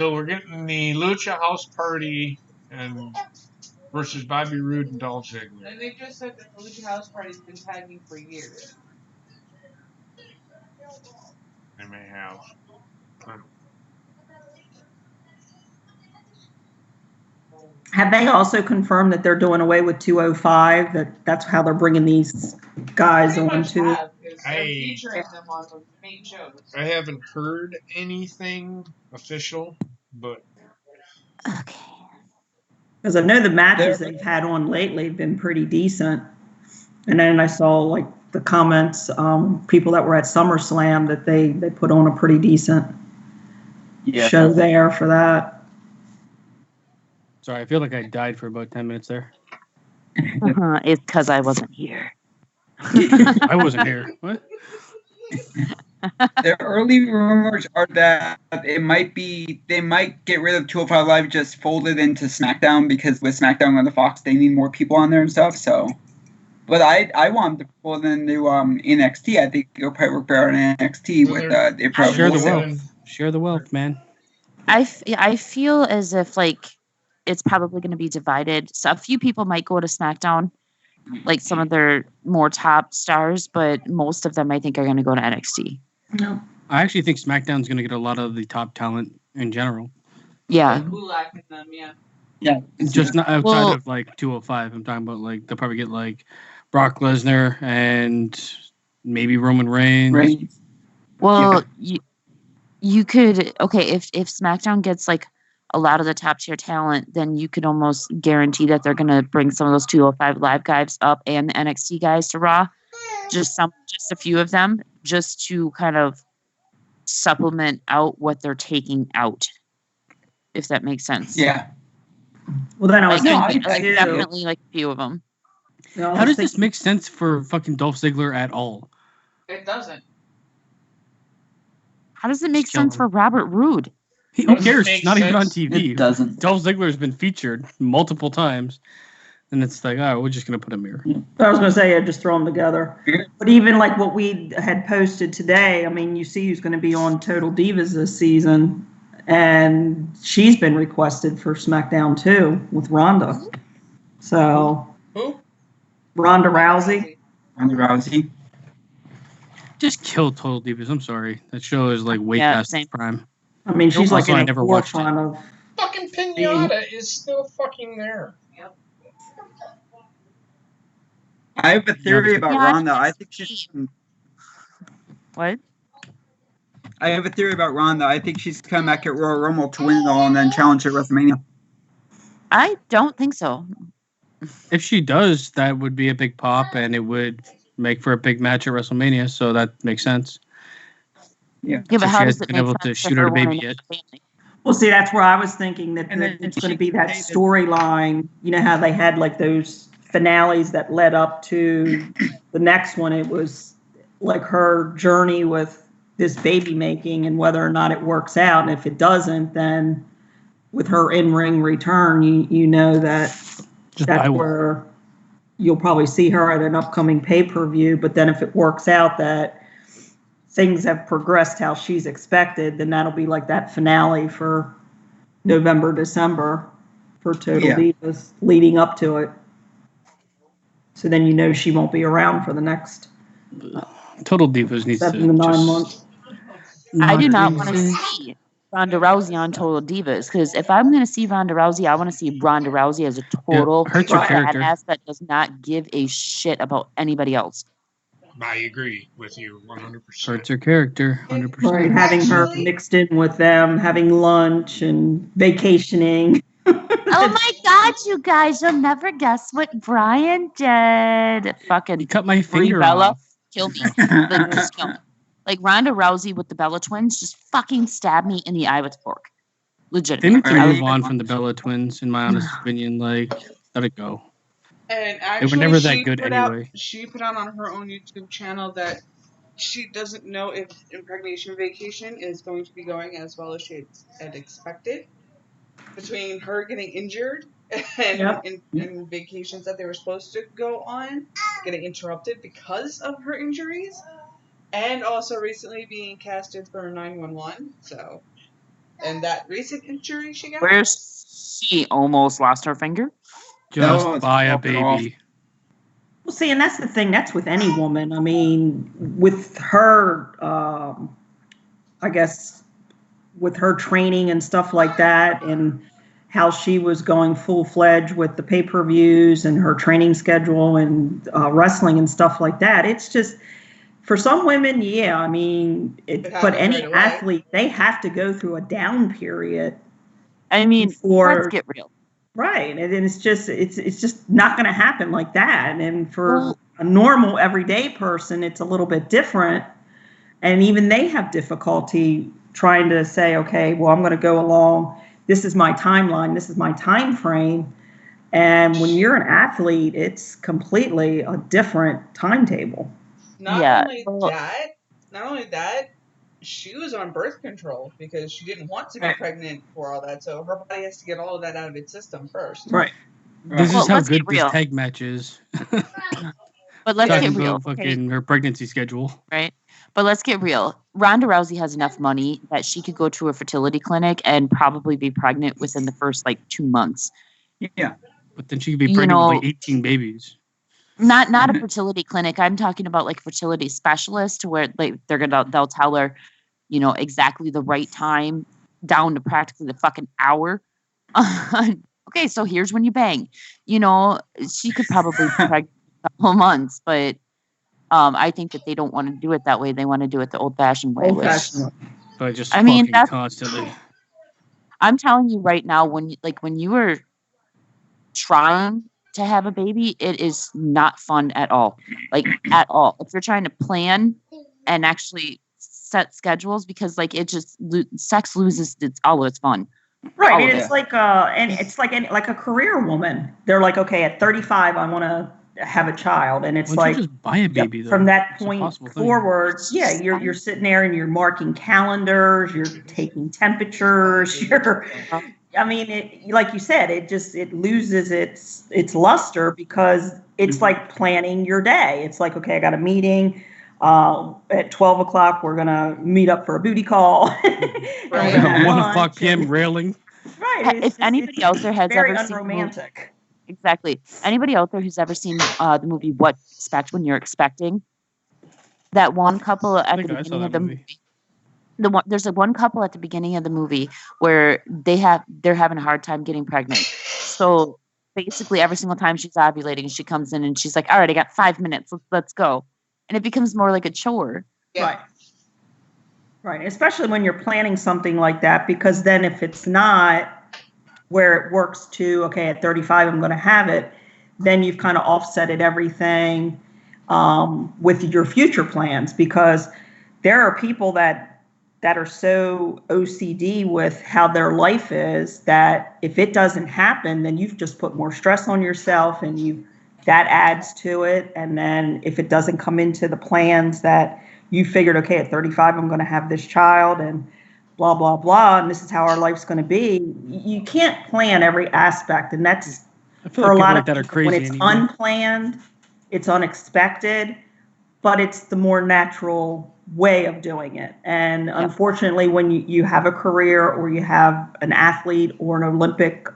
So we're getting the Lucha House Party and versus Bobby Roode and Dolph Ziggler. And they just said that the Lucha House Party's been tagging for years. They may have. Have they also confirmed that they're doing away with 205? That's how they're bringing these guys Pretty on much to. have. They're featuring them on the main shows. I haven't heard anything official, but Okay. Because I know the matches they've had on lately have been pretty decent. And then I saw like the comments, people that were at SummerSlam that they put on a pretty decent show there for that. Sorry, I feel like I died for about 10 minutes there. It's because I wasn't here. I wasn't here. What? The early rumors are that they might get rid of 205 Live, just fold it into SmackDown, because with SmackDown on the Fox, they need more people on there and stuff. So, but I want to fold into NXT. I think it'll probably work better on NXT with the share the wealth. Share the wealth, man. I feel as if like it's probably going to be divided. So a few people might go to SmackDown, like some of their more top stars, but most of them I think are going to go to NXT. No. I actually think SmackDown's going to get a lot of the top talent in general. Yeah. Gulak and them, yeah. Yeah. Just not outside of like 205. I'm talking about like they'll probably get like Brock Lesnar and maybe Roman Reigns. Well, you could, okay, if SmackDown gets like a lot of the top tier talent, then you could almost guarantee that they're going to bring some of those 205 Live guys up and the NXT guys to Raw. Just a few of them, just to kind of supplement out what they're taking out, if that makes sense. Yeah. Well, then I was thinking thinking definitely like a few of them. How does this make sense for fucking Dolph Ziggler at all? It doesn't. How does it make sense for Robert Roode? Who cares? It's not even on TV. It doesn't. Dolph Ziggler has been featured multiple times. And it's like, we're just going to put him here. I was going to say, just throw them together. But even like what we had posted today, I mean, you see who's going to be on Total Divas this season. And she's been requested for SmackDown too, with Ronda. So. Who? Ronda Rousey. Ronda Rousey. Just kill Total Divas. I'm sorry. That show is like way past its prime. I mean, she's like in the watched forefront of. Fucking Pinata is still fucking there. I have a theory about Ronda. I think she's. What? I have a theory about Ronda. I think she's come back at Royal Rumble to win it all and then challenge at WrestleMania. I don't think so. If she does, that would be a big pop, and it would make for a big match at WrestleMania. So that makes sense. Yeah. But so how she does hasn't it been make able to sense shoot her baby wanting yet. a family? Well, see, that's where I was thinking that And then it's going to she be that can say that- storyline. You know how they had like those finales that led up to the next one. It was like her journey with this baby making and whether or not it works out. And if it doesn't, then with her in-ring return, you know that that's where you'll probably see her at an upcoming pay-per-view. But then if it works out that things have progressed how she's expected, then that'll be like that finale for November, December for Total Divas leading up to it. So then you know she won't be around for the next Total Divas needs 7 to 9 months. I do not want to see Ronda Rousey on Total Divas, because if I'm going to see Ronda Rousey, I want to see Ronda Rousey as a total badass that does not give a shit about anybody else. I agree with you 100%. Hurts her character, 100%. Right, having her mixed in with them, having lunch and vacationing. Oh my God, you guys, you'll never guess what Brian did. Fucking You cut my finger Bella, off. kill me. Like, just kill me. Like Ronda Rousey with the Bella Twins, just fucking stab me in the eye with a fork. Legit. They need to move on from the Bella Twins, in my honest opinion. Like, let it go. And actually, they were never that good anyway. She put out on her own YouTube channel that she doesn't know if Impregnation Vacation is going to be going as well as she had expected. Between her getting injured and vacations that they were supposed to go on getting interrupted because of her injuries, and also recently being casted for 911. So, and that recent injury she got. Where she almost lost her finger. Just by a baby. Well, see, and that's the thing. That's with any woman. I mean, with her, I guess, with her training and stuff like that, and how she was going full-fledged with the pay-per-views and her training schedule and wrestling and stuff like that. It's just For some women, yeah. I mean, It but happens any right away. athlete, they have to go through a down period. I mean, let's get real. Right, and it's just not going to happen like that. And for Well, a normal everyday person, it's a little bit different. And even they have difficulty trying to say, okay, well, I'm going to go along. This is my timeline. This is my time frame. And when you're an athlete, it's completely a different timetable. Not only that, she was on birth control because she didn't want to be pregnant for all that. So her body has to get all of that out of its system first. Right. This is Well, how let's good get this real. tag match is. But let's Talking get real. about fucking her pregnancy schedule. Right. But let's get real. Ronda Rousey has enough money that she could go to a fertility clinic and probably be pregnant within the first 2 months. Yeah. But then she could be pregnant with 18 babies. Not a fertility clinic. I'm talking about fertility specialist where they'll tell her, exactly the right time down to practically the fucking hour. Okay, so here's when you bang. She could probably be pregnant a couple months, but I think that they don't want to do it that way. They want to do it the old-fashioned way. But just that's constantly. I'm telling you right now, when you were trying to have a baby, it is not fun at all. At all. If you're trying to plan and actually set schedules, because sex loses all of its fun. Right. And it's like a career woman. They're like, okay, at 35, I want to have a child, and it's you just buy a baby though? From that point forward, you're sitting there and you're marking calendars, you're taking temperatures, like you said, it loses its luster because it's like planning your day. It's like, okay, I got a meeting at 12 o'clock. We're gonna meet up for a booty call. 1:00 p.m. railing. Right. If anybody out there has very ever unromantic. Exactly. Anybody out there who's ever seen the movie What to Expect When You're Expecting? That one couple at the beginning of the movie. There's one couple at the beginning of the movie where they're having a hard time getting pregnant. So basically every single time she's ovulating, she comes in and she's like, all right, I got 5 minutes. Let's go. And it becomes more like a chore. Yeah. Right. Especially when you're planning something like that, because then if it's not where it works to, okay, at 35, I'm going to have it, then you've kind of offsetted everything with your future plans, because there are people that are so OCD with how their life is that if it doesn't happen, then you've just put more stress on yourself, and that adds to it. And then if it doesn't come into the plans that you figured, okay, at 35, I'm going to have this child and blah, blah, blah, and this is how our life's going to be. You can't plan every aspect. And that's for a lot of people, when it's unplanned, it's unexpected, but it's the more natural way of doing it. And unfortunately, when you have a career or you have an athlete or an Olympic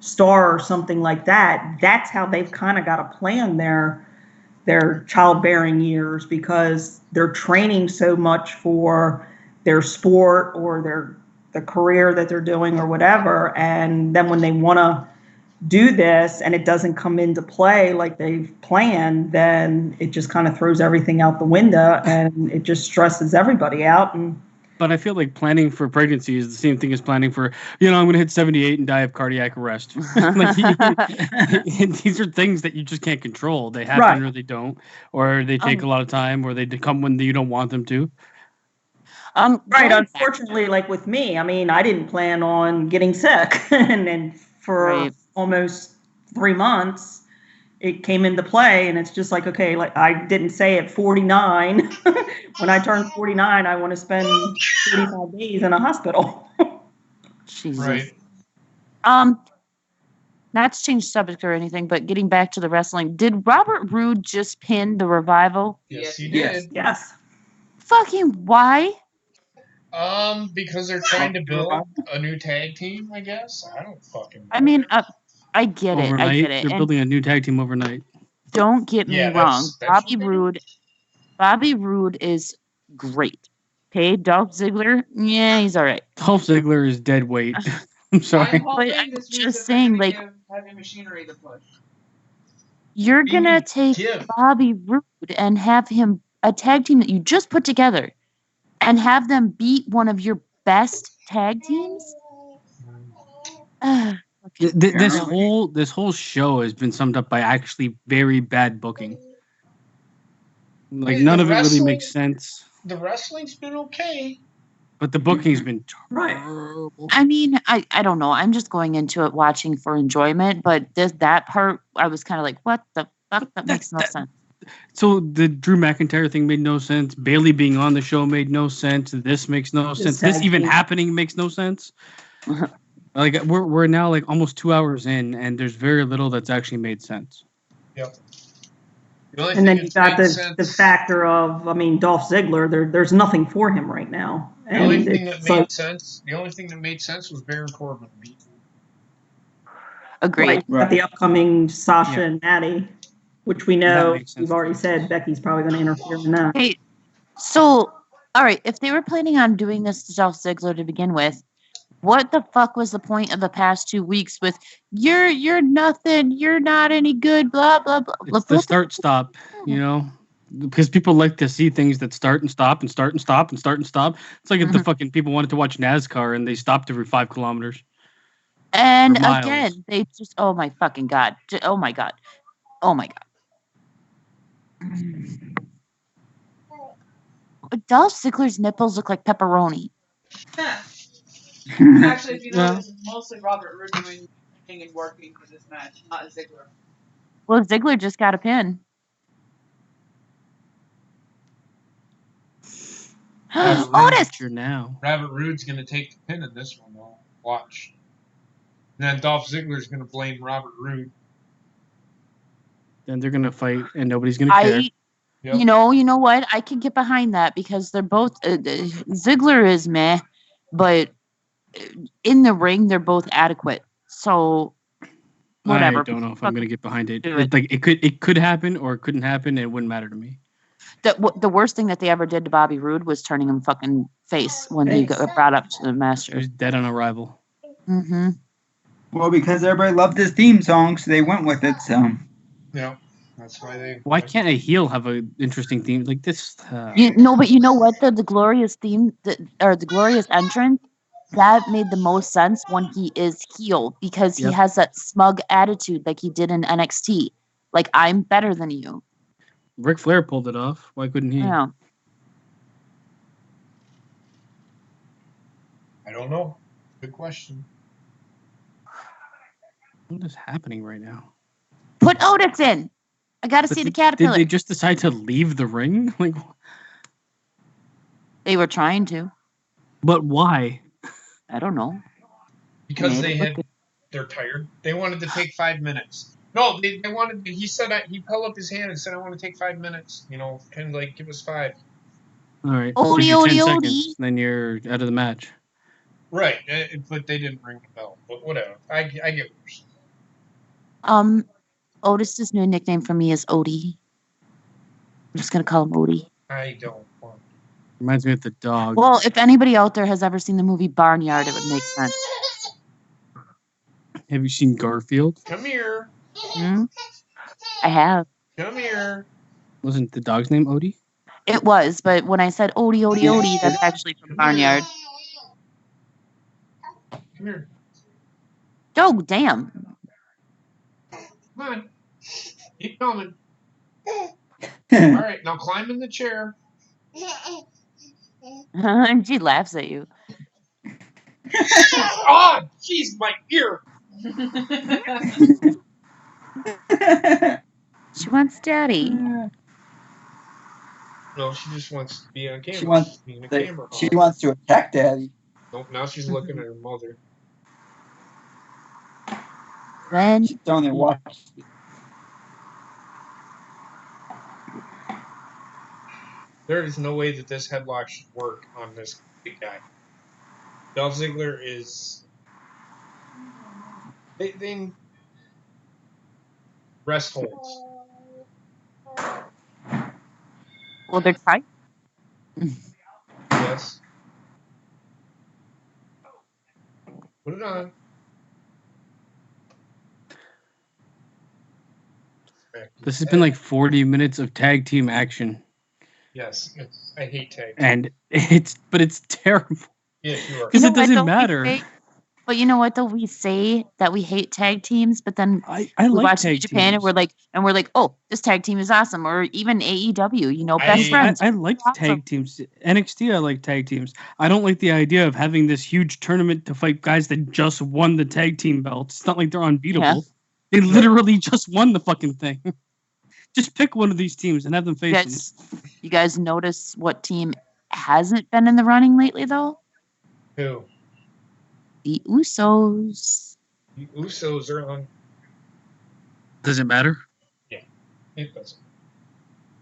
star or something like that, that's how they've kind of got to plan their childbearing years, because they're training so much for their sport or the career that they're doing or whatever. And then when they want to do this and it doesn't come into play like they've planned, then it just kind of throws everything out the window and it just stresses everybody out. But I feel like planning for pregnancy is the same thing as planning for, I'm going to hit 78 and die of cardiac arrest. These are things that you just can't control. They happen or they don't, or they take a lot of time, or they come when you don't want them to. Right. Unfortunately, like with me, I didn't plan on getting sick. And then for almost 3 months, it came into play. And it's just like, okay, like I didn't say at 49, when I turned 49, I want to spend 45 days in a hospital. Jesus. Not to change subject or anything, but getting back to the wrestling, did Robert Roode just pin the Revival? Yes, he did. Yes. Fucking why? Because they're trying to build a new tag team, I guess. I don't fucking know. I get it. Overnight, I get it. They're building a new tag team overnight. Don't get me wrong. That's Bobby Roode is great. Okay, Dolph Ziggler, he's all right. Dolph Ziggler is dead weight. I'm sorry. But I'm just saying, having machinery to push. You're gonna take Bobby Roode and have him a tag team that you just put together and have them beat one of your best tag teams? This whole show has been summed up by actually very bad booking. Like none of it really makes sense. The wrestling's been okay, but the booking's been Right. terrible. I mean, I don't know. I'm just going into it watching for enjoyment, but that part I was kind of like, what the fuck? That makes no sense. So the Drew McIntyre thing made no sense. Bailey being on the show made no sense. This makes no sense. This even happening makes no sense. Like we're now like almost 2 hours in, and there's very little that's actually made sense. Yep. And then you got the factor of, I mean, Dolph Ziggler. There's nothing for him right now. The only thing that made sense. The only thing that made sense was Baron Corbin beat. Agreed. Right. The upcoming Sasha and Natty, which we know we've already said Becky's probably going to interfere in that. Hey, so all right, if they were planning on doing this to Dolph Ziggler to begin with, what the fuck was the point of the past 2 weeks with you're nothing, you're not any good, blah blah blah. It's the start stop, you know, because people like to see things that start and stop and start and stop and start and stop. It's like if the fucking people wanted to watch NASCAR and they stopped every 5 kilometers. And again, they just oh my fucking god, oh my god, oh my god. Dolph Ziggler's nipples look like pepperoni. Actually, if you know, it's mostly Robert Roode doing and working for this match, not Ziggler. Well, Ziggler just got a pin. Otis! Now. Robert Roode's going to take the pin in this one, though. Watch. And then Dolph Ziggler's going to blame Robert Roode. Then they're going to fight, and nobody's going to care. Yep. You know what? I can get behind that because they're both Ziggler is meh, but in the ring they're both adequate. So whatever. I don't know if I'm going to get behind it. Like it could happen or it couldn't happen. And it wouldn't matter to me. The worst thing that they ever did to Bobby Roode was turning him fucking face when he got brought up to the Masters. He was dead on arrival. Mm-hmm. Well, because everybody loved his theme song, so they went with it. So yeah. That's why they. Why can't a heel have an interesting theme like this? But you know what? The glorious theme, the glorious entrance, that made the most sense when he is heel because he has that smug attitude like he did in NXT. Like, I'm better than you. Ric Flair pulled it off. Why couldn't he? Yeah. I don't know. Good question. What is happening right now? Put Otis in. I got to see the caterpillar. Did they just decide to leave the ring? Like, they were trying to. But why? I don't know. Because they're tired. They wanted to take 5 minutes. No, they wanted. He said he held up his hand and said, "I want to take 5 minutes." You know, kind of like give us 5. All right. Odie, 10 seconds, then you're out of the match. Right, but they didn't ring the bell. But whatever. I get what you're saying. Otis's new nickname for me is Odie. I'm just gonna call him Odie. I don't want. Reminds me of the dog. Well, if anybody out there has ever seen the movie Barnyard, it would make sense. Have you seen Garfield? Come here. Hmm? I have. Come here. Wasn't the dog's name Odie? It was, but when I said Odie, Odie, Odie, that's actually from Barnyard. Come here. Oh, damn. Come on. Keep coming. All right, now climb in the chair. And she laughs at you. Oh, jeez, my ear. She wants daddy. No, she just wants to be on camera. She wants to attack daddy. Nope, now she's looking at her mother. When she's on there watching. There is no way that this headlock should work on this big guy. Dolph Ziggler is. They rest holds. Well, they're tight. Yes. Put it on. This has been like 40 minutes of tag team action. Yes, I hate tag. And it's terrible. Yeah, you are. Because it doesn't matter. But you know what though? We say that we hate tag teams, but then I we like watch tag New Japan teams. and we're like, oh, this tag team is awesome. Or even AEW, you know, best friends. I like tag teams. NXT, I like tag teams. I don't like the idea of having this huge tournament to fight guys that just won the tag team belts. It's not like they're unbeatable. Yeah. They literally just won the fucking thing. Just pick one of these teams and have them face you guys notice what team hasn't been in the running lately, though? Who? The Usos. The Usos are on. Does it matter? Yeah, it doesn't.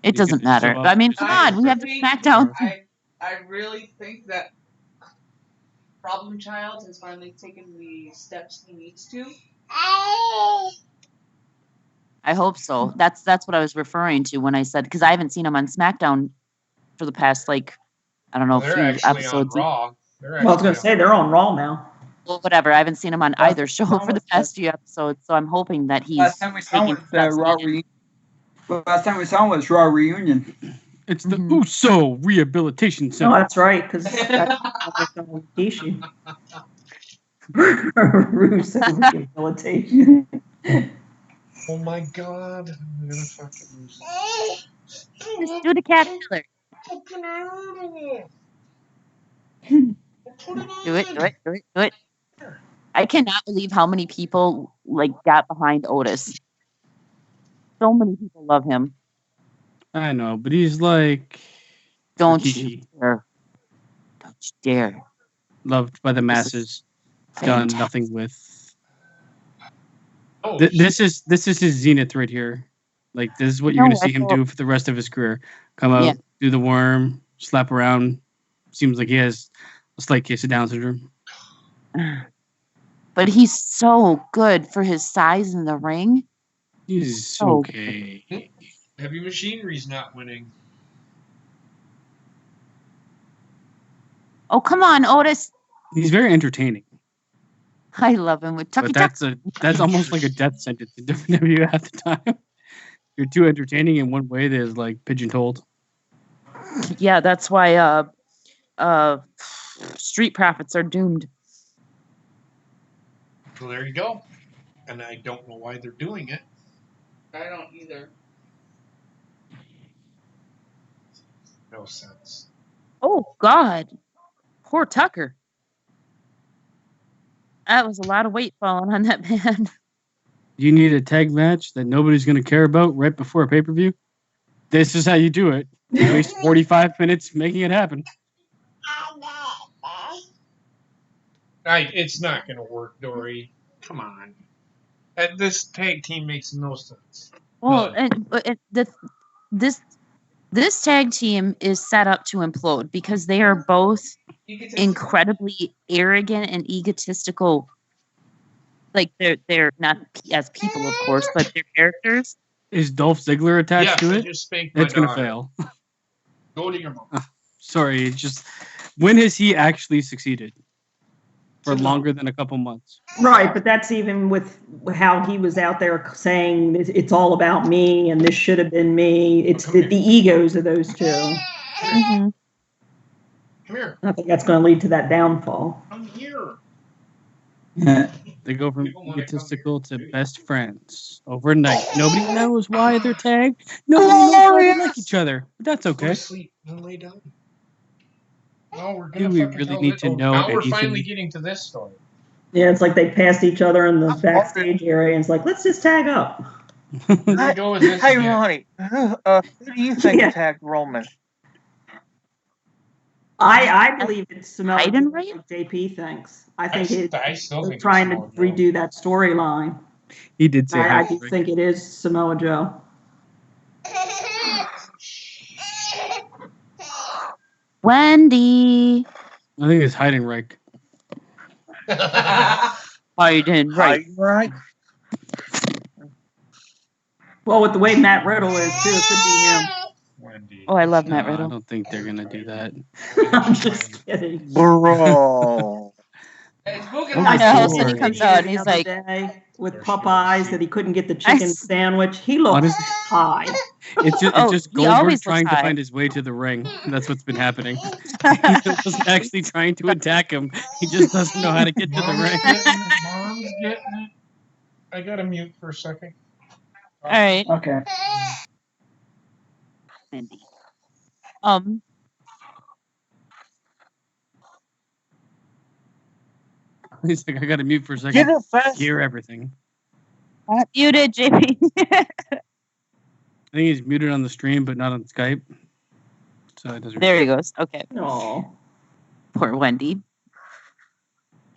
It doesn't matter. I mean, come on, we have the SmackDown. I really think that Problem Child has finally taken the steps he needs to. I hope so. That's what I was referring to when I said, because I haven't seen him on SmackDown for the past, like, I don't know, few episodes. On Raw. I was going to say they're on Raw now. Well, whatever. I haven't seen him on either show for the past few episodes, so I'm hoping that he's. Last time we saw was Raw Reunion. It's the Uso Rehabilitation Center. Oh, that's right, because that's Rishi. Russo Rehabilitation. Oh my God! I'm gonna fucking lose. Just do the cat killer. Do it. I cannot believe how many people got behind Otis. So many people love him. I know, but he's like, don't you dare. Don't you dare. Loved by the masses, done nothing with. This is his zenith right here. Like, this is what you're going to see him do for the rest of his career. Come out, do the worm, slap around. Seems like he has a slight case of Down syndrome. But he's so good for his size in the ring. He's okay. Good. Heavy Machinery's not winning. Oh, come on, Otis. He's very entertaining. I love him with Tucky Tuck. That's almost like a death sentence in WWE at the time. You're too entertaining in one way that is like pigeon-toed. Yeah, that's why Street Profits are doomed. Well, there you go. And I don't know why they're doing it. I don't either. No sense. Oh, God. Poor Tucker. That was a lot of weight falling on that man. You need a tag match that nobody's going to care about right before a pay-per-view? This is how you do it. You waste 45 minutes making it happen. It's not going to work, Dory. Come on. This tag team makes no sense. Well, this tag team is set up to implode because they are both incredibly arrogant and egotistical. Like, they're not as people, of course, but they're characters. Is Dolph Ziggler attached to it? It's going to fail. Go to your mom. Sorry, it's just, when has he actually succeeded? For longer than a couple months. Right, but that's even with how he was out there saying it's all about me and this should have been me. It's the egos of those two. Mm-hmm. Come here. I think that's going to lead to that downfall. Come here. They go from egotistical to best friends overnight. Nobody knows why they're tagged. Nobody knows why they like each other. But that's okay. Go to sleep and lay down. No, we're gonna Do we really need to know now anything? We're finally getting to this story. Yeah, it's like they passed each other in the backstage area, and it's like, let's just tag up. Hey, Ronnie, who do you think attacked Roman? I believe it's Samoa Joe, right? like JP thinks. I think I still think trying to redo that storyline. He did say I just think it is Samoa Joe. Wendy. I think it's Heidenreich. Heidenreich. Well, with the way Matt Riddle is, too, it could be him. Wendy. Oh, I love Matt Riddle. I don't think they're going to do that. I'm just kidding. Bro. I know, he comes out and he's like, with There she pup is. eyes that he couldn't get the chicken sandwich. He looked Honestly, high. it's Oh, just he Goldberg always trying looks to high. find his way to the ring. That's what's been happening. He wasn't actually trying to attack him. He just doesn't know how to get to the ring. Mom's getting it. I gotta mute for a second. All right. Okay. Cindy. He's like, I gotta mute for a second. Get it fast. Hear everything. Muted, JP. I think he's muted on the stream, but not on Skype. So it doesn't. There he goes. Okay. Oh, Poor Wendy.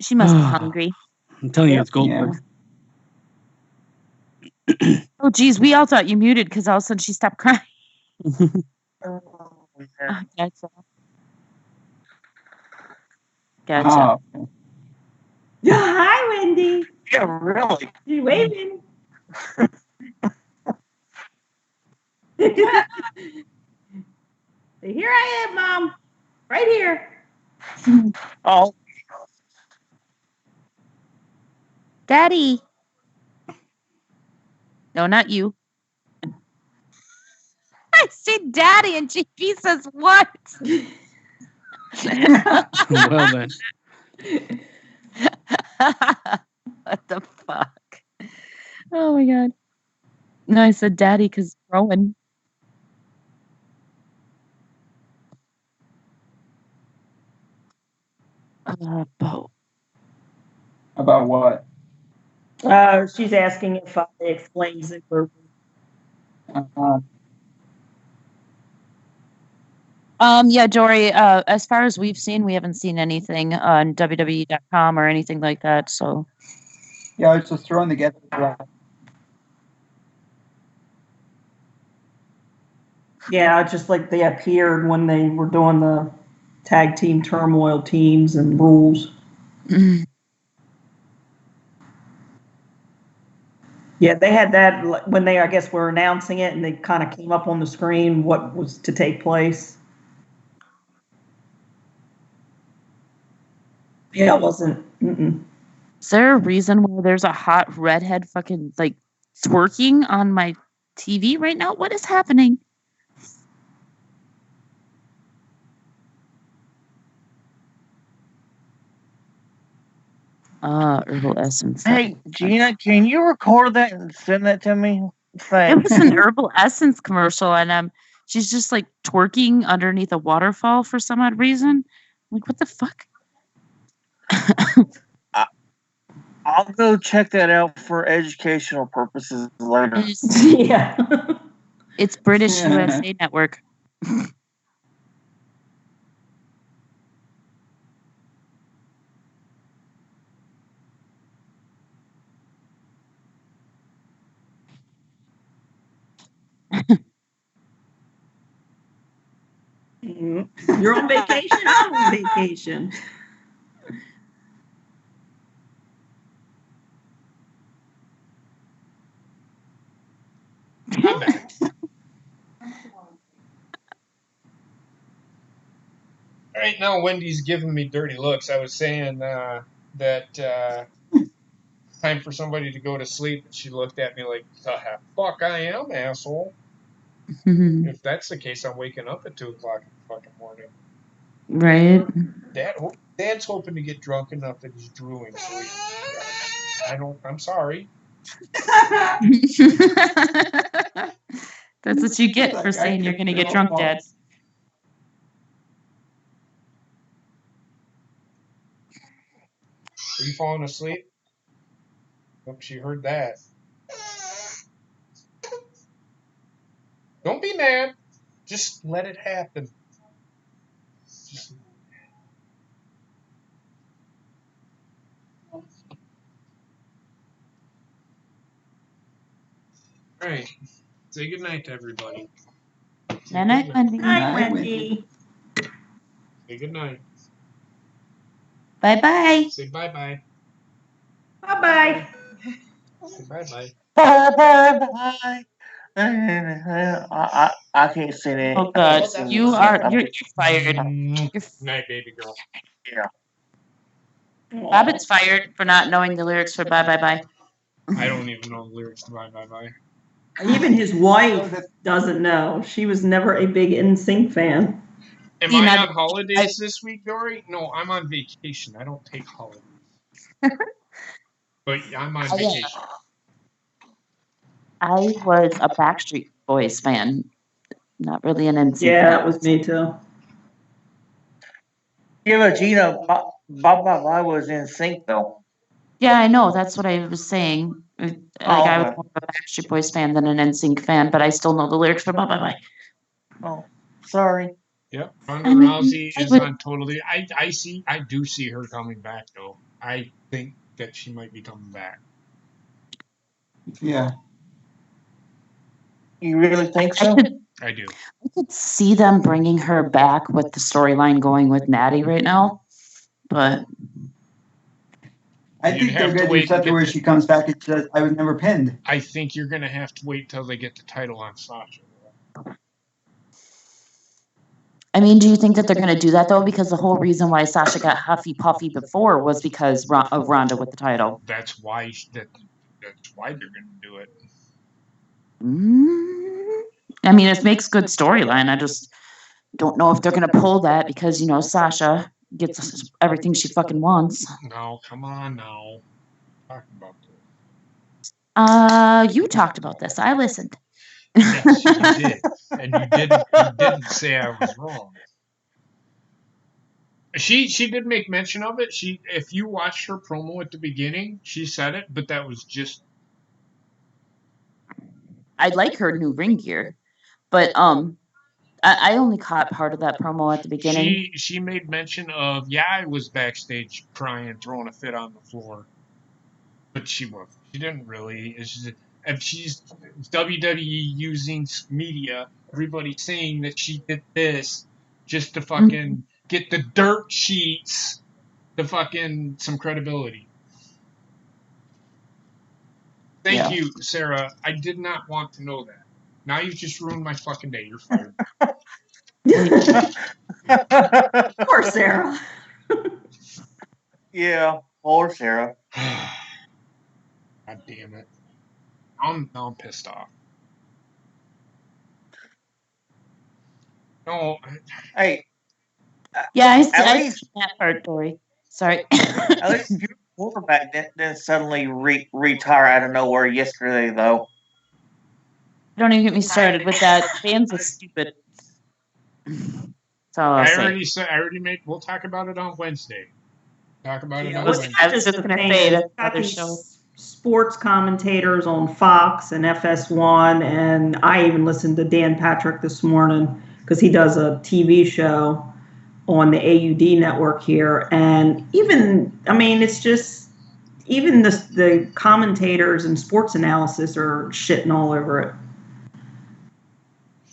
She must be hungry. I'm telling you, Yep. it's Goldberg. Oh, geez. We all thought you muted because all of a sudden she stopped crying. Gotcha. Gotcha. Oh, yeah. Hi, Wendy. Yeah, really. You waving? Here I am, Mom. Right here. Oh, Daddy. No, not you. I say Daddy, and JP says what? Well then. What the fuck? Oh my god. No, I said Daddy because Rowan. Bo. about what? She's asking if I explains it. Yeah, Dory, as far as we've seen, we haven't seen anything on WWE.com or anything like that, so. Yeah, I was just throwing together. Yeah, just like they appeared when they were doing the tag team turmoil teams and rules. Yeah, they had that when they, I guess, were announcing it, and they kind of came up on the screen what was to take place. Yeah, it wasn't. Is there a reason why there's a hot redhead fucking like twerking on my TV right now? What is happening? Herbal essence. hey, Gina, can you record that and send that to me? It Thanks. was an herbal essence commercial, and she's just like twerking underneath a waterfall for some odd reason. I'm like, what the fuck? I'll go check that out for educational purposes later. Yeah. It's British USA Network. You're on vacation? I'm on vacation. I'm back. All right, now Wendy's giving me dirty looks. I was saying that time for somebody to go to sleep, and she looked at me like, the fuck I am, asshole. If that's the case, I'm waking up at 2 o'clock in the fucking morning. Right. Dad's hoping to get drunk enough that he's drooling. So I'm sorry. That's what you get for saying you're going to get drunk, Dad. Are you falling asleep? Hope she heard that. Don't be mad. Just let it happen. All right. Say goodnight to everybody. Night night, Wendy. Hi, Wendy. Say goodnight. Bye bye. Say bye-bye. Bye-bye. Say bye-bye. Bye. I can't say that. Oh God, you're fired. Night, baby girl. Yeah. Babbitt's fired for not knowing the lyrics for Bye Bye Bye. I don't even know the lyrics to Bye Bye Bye. Even his wife doesn't know. She was never a big NSYNC fan. Am I on holidays this week, Dory? No, I'm on vacation. I don't take holidays. But I'm on vacation. I was a Backstreet Boys fan, not really an NSYNC Yeah, fan. that was me too. Yeah, but Gina, Bob was in sync though. Yeah, I know. That's what I was saying. Like I was more of a Backstreet Boys fan than an NSYNC fan, but I still know the lyrics for Bye Bye Bye. Oh, sorry. Yep, Ronda Rousey is on totally. I do see her coming back though. I think that she might be coming back. Yeah. You really think so? I do. I could see them bringing her back with the storyline going with Natty right now, but I think they're going to do something where she comes back and says, I was never pinned. I think you're going to have to wait till they get the title on Sasha. I mean, do you think that they're going to do that though? Because the whole reason why Sasha got huffy puffy before was because of Ronda with the title. That's why they're going to do it. I mean, it makes good storyline. I just don't know if they're going to pull that because, Sasha gets everything she fucking wants. No, come on now. Talk about this. You talked about this. I listened. Yes, you did. And you didn't say I was wrong. She did make mention of it. If you watched her promo at the beginning, she said it, but that was just. I like her new ring gear, but I only caught part of that promo at the beginning. She made mention of I was backstage crying, throwing a fit on the floor, but she wasn't. She didn't really. It's just, if she's WWE using media, everybody saying that she did this just to fucking get the dirt sheets to fucking some credibility. Thank you, Sarah. I did not want to know that. Now you've just ruined my fucking day. You're fired. Poor Sarah. Yeah, poor Sarah. God damn it. I'm pissed off. No. Hey. Yeah, I see that part, Dory. Sorry. At least your quarterback didn't suddenly retire out of nowhere yesterday, though. Don't even get me started with that. Fans are stupid. So I already made. We'll talk about it on Wednesday. Talk about it on Wednesday. I was just going to say that other show. Sports commentators on Fox and FS1, and I even listened to Dan Patrick this morning because he does a TV show on the AUD network here, and it's just even the commentators and sports analysis are shitting all over it.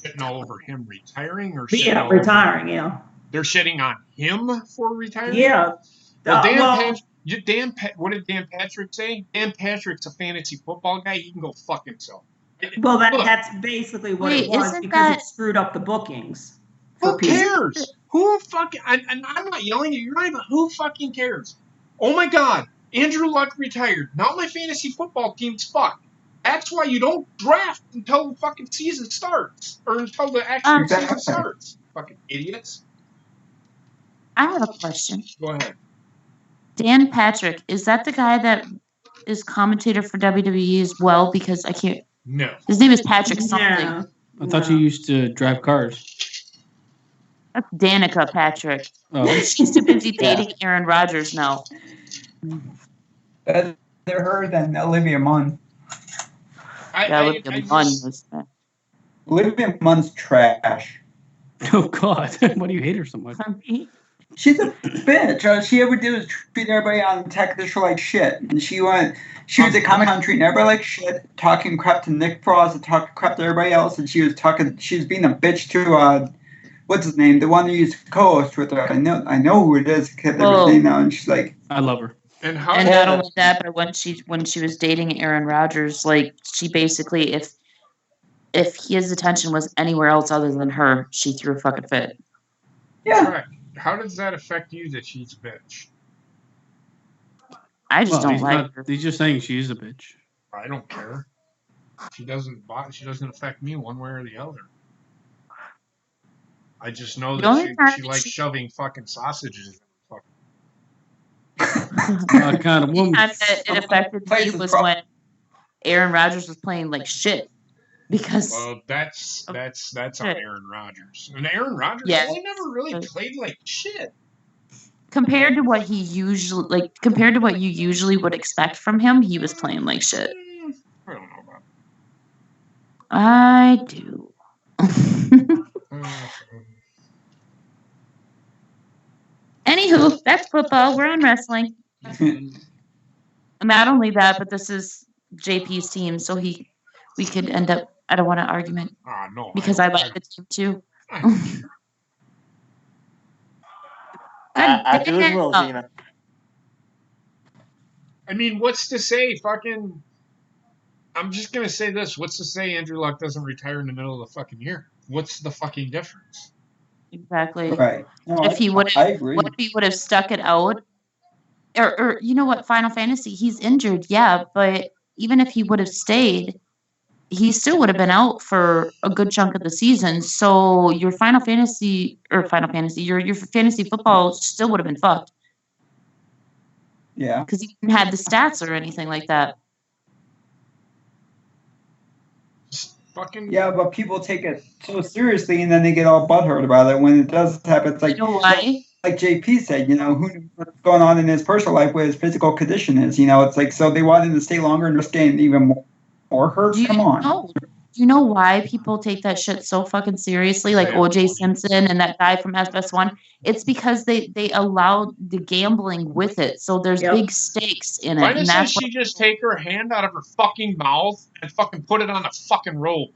Shitting all over him retiring or retiring, yeah. They're shitting on him for retiring? Yeah. Well, what did Dan Patrick say? Dan Patrick's a fantasy football guy. He can go fuck himself. Well, that's basically what it was because it screwed up the bookings. Who cares? Who fucking... And I'm not yelling at you, right? But who fucking cares? Oh my God. Andrew Luck retired. Now my fantasy football team's fucked. That's why you don't draft until the fucking season starts. Or until the actual season starts. Fucking idiots. I have a question. Go ahead. Dan Patrick, is that the guy that is commentator for WWE as well? Because I can't... No. His name is Patrick something. Yeah. I thought you used to drive cars. That's Danica Patrick. Oh. She's too busy dating Aaron Rodgers now. Better her than Olivia Munn. Olivia Munn's trash. Oh God, why do you hate her so much? She's a bitch. All she ever did was treat everybody on tech show like shit. And she was a Comic-Con treating everybody like shit, talking crap to Nick Frost and talking crap to everybody else. And she was being a bitch to what's his name? The one who used to co-host with her. I know who it is. I can't remember his name now. And she's like, I love her. And not only that, but when she was dating Aaron Rodgers, like she basically, if his attention was anywhere else other than her, she threw a fucking fit. Yeah. Right. How does that affect you that she's a bitch? I just don't like her. He's just saying she's a bitch. I don't care. She doesn't affect me one way or the other. I just know The that only time she that likes she- shoving fucking sausages. Kind of The woman. time that it affected me Places was pro- when Aaron Rodgers was playing like shit because Well, that's on Shit. Aaron Rodgers. And Aaron Rodgers, Yeah. he never really played like shit. compared to what you usually would expect from him, he was playing like shit. I don't know about I do. that. Anywho, that's football. We're on wrestling. Not only that, but this is JP's team, so we could end up. I don't want an argument No. because I like the team too. I do as well, Gina. I mean, what's to say? Fucking. I'm just gonna say this. What's to say Andrew Luck doesn't retire in the middle of the fucking year? What's the fucking difference? Exactly. Right. No, If he would I have, agree. what if he would have stuck it out? Or you know what? Final Fantasy, he's injured, yeah, but even if he would have stayed, he still would have been out for a good chunk of the season. So your your fantasy football still would have been fucked Yeah. because he didn't have the stats or anything like that. Just fucking. Yeah, but people take it so seriously, and then they get all butthurt about it when it does happen. It's like, You know why? like JP said, who knows what's going on in his personal life, what his physical condition is. It's like, so they want him to stay longer and just getting even more hurt. Come on. Do you know why people take that shit so fucking seriously? Like OJ Simpson and that guy from FS1. It's because they allow the gambling with it. So there's big stakes in it. Why And doesn't that's she just take her hand out of her fucking mouth and fucking put it on the fucking rope?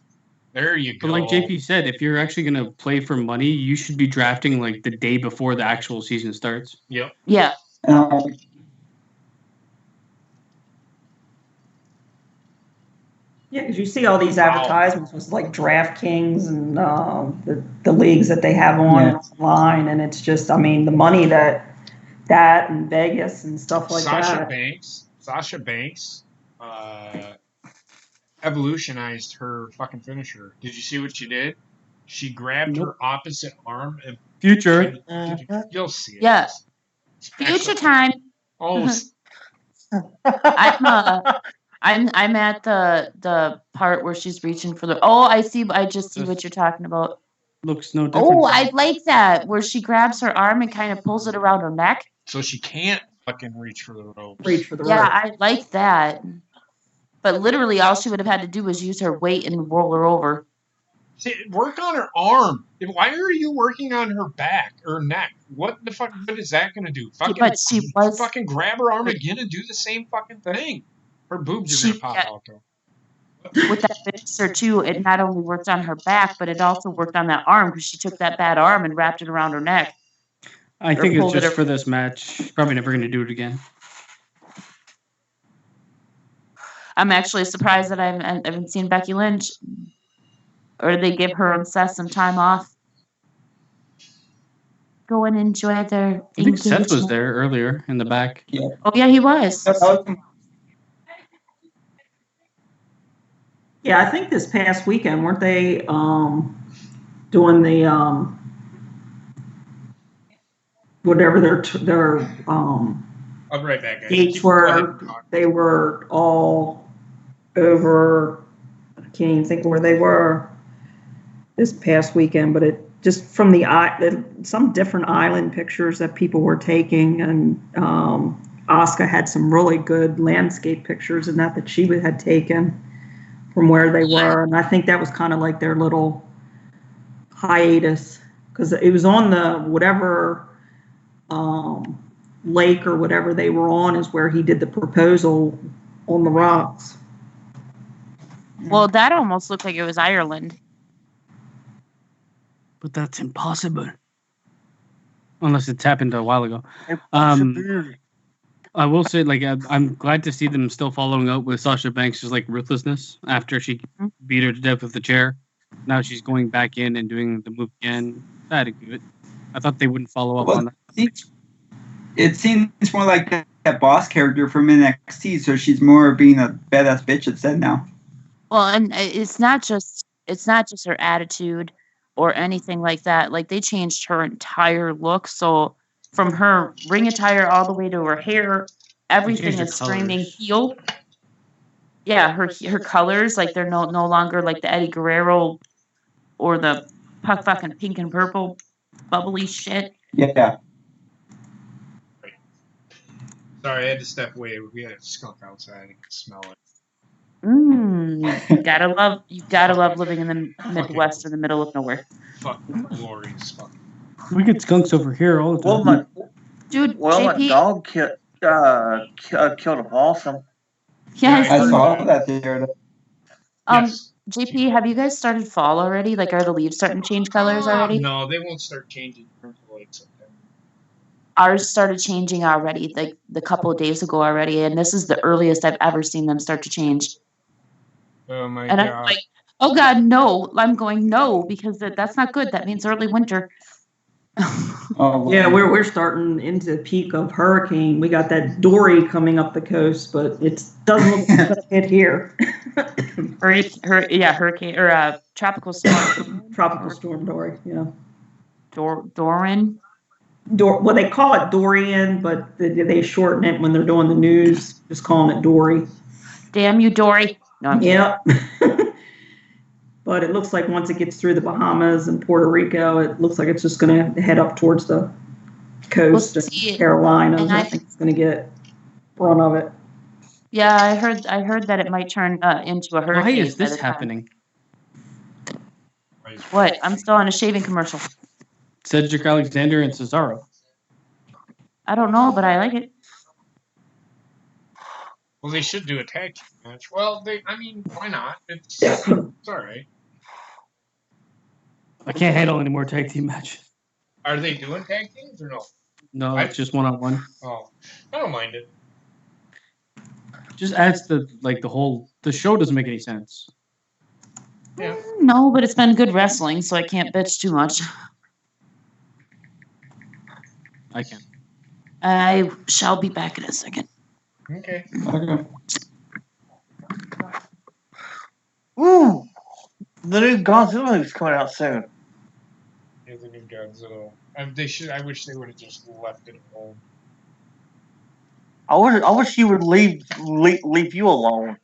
There you go. But like JP said, if you're actually gonna play for money, you should be drafting like the day before the actual season starts. Yep. Yeah. Yeah, because you see all these advertisements with like DraftKings and the leagues that they have on online, and it's just, I mean, the money that and Vegas and stuff like that. Sasha Banks evolutionized her fucking finisher. Did you see what she did? She grabbed her opposite arm and Future. You'll see it. Yeah. Future time. Oh, I'm at the part where she's reaching for the. Oh, I just see what you're talking about. Looks no different. Oh, I like that where she grabs her arm and kind of pulls it around her neck. So she can't fucking reach for the rope. Yeah, I like that. But literally, all she would have had to do was use her weight and roll her over. See, work on her arm. Why are you working on her back or neck? What the fuck? What is that going to do? Fucking grab her arm again and do the same fucking thing. Her boobs are going to pop out though. With that finisher too, it not only worked on her back, but it also worked on that arm because she took that bad arm and wrapped it around her neck. I think it's just for this match. Probably never going to do it again. I'm actually surprised that I haven't seen Becky Lynch. Or they give her and Seth some time off. Go and enjoy their I think Seth was there earlier in the back. Yeah. Oh, yeah, he was. Yeah, I think this past weekend, weren't they doing the whatever their I'll be right back, guys. dates were? They were all over. I can't even think where they were this past weekend, but it just from some different island pictures that people were taking, and Asuka had some really good landscape pictures and that she had taken from where they were, and I think that was kind of like their little hiatus because it was on the whatever lake or whatever they were on is where he did the proposal on the rocks. Well, that almost looked like it was Ireland. But that's impossible. Unless it's happened a while ago. I will say, like, I'm glad to see them still following up with Sasha Banks' like ruthlessness after she beat her to death with the chair. Now she's going back in and doing the move again. I thought they wouldn't follow up on that. It seems more like that boss character from NXT, so she's more being a badass bitch instead now. Well, and it's not just her attitude or anything like that. Like they changed her entire look. So from her ring attire all the way to her hair, everything is screaming heel. Yeah, her colors, like they're no longer like the Eddie Guerrero or the fucking pink and purple bubbly shit. Yeah. Sorry, I had to step away. We had a skunk outside. I could smell it. You gotta love living in the Midwest in the middle of nowhere. Fucking glorious. Fucking. We get skunks over here all the time. My dog killed a possum. Yeah, I saw that there. Yes. JP, have you guys started fall already? Like, are the leaves starting to change colors already? No, they won't start changing until like September. Ours started changing already, like the couple of days ago already, and this is the earliest I've ever seen them start to change. Oh my God! I'm like, oh God, no! I'm going no because that's not good. That means early winter. Yeah, we're starting into the peak of hurricane. We got that Dory coming up the coast, but it doesn't look like it's hit here. Hurricane or tropical storm. Tropical storm Dory, yeah. Doran. Well, they call it Dorian, but they shorten it when they're doing the news, just calling it Dory. Damn you, Dory. No, I'm kidding. But it looks like once it gets through the Bahamas and Puerto Rico, it looks like it's just going to head up towards the coast of Carolinas. I think it's going to get run of it. Yeah, I heard that it might turn into a hurricane. Why is this happening? What? I'm still on a shaving commercial. Cedric Alexander and Cesaro. I don't know, but I like it. Well, they should do a tag team match. Well, why not? It's all right. I can't handle any more tag team matches. Are they doing tag teams or no? No, it's just one-on-one. Oh, I don't mind it. Just adds the show doesn't make any sense. Yeah. No, but it's been good wrestling, so I can't bitch too much. I can. I shall be back in a second. Okay. Ooh, the new Godzilla is coming out soon. Yeah, the new Godzilla. I wish they would have just left it alone. I wish you would leave you alone.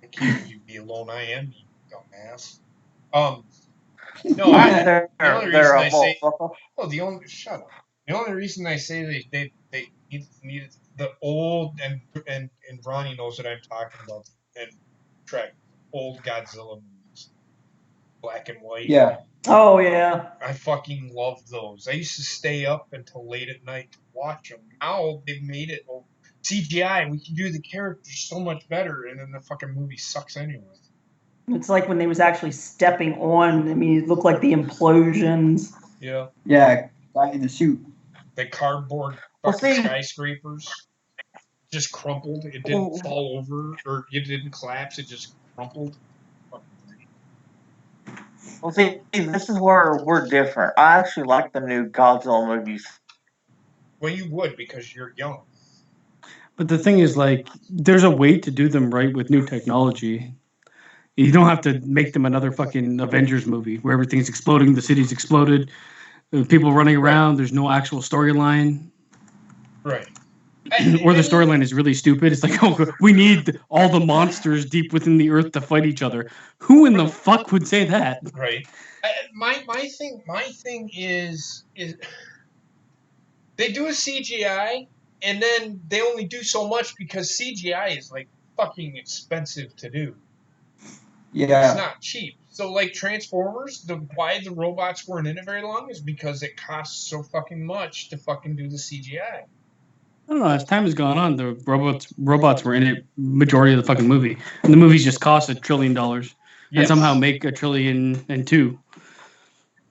I can't leave me alone. I am you, dumbass. No, the only reason I say they needed the old and Ronnie knows what I'm talking about and track old Godzilla movies, black and white. Yeah. Oh yeah. I fucking love those. I used to stay up until late at night to watch them. Now they've made it CGI. We can do the characters so much better, and then the fucking movie sucks anyway. It's like when they was actually stepping on. I mean, it looked like the implosions. Yeah. Yeah, guy in the suit. The cardboard fucking skyscrapers just crumpled. It didn't fall over, or it didn't collapse. It just crumpled. Well, see, this is where we're different. I actually like the new Godzilla movies. Well, you would because you're young. But the thing is, there's a way to do them right with new technology. You don't have to make them another fucking Avengers movie where everything's exploding, the city's exploded, people running around, there's no actual storyline. Right. Or the storyline is really stupid. It's like, oh, we need all the monsters deep within the earth to fight each other. Who in the fuck would say that? Right. My thing is they do a CGI and then they only do so much because CGI is fucking expensive to do. Yeah. It's not cheap. So Transformers, why the robots weren't in it very long is because it costs so fucking much to fucking do the CGI. I don't know. As time has gone on, the robots were in it majority of the fucking movie, and the movies just cost $1 trillion, and somehow make $1.2 trillion.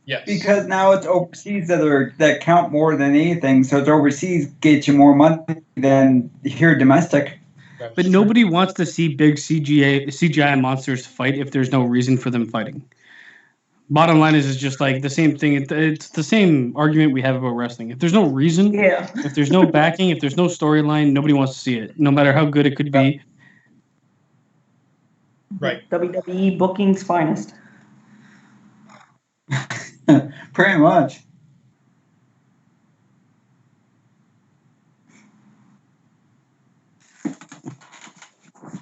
Yes. Because now it's overseas that count more than anything. So it's overseas gets you more money than here domestic. But nobody wants to see big CGI monsters fight if there's no reason for them fighting. bottom line is just like the same thing. It's the same argument we have about wrestling. If there's no reason, if there's no backing, if there's no storyline, nobody wants to see it, no matter how good it could be. Right. WWE booking's finest. Pretty much.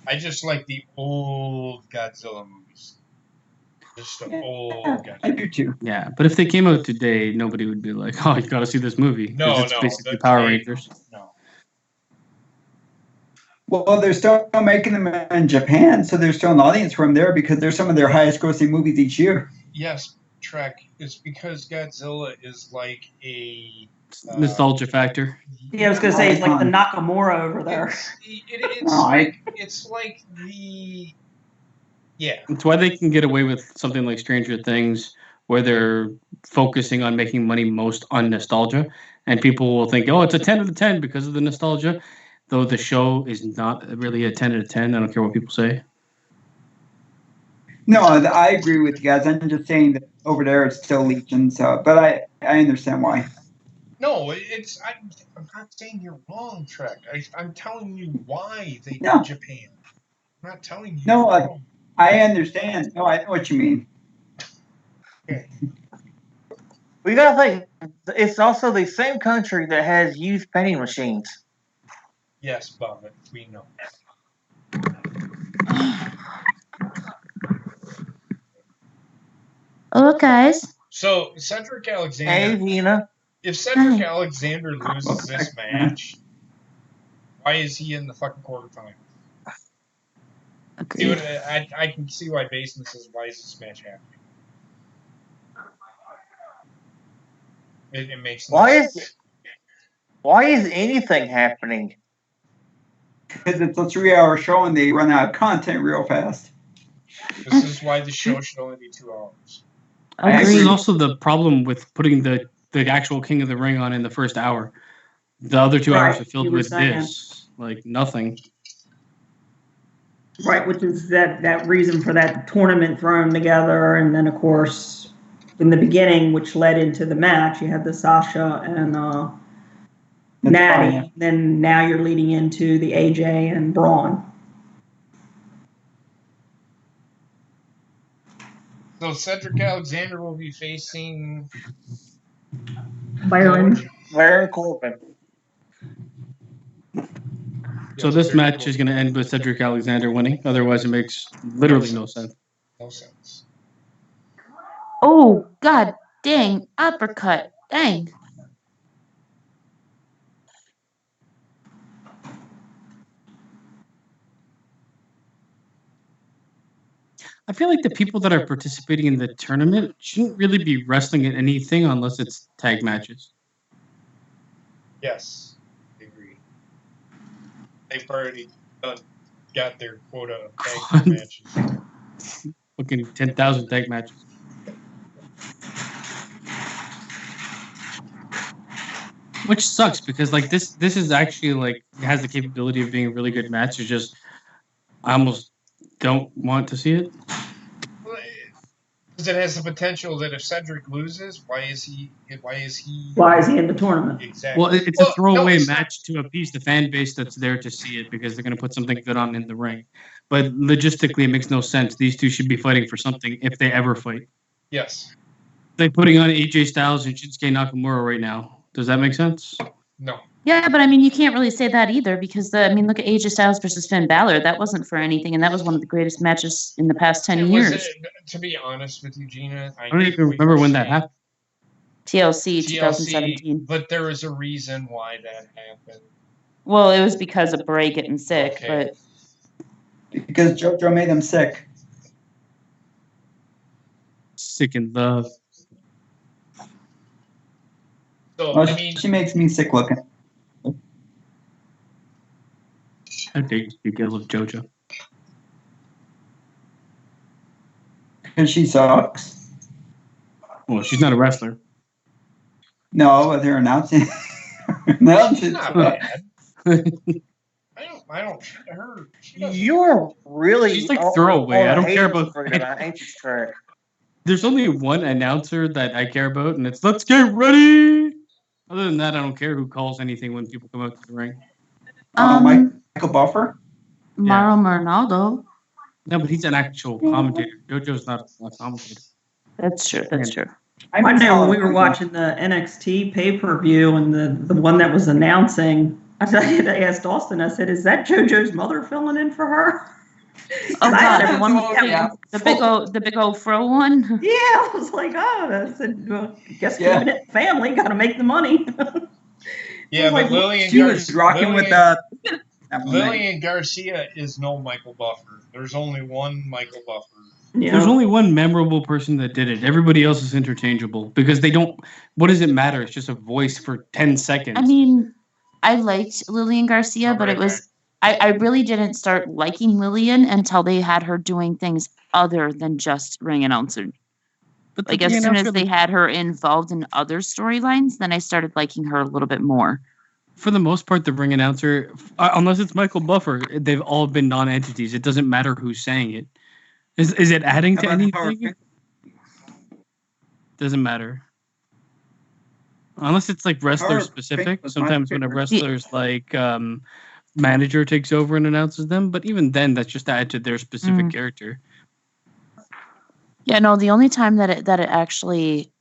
I just like the old Godzilla movies. Just the old Godzilla. I do too. Yeah, but if they came out today, nobody would be like, "Oh, you got to see this movie." No, it's basically Power Rangers. No. Well, they're still making them in Japan, so there's still an audience for them there because they're some of their highest grossing movies each year. Yes, Trek. It's because Godzilla is like a nostalgia factor. Yeah, I was gonna say it's like the Nakamura over there. It's like the It's why they can get away with something like Stranger Things, where they're focusing on making money most on nostalgia, and people will think, "Oh, it's a 10 out of 10 because of the nostalgia," though the show is not really a 10 out of 10. I don't care what people say. No, I agree with you guys. I'm just saying that over there it's still Legion, but I understand why. No, I'm not saying you're wrong, Trek. I'm telling you why they did Japan. I'm not telling you. No, I understand. No, I know what you mean. Okay. We gotta think. It's also the same country that has used vending machines. Yes, Bob, we know. Oh, guys. So Cedric Alexander. Hey, Vina. If Cedric Alexander loses this match, why is he in the fucking quarterfinals? Okay. I can see why Basin says, "Why is this match happening?" It makes no sense. Why is anything happening? Because it's a 3-hour show and they run out of content real fast. This is why the show should only be 2 hours. This is also the problem with putting the actual King of the Ring on in the first hour. The other 2 hours are filled with this, like nothing. Right, which is that reason for that tournament thrown together, and then of course in the beginning, which led into the match, you had the Sasha and Natty. Then now you're leading into the AJ and Braun. So Cedric Alexander will be facing Baron Corbin. So this match is going to end with Cedric Alexander winning. Otherwise, it makes literally no sense. No sense. Oh, god dang. Uppercut. Dang. I feel like the people that are participating in the tournament shouldn't really be wrestling in anything unless it's tag matches. Yes, I agree. They've already got their quota of tag matches. Fucking 10,000 tag matches. Which sucks because like this is actually like has the capability of being a really good match. It's just I almost don't want to see it. Because it has the potential that if Cedric loses, why is he in the tournament? Exactly. Well, it's a throwaway match to appease the fan base that's there to see it because they're going to put something good on in the ring. But logistically, it makes no sense. These two should be fighting for something if they ever fight. Yes. They're putting on AJ Styles and Shinsuke Nakamura right now. Does that make sense? No. Yeah, but I mean, you can't really say that either because, look at AJ Styles versus Finn Balor. That wasn't for anything, and that was one of the greatest matches in the past 10 years. To be honest with you, Gina, I don't even remember when that happened. TLC 2017. But there was a reason why that happened. Well, it was because of Bray getting sick, but... Because JoJo made him sick. Sick in love. So, well, she makes me sick looking. I think you get with JoJo. Because she sucks. Well, she's not a wrestler. No, but they're announcing. She's not bad. I don't. You're really. She's like throwaway. I don't care about. I hate this track. There's only one announcer that I care about, and it's "Let's get ready." Other than that, I don't care who calls anything when people come out to the ring. Michael Buffer. Mauro Ronaldo. No, but he's an actual commentator. JoJo's not a commentator. That's true. That's true. I know when we were watching the NXT pay-per-view and the one that was announcing, I asked Austin, I said, is that JoJo's mother filling in for her? Oh God, the one the big old fro one. Yeah, I was like, I said, well, guess keeping it family, got to make the money. Yeah, but she was rocking with the. Lillian Garcia is no Michael Buffer. There's only one Michael Buffer. Yeah. There's only one memorable person that did it. Everybody else is interchangeable because they don't. What does it matter? It's just a voice for 10 seconds. I mean, I liked Lillian Garcia, but it was. I really didn't start liking Lillian until they had her doing things other than just ring announcing. But like as soon as they had her involved in other storylines, then I started liking her a little bit more. For the most part, the ring announcer, unless it's Michael Buffer, they've all been non-entities. It doesn't matter who's saying it. Is it adding to anything? Doesn't matter. Unless it's like wrestler specific. Sometimes when a wrestler's like manager takes over and announces them, but even then, that's just to add to their specific character. Yeah, no. The only time that it actually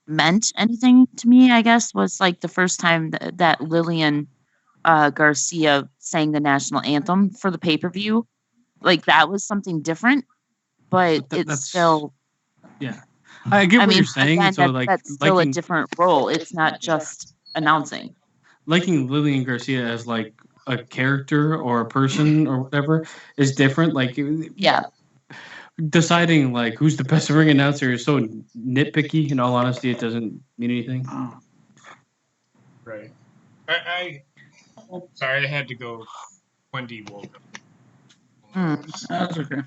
meant anything to me, I guess, was like the first time that Lillian Garcia sang the national anthem for the pay-per-view. Like that was something different, but it's still. Yeah, I get what you're saying. Again, so like that's still a different role. It's not just announcing. Liking Lillian Garcia as like a character or a person or whatever is different. Like yeah. Deciding like who's the best ring announcer is so nitpicky. In all honesty, it doesn't mean anything. Right. I sorry, I had to go. Wendy woke up. That's okay.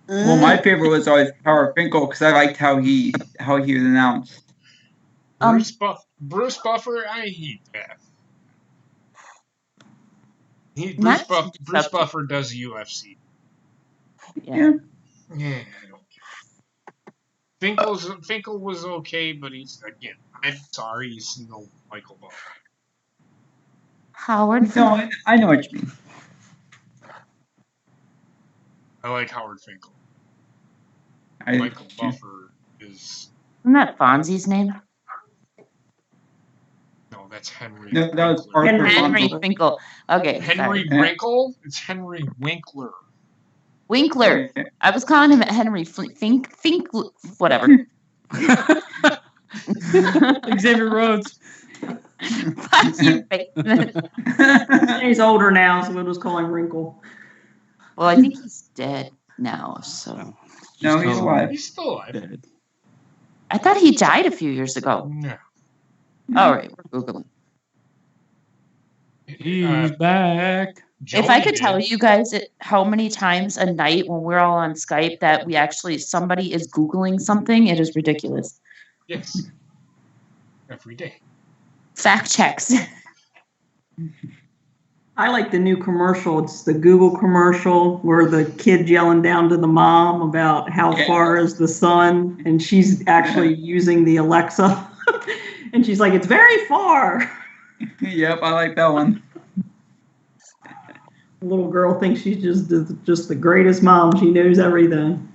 Well, my favorite was always Howard Finkel because I liked how he was announced. Bruce Buffer, I hate that. Bruce Buffer does UFC. Yeah. Yeah, I don't care. Finkel was okay, but I'm sorry, he's no Michael Buffer. Howard. No, I know what you mean. I like Howard Finkel. Michael Buffer is. Isn't that Fonzie's name? No, that's Henry. No, that was Henry Finkel. Okay. Henry Winkle? It's Henry Winkler. Winkler. I was calling him Henry Fink, whatever. Xavier Rhodes. He's older now, so we'll just call him Wrinkle. Well, I think he's dead now, so. No, he's alive. He's still alive. I thought he died a few years ago. No. All right, we're Googling. He's back. If I could tell you guys how many times a night when we're all on Skype that somebody is Googling something, it is ridiculous. Yes. Every day. Fact checks. I like the new commercial. It's the Google commercial where the kid yelling down to the mom about how far is the sun, and she's actually using the Alexa, and she's like, "It's very far." Yep, I like that one. The little girl thinks she's just the greatest mom. She knows everything.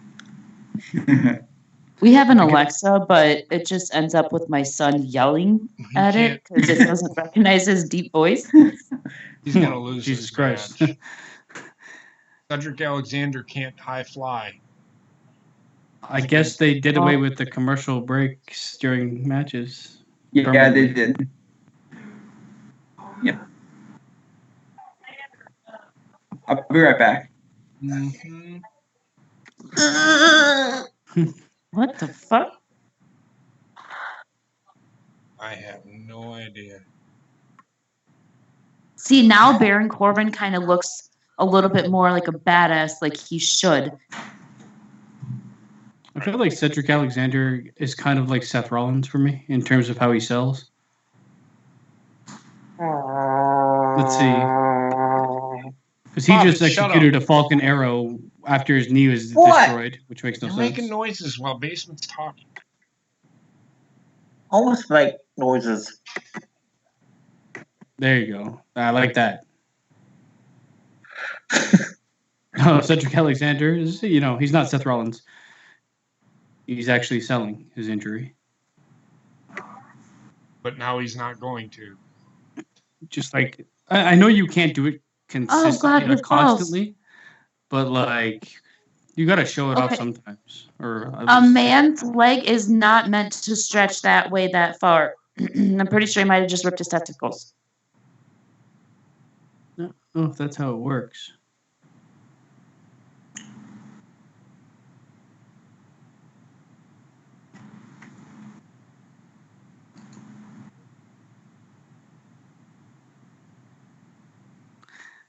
We have an Alexa, but it just ends up with my son yelling at it because it doesn't recognize his deep voice. He's going to lose. Jesus Christ. Cedric Alexander can't high fly. I guess they did away with the commercial breaks during matches. Yeah, they did. Yep. I'll be right back. Mm-hmm. What the fuck? I have no idea. See, now Baron Corbin kind of looks a little bit more like a badass, like he should. I feel like Cedric Alexander is kind of like Seth Rollins for me in terms of how he sells. Let's see. Because he Bobby, just shut executed up. a Falcon Arrow after his knee was What? destroyed, which makes no You're sense. making noises while Basement's talking. Almost make noises. There you go. I like that. Oh, Cedric Alexander is, he's not Seth Rollins. He's actually selling his injury. But now he's not going to. Just like, I know you can't do it consistently, his constantly, but like, you got to show it off Okay. sometimes. Or A man's leg is not meant to stretch that way that far. I'm pretty sure he might have just ripped his testicles. I don't know if that's how it works.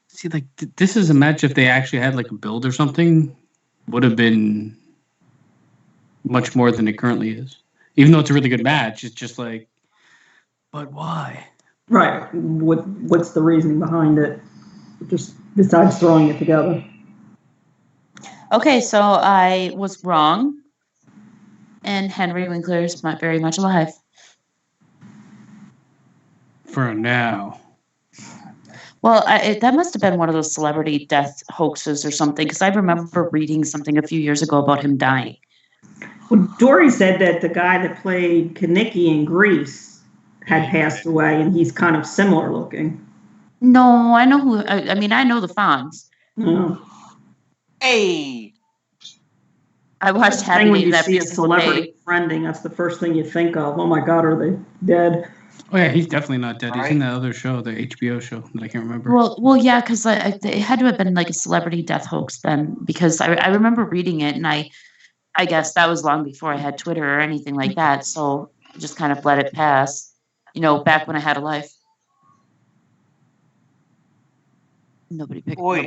See, like, this is a match, if they actually had like a build or something, would have been much more than it currently is. Even though it's a really good match, it's just like, but why? Right. What's the reasoning behind it? Just besides throwing it together. Okay, so I was wrong. And Henry Winkler is not very much alive. For now. Well, that must have been one of those celebrity death hoaxes or something, because I remember reading something a few years ago about him dying. Well, Dory said that the guy that played Kaneki in Greece had passed away, and he's kind of similar looking. No, I know who. I mean, I know the Fonz. Oh. Hey. I watched Happy When Days you that see a recent celebrity day. friending, that's the first thing you think of. Oh my God, are they dead? Oh yeah, he's definitely not dead. He's Right. in that other show, the HBO show that I can't remember. Well, yeah, because it had to have been like a celebrity death hoax then, because I remember reading it, and I guess that was long before I had Twitter or anything like that, so I just kind of let it pass. Back when I had a life. Nobody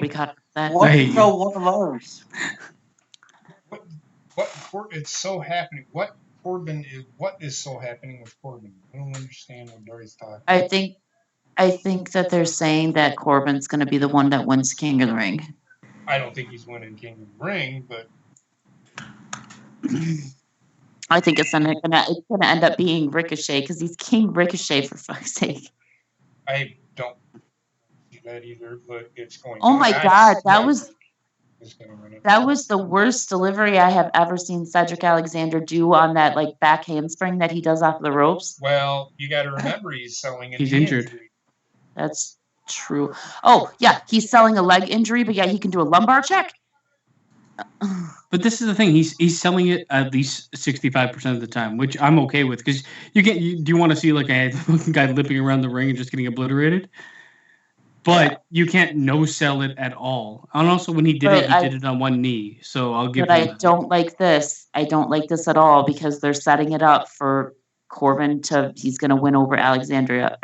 caught that. What I hate show one of those? It's so happening. What is so happening with Corbin? I don't understand what Dory's talking about. I think that they're saying that Corbin's going to be the one that wins King of the Ring. I don't think he's winning King of the Ring, but I think it's gonna end up being Ricochet, because he's King Ricochet, for fuck's sake. I don't see that either. But it's going. Oh my God, that was the worst delivery I have ever seen Cedric Alexander do on that like back handspring that he does off the ropes. Well, you got to remember he's selling. He's injured. Injury. That's true. Oh yeah, he's selling a leg injury, but yeah, he can do a lumbar check. But this is the thing. He's selling it at least 65% of the time, which I'm okay with, because do you want to see like a guy limping around the ring and just getting obliterated? But you can't no sell it at all. And also when he did he did it on one knee. So I'll give. But I don't like this. I don't like this at all, because they're setting it up for Corbin he's going to win over Alexandria.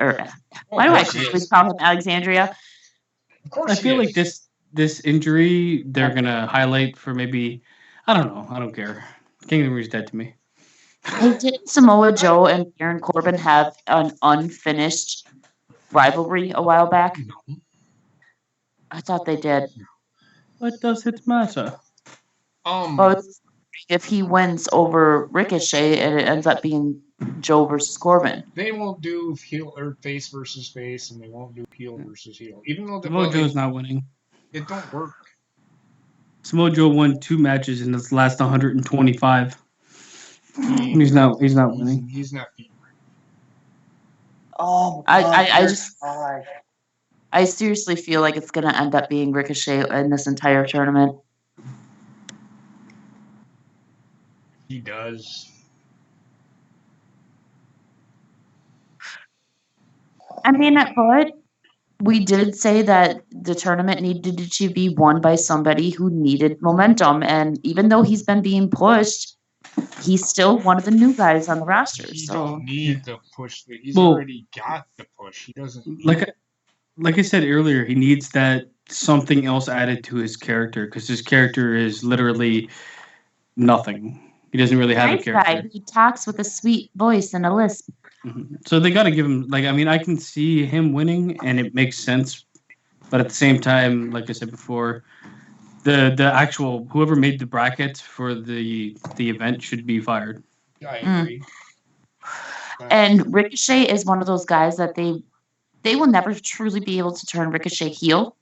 Why do I call him Alexandria? Of course, I feel like this injury they're gonna highlight for maybe, I don't know. I don't care. King of the Ring's dead to me. Hey, didn't Samoa Joe and Baron Corbin have an unfinished rivalry a while back? No. I thought they did. What does it matter? Well, if he wins over Ricochet, and it ends up being Joe versus Corbin. They won't do heel or face versus face, and they won't do heel versus heel. Even though Samoa Joe's not winning. It don't work. Samoa Joe won 2 matches in his last 125. He's not winning. He's not. Oh, I seriously feel like it's going to end up being Ricochet in this entire tournament. He does. I mean, but we did say that the tournament needed to be won by somebody who needed momentum. And even though he's been being pushed, he's still one of the new guys on the roster. He so don't need the push. He's already got the push. He doesn't need like I said earlier, he needs that something else added to his character, because his character is literally nothing. He doesn't really have a character. He talks with a sweet voice and a lisp. Mm-hmm. So they got to give him, I can see him winning, and it makes sense But at the same time, like I said before, the actual whoever made the brackets for the event should be fired. I agree. And Ricochet is one of those guys that they will never truly be able to turn Ricochet heel,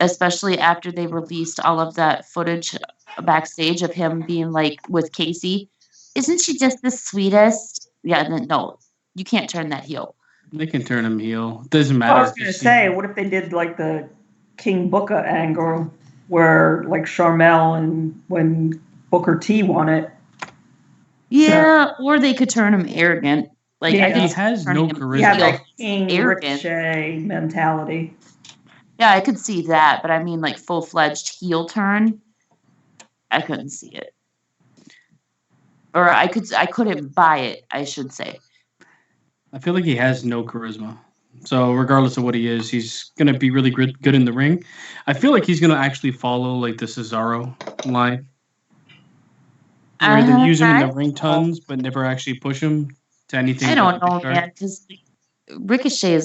especially after they released all of that footage backstage of him being like with Casey. Isn't she just the sweetest? Yeah, no, you can't turn that heel. They can turn him heel. Doesn't matter. I was going to say, what if they did like the King Booker angle where like Sharmell and when Booker T won it? Yeah, or they could turn him arrogant. Like he has no charisma. Yeah, like King Ricochet mentality. Yeah, I could see that, but I mean like full-fledged heel turn, I couldn't see it. Or I couldn't buy it, I should say. I feel like he has no charisma. So regardless of what he is, he's going to be really good in the ring. I feel like he's going to actually follow like the Cesaro line. Where they use him in the ring tons, but never actually push him to anything. I don't know, man, because Ricochet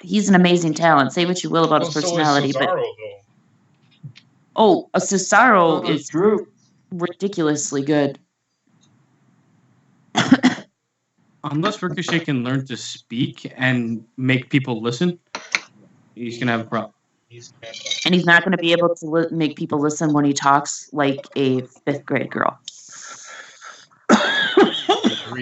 he's an amazing talent. Say what you will about his personality, but Cesaro is ridiculously good. Unless Ricochet can learn to speak and make people listen, he's going to have a problem. And he's not going to be able to make people listen when he talks like a 5th grade girl.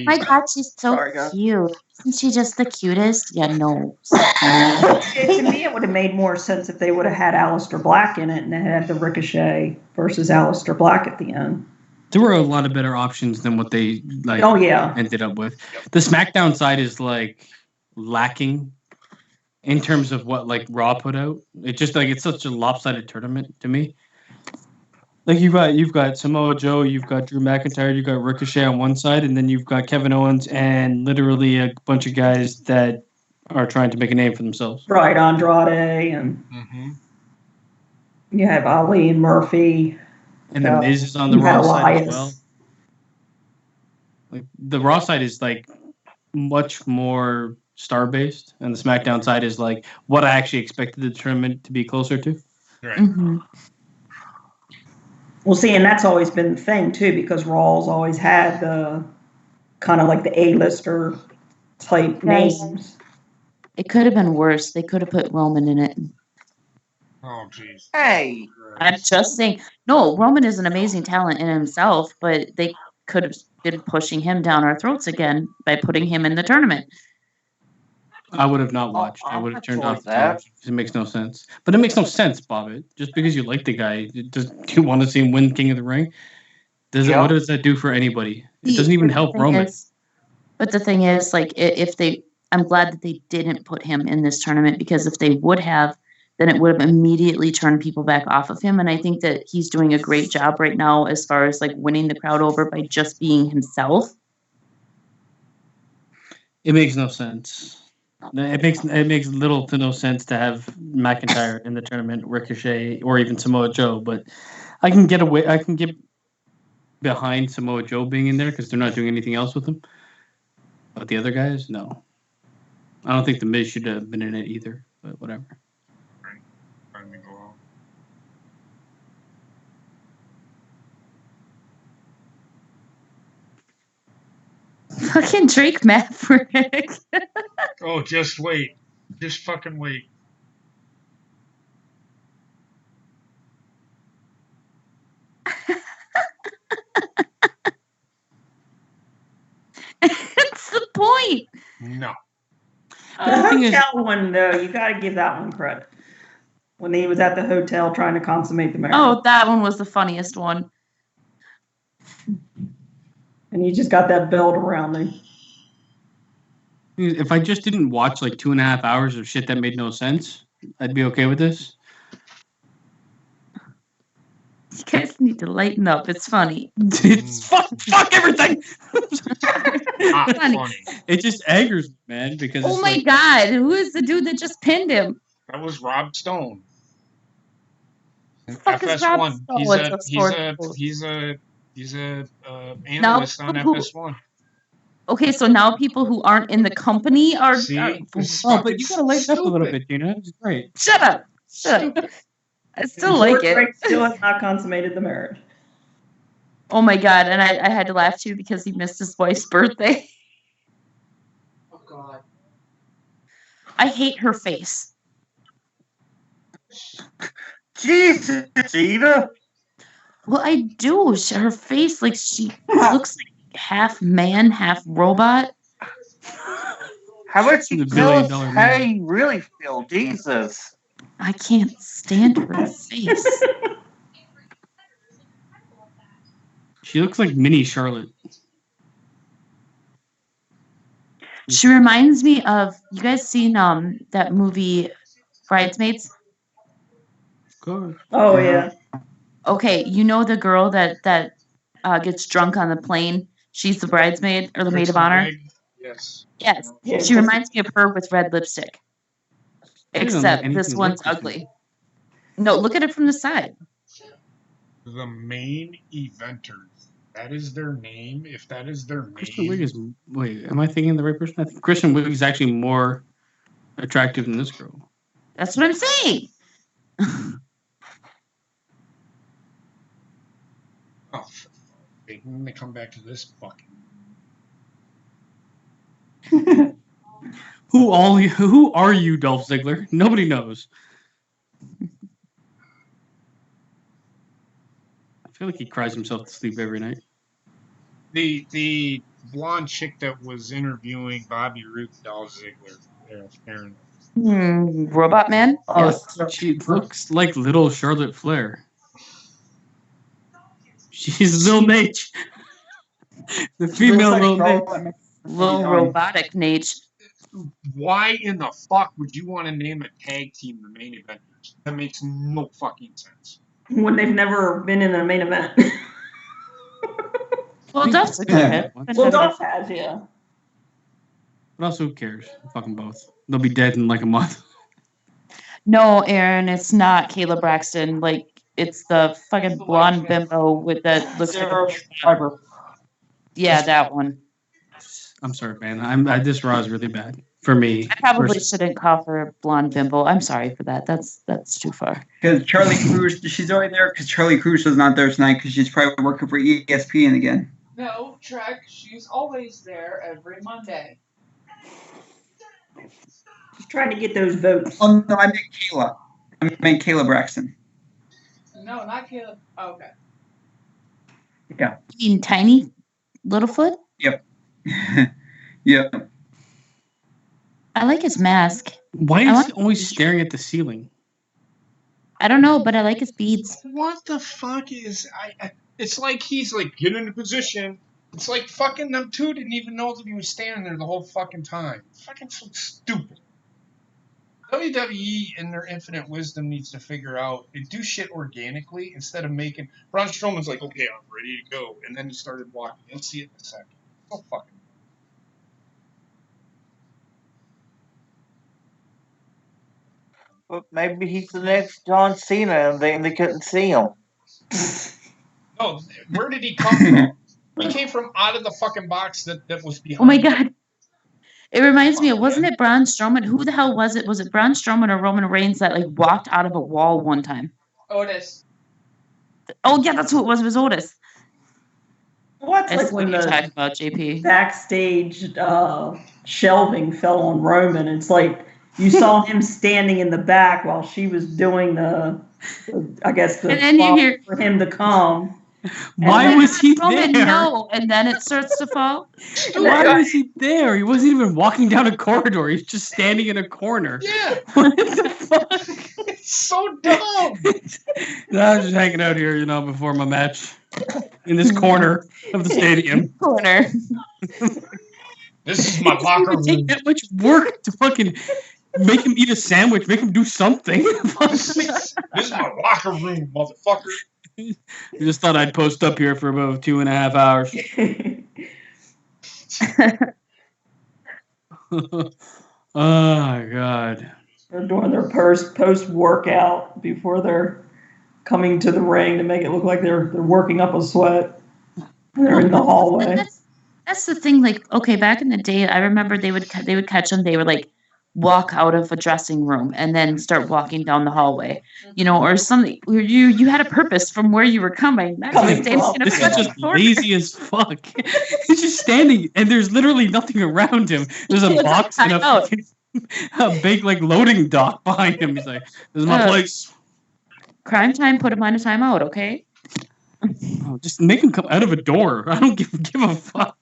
My God, she's so cute. Isn't she just the cutest? Yeah, no. To me, it would have made more sense if they would have had Aleister Black in it and they had the Ricochet versus Aleister Black at the end. There were a lot of better options than what they ended up with. The SmackDown side is like lacking in terms of what like Raw put out. It's just like it's such a lopsided tournament to me. Like you've got Samoa Joe, you've got Drew McIntyre, you've got Ricochet on one side, and then you've got Kevin Owens and literally a bunch of guys that are trying to make a name for themselves. Right, Andrade and you have Ali and Murphy. And the Miz is on the Raw side as well. Like the Raw side is like much more star based, and the SmackDown side is like what I actually expected the tournament to be closer to. Right. Mm-hmm. Well, see, and that's always been the thing too, because Raw's always had the kind of like the A-lister type names. It could have been worse. They could have put Roman in it. Oh, jeez. Hey, I'm just saying. No, Roman is an amazing talent in himself, but they could have been pushing him down our throats again by putting him in the tournament. I would have not watched. I would have turned off the television. It makes no sense. But it makes no sense, Bobbitt. Just because you like the guy, do you want to see him win King of the Ring? What does that do for anybody? It doesn't even help Roman. But the thing is, like, I'm glad that they didn't put him in this tournament, because if they would have, then it would have immediately turned people back off of him. And I think that he's doing a great job right now as far as like winning the crowd over by just being himself. It makes no sense. It makes little to no sense to have McIntyre in the tournament, Ricochet, or even Samoa Joe. But I can get behind Samoa Joe being in there because they're not doing anything else with him. But the other guys, no. I don't think the Miz should have been in it either. But whatever. Fucking Drake Maverick. Oh, just wait. Just fucking wait. That's the point. No. The hotel one, though, you got to give that one credit. When he was at the hotel trying to consummate the marriage. Oh, that one was the funniest one. And you just got that belt around him. If I just didn't watch like 2.5 hours of shit that made no sense, I'd be okay with this. You guys need to lighten up. It's funny. It's fuck everything. Funny. It just angers me, man. Because oh my god, who is the dude that just pinned him? That was Rob Stone. Fuck is Rob Stone? He's a analyst on FS1. Okay, so now people who aren't in the company are. But you gotta lighten up a little bit, Gina. It's great. Shut up. Stupid. I still like it. Drake still has not consummated the marriage. Oh my god! And I had to laugh too because he missed his wife's birthday. Oh God. I hate her face. Jesus, Eva. Well, I do. Her face, like she looks like half man, half robot. How about you The tell us billion-dollar how man. you really feel? Jesus. I can't stand her face. She looks like mini Charlotte. She reminds me of, you guys seen that movie Bridesmaids? Of course. Oh yeah. Okay, you know the girl that gets drunk on the plane? She's the bridesmaid or the maid of Kristen honor? Wiig, yes. Yes. Yeah, She reminds me of her with red lipstick. She doesn't look Except anything this like one's Kristen. ugly. No, look at it from the side. The main eventers. That is their name. If that is their Kristen Wiig name, is. Wait, am I thinking of the right person? I think Kristen Wiig is actually more attractive than this girl. That's what I'm saying. oh, they come back to this fucking. Who are you, Dolph Ziggler? Nobody knows. I feel like he cries himself to sleep every night. The blonde chick that was interviewing Bobby Roode, Dolph Ziggler. Yeah, Karen. Robot Man? Oh, She looks like little Charlotte Flair. She's Lil Nate. The female Lil Nate. Little robotic Nate. Why in the fuck would you want to name a tag team the main eventers? That makes no fucking sense. when they've never been in the main event. Well, Dolph Ziggler. Well, Dolph has, yeah. But also, who cares? Fucking both. They'll be dead in like a month. No, Aaron, it's not Kayla Braxton. Like, it's the fucking blonde bimbo with that looks like a Fiber. yeah, that one. I'm sorry, man. This Raw is really bad for me. I probably shouldn't call her a blonde bimbo. I'm sorry for that. That's too far. Because Charlie Cruz, she's already there because Charlie Cruz was not there tonight because she's probably working for ESPN again. No, Trek, she's always there every Monday. She's trying to get those votes. Oh, no, I meant Kayla. I meant Kayla Braxton. No, not Caleb. Oh, okay. Yeah. You mean Tiny Littlefoot? Yep. Yep. I like his mask. Why is he always staring at the ceiling? I don't know, but I like his beads. What the fuck is it's like he's like, get into position. It's like fucking them two didn't even know that he was standing there the whole fucking time. Fucking so stupid. WWE in their infinite wisdom needs to figure out and do shit organically instead of making Braun Strowman's like, okay, I'm ready to go, and then he started walking. You'll see it in a second. So fucking. But maybe he's the next John Cena and they couldn't see him. No, where did he come from? He came from out of the fucking box that was behind. Oh my god. It reminds me of, wasn't it Braun Strowman? Who the hell was it? Was it Braun Strowman or Roman Reigns that like walked out of a wall one time? Otis. Oh yeah, that's who it was. It was Otis. What's That's like what when you're the talking about, JP. backstage shelving fell on Roman? It's like you saw him standing in the back while she was doing I guess, And then you hear for him to come. Why was he Roman, there? no, and then it starts to fall. Why was he there? He wasn't even walking down a corridor. He's just standing in a corner. Yeah. What the fuck? It's so dumb. No, I was just hanging out here, before my match. In this corner of the stadium. Corner. This is my locker It didn't take room. that much work to fucking make him eat a sandwich, make him do something. This is my locker room, motherfucker. I just thought I'd post up here for about 2.5 hours. Oh my god. They're doing their post workout before they're coming to the ring to make it look like they're working up a sweat. They're in the hallway. That's the thing. Like, okay, back in the day, I remember they would catch them. They were like walk out of a dressing room and then start walking down the hallway, or something where you had a purpose from where you were coming. Not just standing in a This is just lazy as fuck. He's just standing, and there's literally nothing around him. There's a box and a big loading dock behind him. He's like, "This is my place." Crime time. Put him on a timeout, okay? Oh, just make him come out of a door. I don't give a fuck.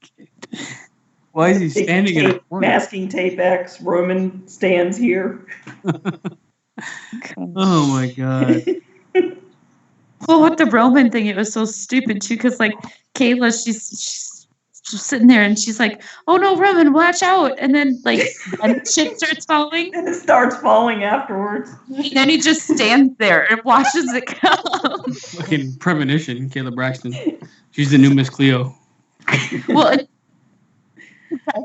Why is he standing in a corner? Masking tape X. Roman stands here. Oh my god. Well, with the Roman thing, it was so stupid too, because Kayla, she's just sitting there and she's like, "Oh no, Roman, watch out!" And then and shit starts falling, and it starts falling afterwards. And then he just stands there and watches it come. Fucking premonition, Kayla Braxton. She's the new Miss Cleo. Well,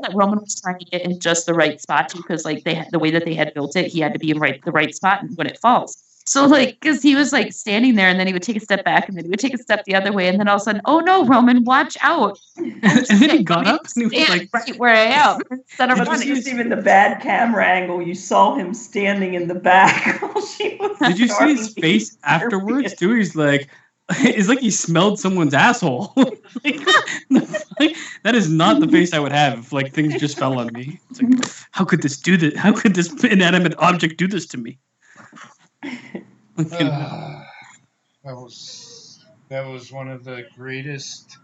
that Roman was trying to get in just the right spot too, because they had the way that they had built it, he had to be in the right spot when it falls. So because he was standing there, and then he would take a step back, and then he would take a step the other way, and then all of a sudden, "Oh no, Roman, watch out!" And then he got up and he was like, "Right where I am." Instead of running. Just even the bad camera angle, you saw him standing in the back. Did you see his face afterwards too? He's like, it's like he smelled someone's asshole. That is not the face I would have if things just fell on me. It's like, how could this do this? How could this inanimate object do this to me? That was one of the greatest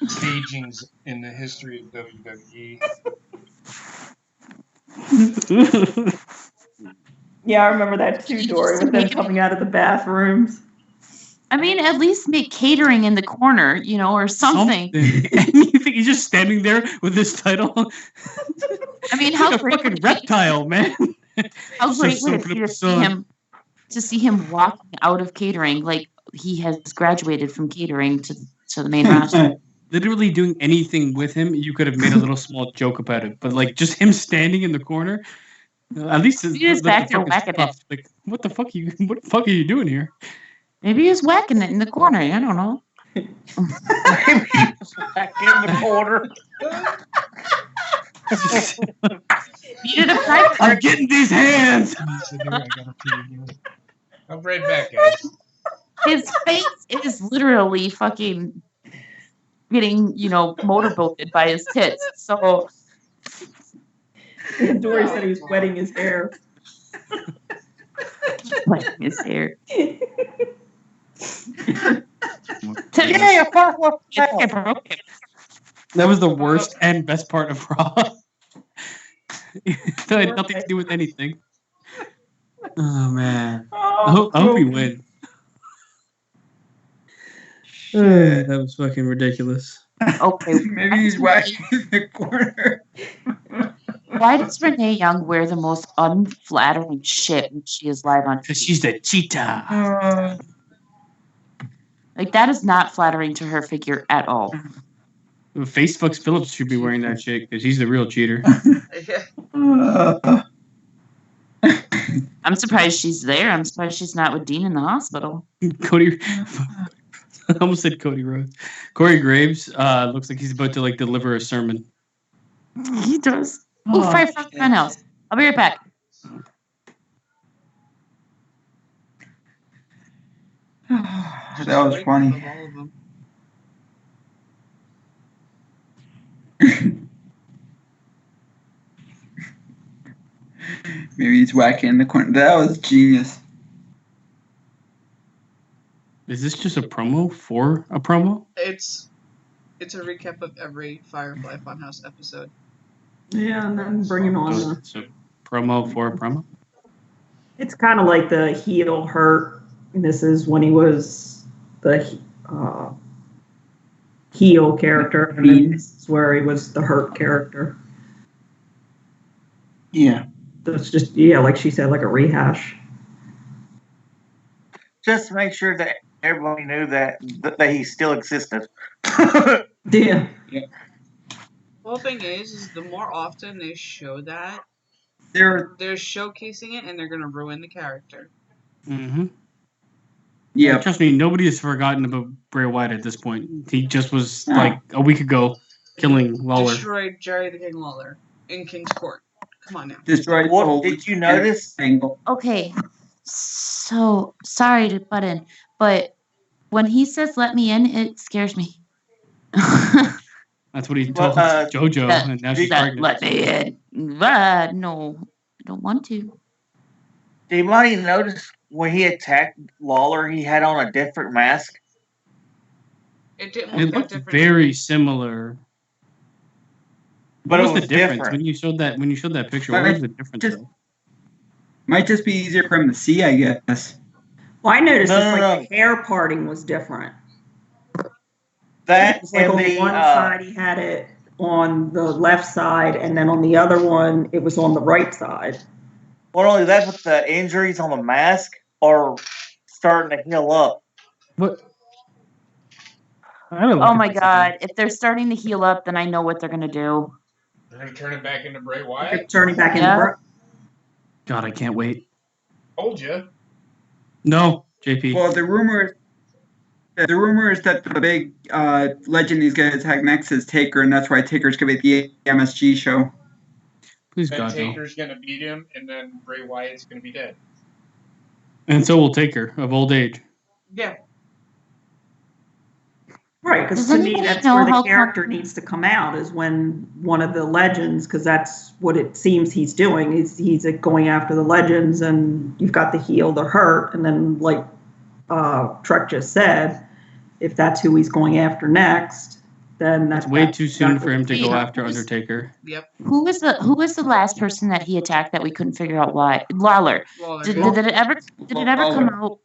stagings in the history of WWE. Yeah, I remember that too, Dory, with them coming out of the bathrooms. I mean, at least make catering in the corner, or something. And you think he's just standing there with this title? I mean, how great fucking reptile, man. How great would it be to see him walking out of catering like he has graduated from catering to the main roster? Literally doing anything with him, you could have made a little small joke about it. But just him standing in the corner, at least he's back there whacking it. What the fuck are you doing here? Maybe he's whacking it in the corner. I don't know. Maybe he's back in the corner. I'm getting these hands. I'll be right back, guys. His face is literally fucking getting, motorboated by his tits. So Dory said he was wetting his hair. Wetting his hair. That was the worst and best part of Raw. That had nothing to do with anything. Oh man! I hope we win. That was fucking ridiculous. Okay, maybe he's whacking in the corner. Why does Renee Young wear the most unflattering shit when she is live on TV? Because she's a cheetah. That is not flattering to her figure at all. Facefucks Phillips should be wearing that shit because he's the real cheater. I'm surprised she's there. I'm surprised she's not with Dean in the hospital. Cody, I almost said Cody Rhodes. Corey Graves looks like he's about to deliver a sermon. He does. Fire from the house. I'll be right back. That was funny. Maybe he's whacking in the corner. That was genius. Is this just a promo for a promo? It's a recap of every Firefly Funhouse episode. Yeah, and then bringing on So promo for a promo? It's kind of like the heel hurt. This is when he was the heel character, and then this is where he was the hurt character. Yeah. So it's just, like she said, like a rehash. Just to make sure that everybody knew that he still existed. Yeah. The whole thing is the more often they show that, They're showcasing it, and they're going to ruin the character. Mm-hmm. Yeah. Trust me, nobody has forgotten about Bray Wyatt at this point. He just was a week ago killing Lawler. Destroyed Jerry the King Lawler in King's Court. Come on now. destroyed the What whole did you notice? angle. Okay, so sorry to butt in, but when he says "let me in," it scares me. That's what he told Well, JoJo, That, and now she's that pregnant. let me in. No, I don't want to. Did anybody notice when he attacked Lawler, he had on a different mask? It didn't It look that looked different. very similar. But What it was the was difference different. when you showed that picture? But What was the difference? just- though? Might just be easier for him to see, I guess. Well, I noticed No, it's no, like no. the hair parting was different. That It's like and on the one side he had it on the left side, and then on the other one it was on the right side. not only that, but the injuries on the mask are starting to heal up. What? I don't Oh look my at this god! again. If they're starting to heal up, then I know what they're gonna do. They're gonna turn it back into Bray They're Wyatt. turning back Yeah. into God, I can't wait. Told you. No, JP. Well, the rumor is that the big legend he's going to attack next is Taker, and that's why Taker's going to be at the MSG show. Please, Then God, no. Taker's gonna beat him, and then Bray Wyatt's gonna be dead. And so will Taker of old age. Yeah. Right, because Does to me anybody that's know where the how character needs to come out, is when one of the legends, because that's what it seems he's doing. He's going after the legends, and you've got the heel, the hurt, and then like Trek just said, if that's who he's going after next, then It's that's way too soon exactly for him to Wait, go after who's- Undertaker. Yep. Who was the last person that he attacked that we couldn't figure out why? Lawler. Lawler, Did, yeah. did it ever come out?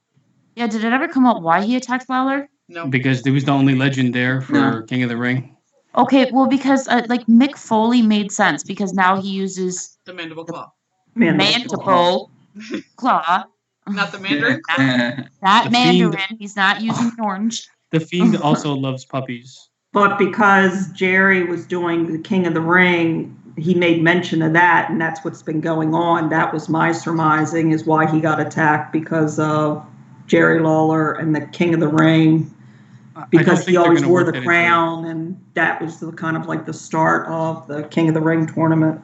Yeah, did it ever come out why he attacked Lawler? No. Because he was the only legend there for No. King of the Ring. Okay, well, because like Mick Foley made sense because now he uses The mandible claw. mandible claw, Not the Mandarin claw. not The Mandarin. Fiend- He's not using orange. The Fiend also loves puppies. But because Jerry was doing the King of the Ring, he made mention of that, and that's what's been going on. That was my surmising, is why he got attacked, because of Jerry Lawler and the King of the Ring, because he always wore the crown, and that was the kind of like the start of the King of the Ring tournament.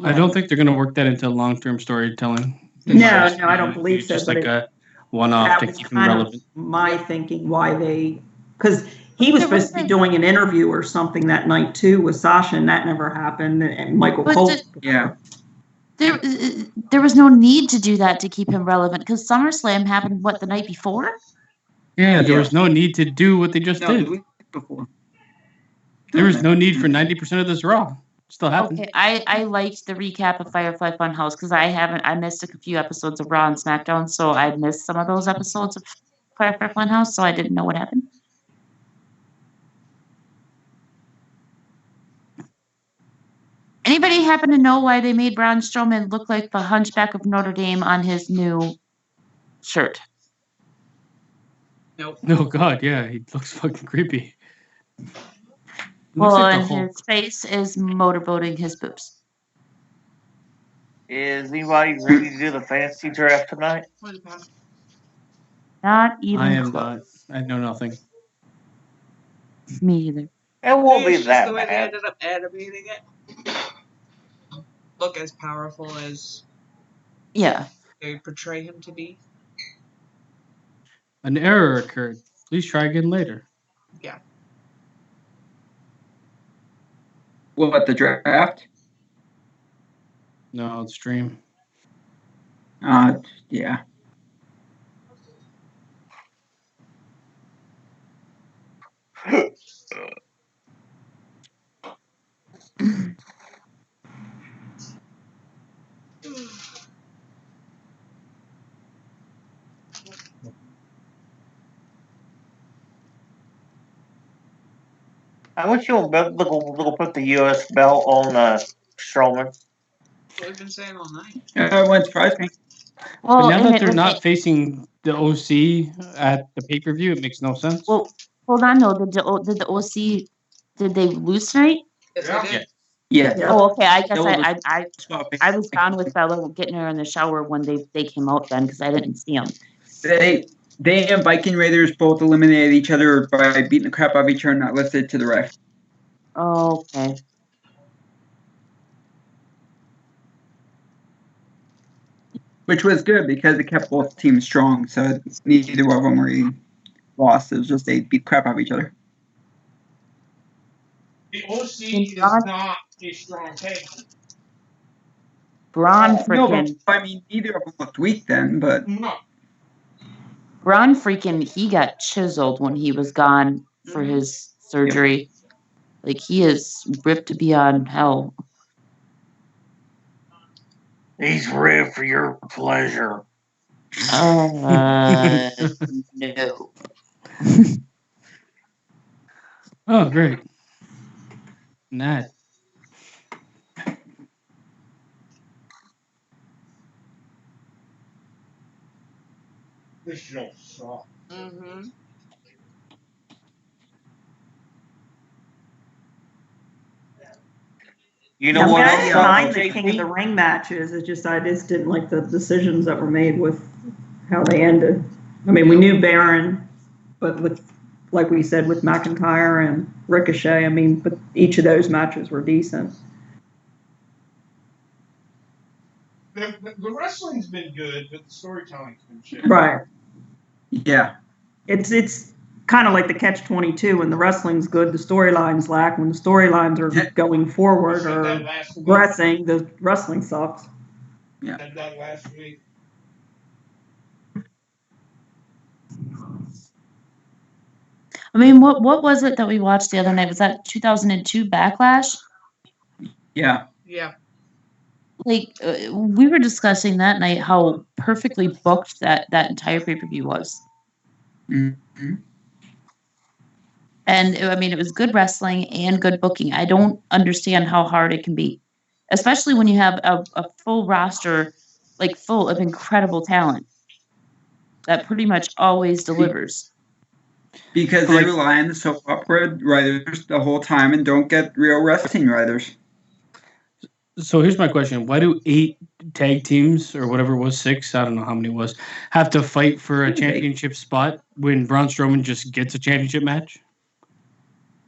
I don't think they're going to work that into long-term storytelling. No, I don't believe so. Just but like a one-off that to was keep him kind of relevant. my thinking why they, because he was supposed to be doing an interview or something that night too with Sasha, and that never happened. And Michael But Cole. Yeah. There was no need to do that to keep him relevant because SummerSlam happened the night before. Yeah, there was no need to do what they just No, did. the week before. There was no need for 90% of this Raw. Still happened. Okay, I liked the recap of Firefly Funhouse because I missed a few episodes of Raw and SmackDown, so I missed some of those episodes of Firefly Funhouse, so I didn't know what happened. Anybody happen to know why they made Braun Strowman look like the Hunchback of Notre Dame on his new shirt? Nope. Oh, God, yeah. He looks fucking creepy. Well, Looks like the and Hulk. his face is motorboating his boobs. Is anybody ready to do the fantasy draft tonight? Not even I am close. not. I know nothing. Me either. It won't be It's just that the way they bad. ended up animating it. Look as powerful as Yeah. they portray him to be. An error occurred. Please try again later. Yeah. What, the draft? No, it's stream. Yeah. I wish you'll put the U.S. belt on Strowman. That's what we've been saying all night. It wouldn't surprise me. Well, But now that and they're not facing the OC at the pay-per-view, it makes no sense. well, hold on, no. Did the OC did they lose tonight? Yes, Yeah. they did. Yeah. Oh, okay. I guess That was I was gone with Bella getting her in the shower when they came out then because I didn't see them. They and Viking Raiders both eliminated each other by beating the crap out of each other, not listed to the ref. Oh, okay. Which was good because it kept both teams strong. So neither of them really lost. It was just they beat crap out of each other. The OC is not a strong tag. Braun No, freaking but I mean, neither of them looked weak then. But No. Braun freaking he got chiseled when he was gone for his surgery. Like he is ripped beyond hell. He's ripped for your pleasure. No. Oh, great. Nat. This show sucks. Mm-hmm. You I know what I else? didn't mind the JP? King of the Ring matches. It's just I just didn't like the decisions that were made with how they ended. I mean, we knew Baron, but with, like we said, with McIntyre and Ricochet, I mean, but each of those matches were decent. The wrestling's been good, but the storytelling's been shit. Right. yeah, It's kind of like the catch-22. When the wrestling's good, the storylines lack. When the storylines are going forward Said or that last week. progressing, the wrestling sucks. Said that last week. I mean, what was it that we watched the other night? Was that 2002 Backlash? yeah. Yeah. Like we were discussing that night how perfectly booked that entire pay-per-view was. Mm-hmm. And I mean, it was good wrestling and good booking. I don't understand how hard it can be, especially when you have a full roster, like full of incredible talent that pretty much always delivers. Because they rely on the soap opera writers the whole time and don't get real wrestling writers. So here's my question. Why do 8 tag teams, or whatever it was, 6, I don't know how many it was, have to fight for a championship spot when Braun Strowman just gets a championship match?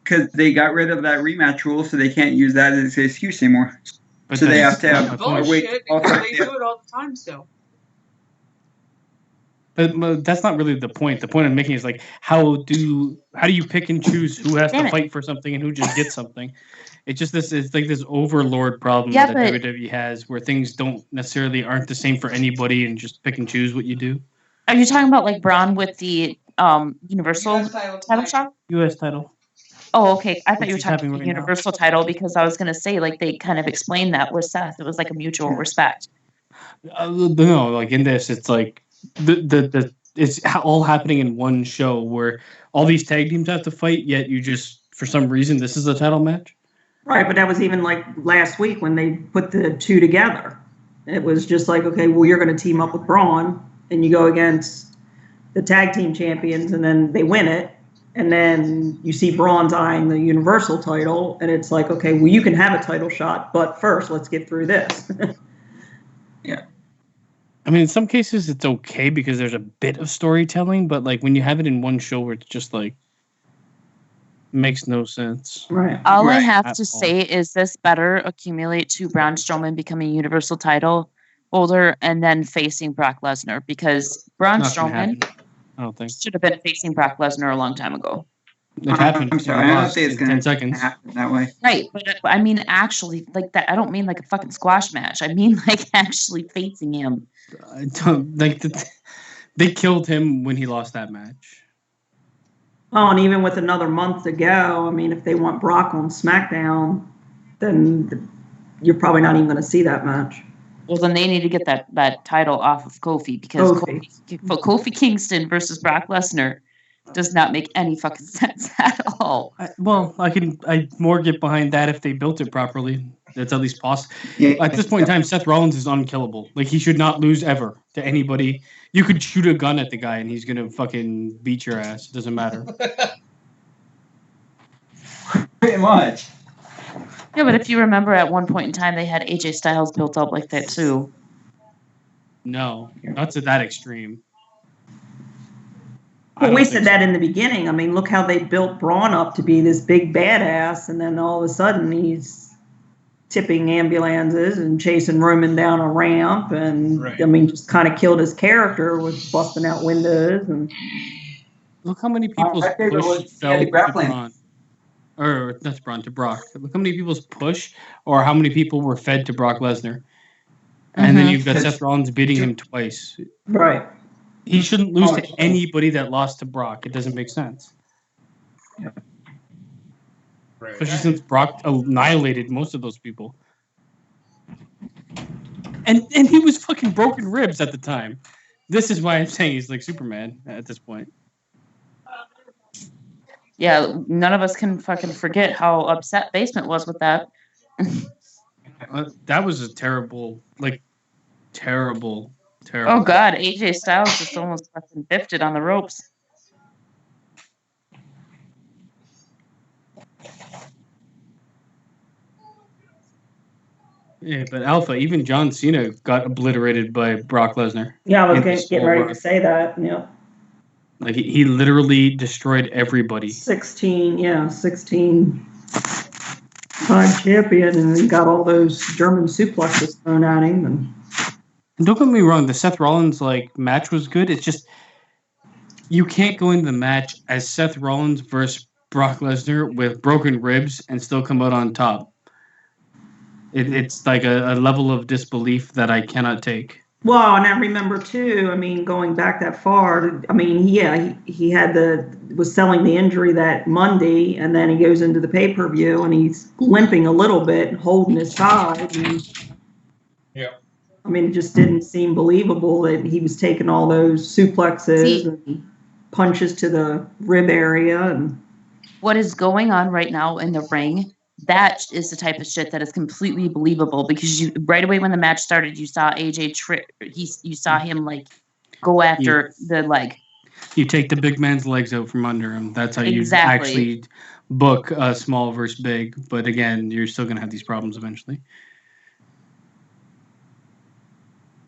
Because they got rid of that rematch rule, so they can't use that as an excuse anymore. But So they that's have to not have my point. Bullshit, because they do it all the time still. But that's not really the point. The point I'm making is like, how do you pick and choose who has Damn to it. fight for something and who just gets something? It's just it's like this overlord problem Yeah, that but- WWE has, where things aren't the same for anybody, and just pick and choose what you do. Are you talking about like Braun with the Universal title shot? U.S. title. Oh, okay. I thought you were It's talking happening about the right now. Universal title because I was going to say like they kind of explained that with Seth. It was like a mutual respect. No, like in this, it's like it's all happening in one show where all these tag teams have to fight. Yet you just, for some reason, this is a title match. Right, but that was even like last week when they put the two together. It was just like, okay, well, you're going to team up with Braun, and you go against the tag team champions, and then they win it. And then you see Braun's eyeing the Universal title, and it's like, okay, well, you can have a title shot, but first, let's get through this. Yeah. I mean, in some cases, it's okay because there's a bit of storytelling, but like when you have it in one show where it's just like makes no sense. Right. All I Right. have At to all. say is this better accumulate to Braun Strowman becoming a Universal title holder and then facing Brock Lesnar because Braun Not gonna Strowman happen. I don't think should have been facing Brock Lesnar a long time ago. it happened. I'm sorry. I don't Lost think it's in going 10 to seconds. happen that way. Right, but I mean actually like that. I don't mean like a fucking squash match. I mean like actually facing him. I don't, like they killed him when he lost that match. Oh, and even with another month to go, I mean, if they want Brock on SmackDown, then you're probably not even going to see that match. Well, then they need to get that title off of Kofi because Kofi Kingston versus Brock Lesnar does not make any fucking sense at all. I more get behind that if they built it properly. That's at least possible. Yeah. At this point in time, Seth Rollins is unkillable. Like, he should not lose ever to anybody. You could shoot a gun at the guy and he's gonna fucking beat your ass. It doesn't matter. Pretty much. Yeah, but if you remember at one point in time, they had AJ Styles built up like that too. No, not to that extreme. Well, we said that in the beginning. I mean, look how they built Braun up to be this big badass, and then all of a sudden he's tipping ambulances and chasing Roman down a ramp, and Right. I mean, just kind of killed his character with busting out windows. And Look how many people's My favorite push was fell to grappling. Braun. Or that's Braun, to Brock. Look how many people's push, or how many people were fed to Brock Lesnar. And then you've got Seth Rollins beating him twice. right. He shouldn't lose to anybody that lost to Brock. It doesn't make sense. Right. Especially since Brock annihilated most of those people. And he was fucking broken ribs at the time. This is why I'm saying he's like Superman at this point. Yeah, none of us can fucking forget how upset Basement was with that. That was a terrible. Oh God, AJ Styles just almost fucking biffed it on the ropes. Yeah, but Alpha, even John Cena got obliterated by Brock Lesnar. Yeah, I was getting ready to say that. Yeah. Like he literally destroyed everybody. 16 time champion, and he got all those German suplexes thrown at him. And don't get me wrong, the Seth Rollins match was good. It's just you can't go into the match as Seth Rollins versus Brock Lesnar with broken ribs and still come out on top. It's like a level of disbelief that I cannot take. Well, and I remember too, I mean, going back that far, I mean, yeah, he was selling the injury that Monday, and then he goes into the pay-per-view and he's limping a little bit and holding his side. And, yeah. I mean, it just didn't seem believable that he was taking all those suplexes and punches to the rib area. And what is going on right now in the ring, that is the type of shit that is completely believable, because you right away when the match started, you saw AJ you saw him go after the leg. You take the big man's legs out from under him. That's how you actually book small versus big. But again, you're still gonna have these problems eventually.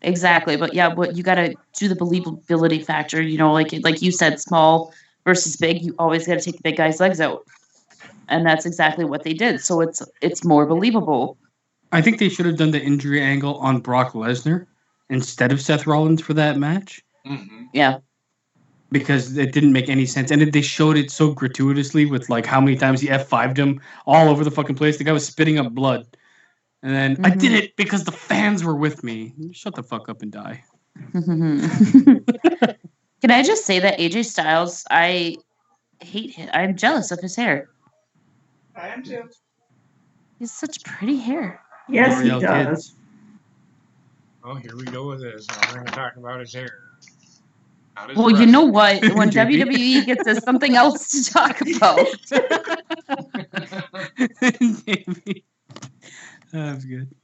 Exactly, but yeah, what you gotta do the believability factor. You know, like you said, small versus big. You always gotta take the big guy's legs out. And that's exactly what they did. So it's more believable. I think they should have done the injury angle on Brock Lesnar instead of Seth Rollins for that match. Mm-hmm. Yeah. Because it didn't make any sense. And they showed it so gratuitously with how many times he F5'd him all over the fucking place. The guy was spitting up blood. And then, I did it because the fans were with me. Shut the fuck up and die. Can I just say that AJ Styles, I hate him. I'm jealous of his hair. I am too. He has such pretty hair. Yes, he does. Oh, here we go with this. We're going to talk about his hair. Well, you know what? When WWE gets us something else to talk about. That's good.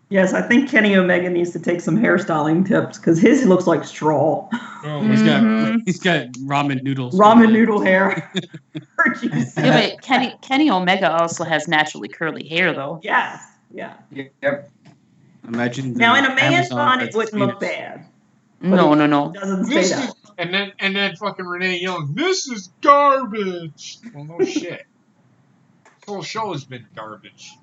Yes, I think Kenny Omega needs to take some hairstyling tips because his looks like straw. Oh, he's got ramen noodles. Ramen noodle hair. Yeah, but Kenny Omega also has naturally curly hair, though. Yes. Yeah. Yep. Imagine now in a man's bun, it wouldn't look bad. No. It doesn't say that. And then fucking Renee Young. This is garbage. Well, no shit. This whole show has been garbage.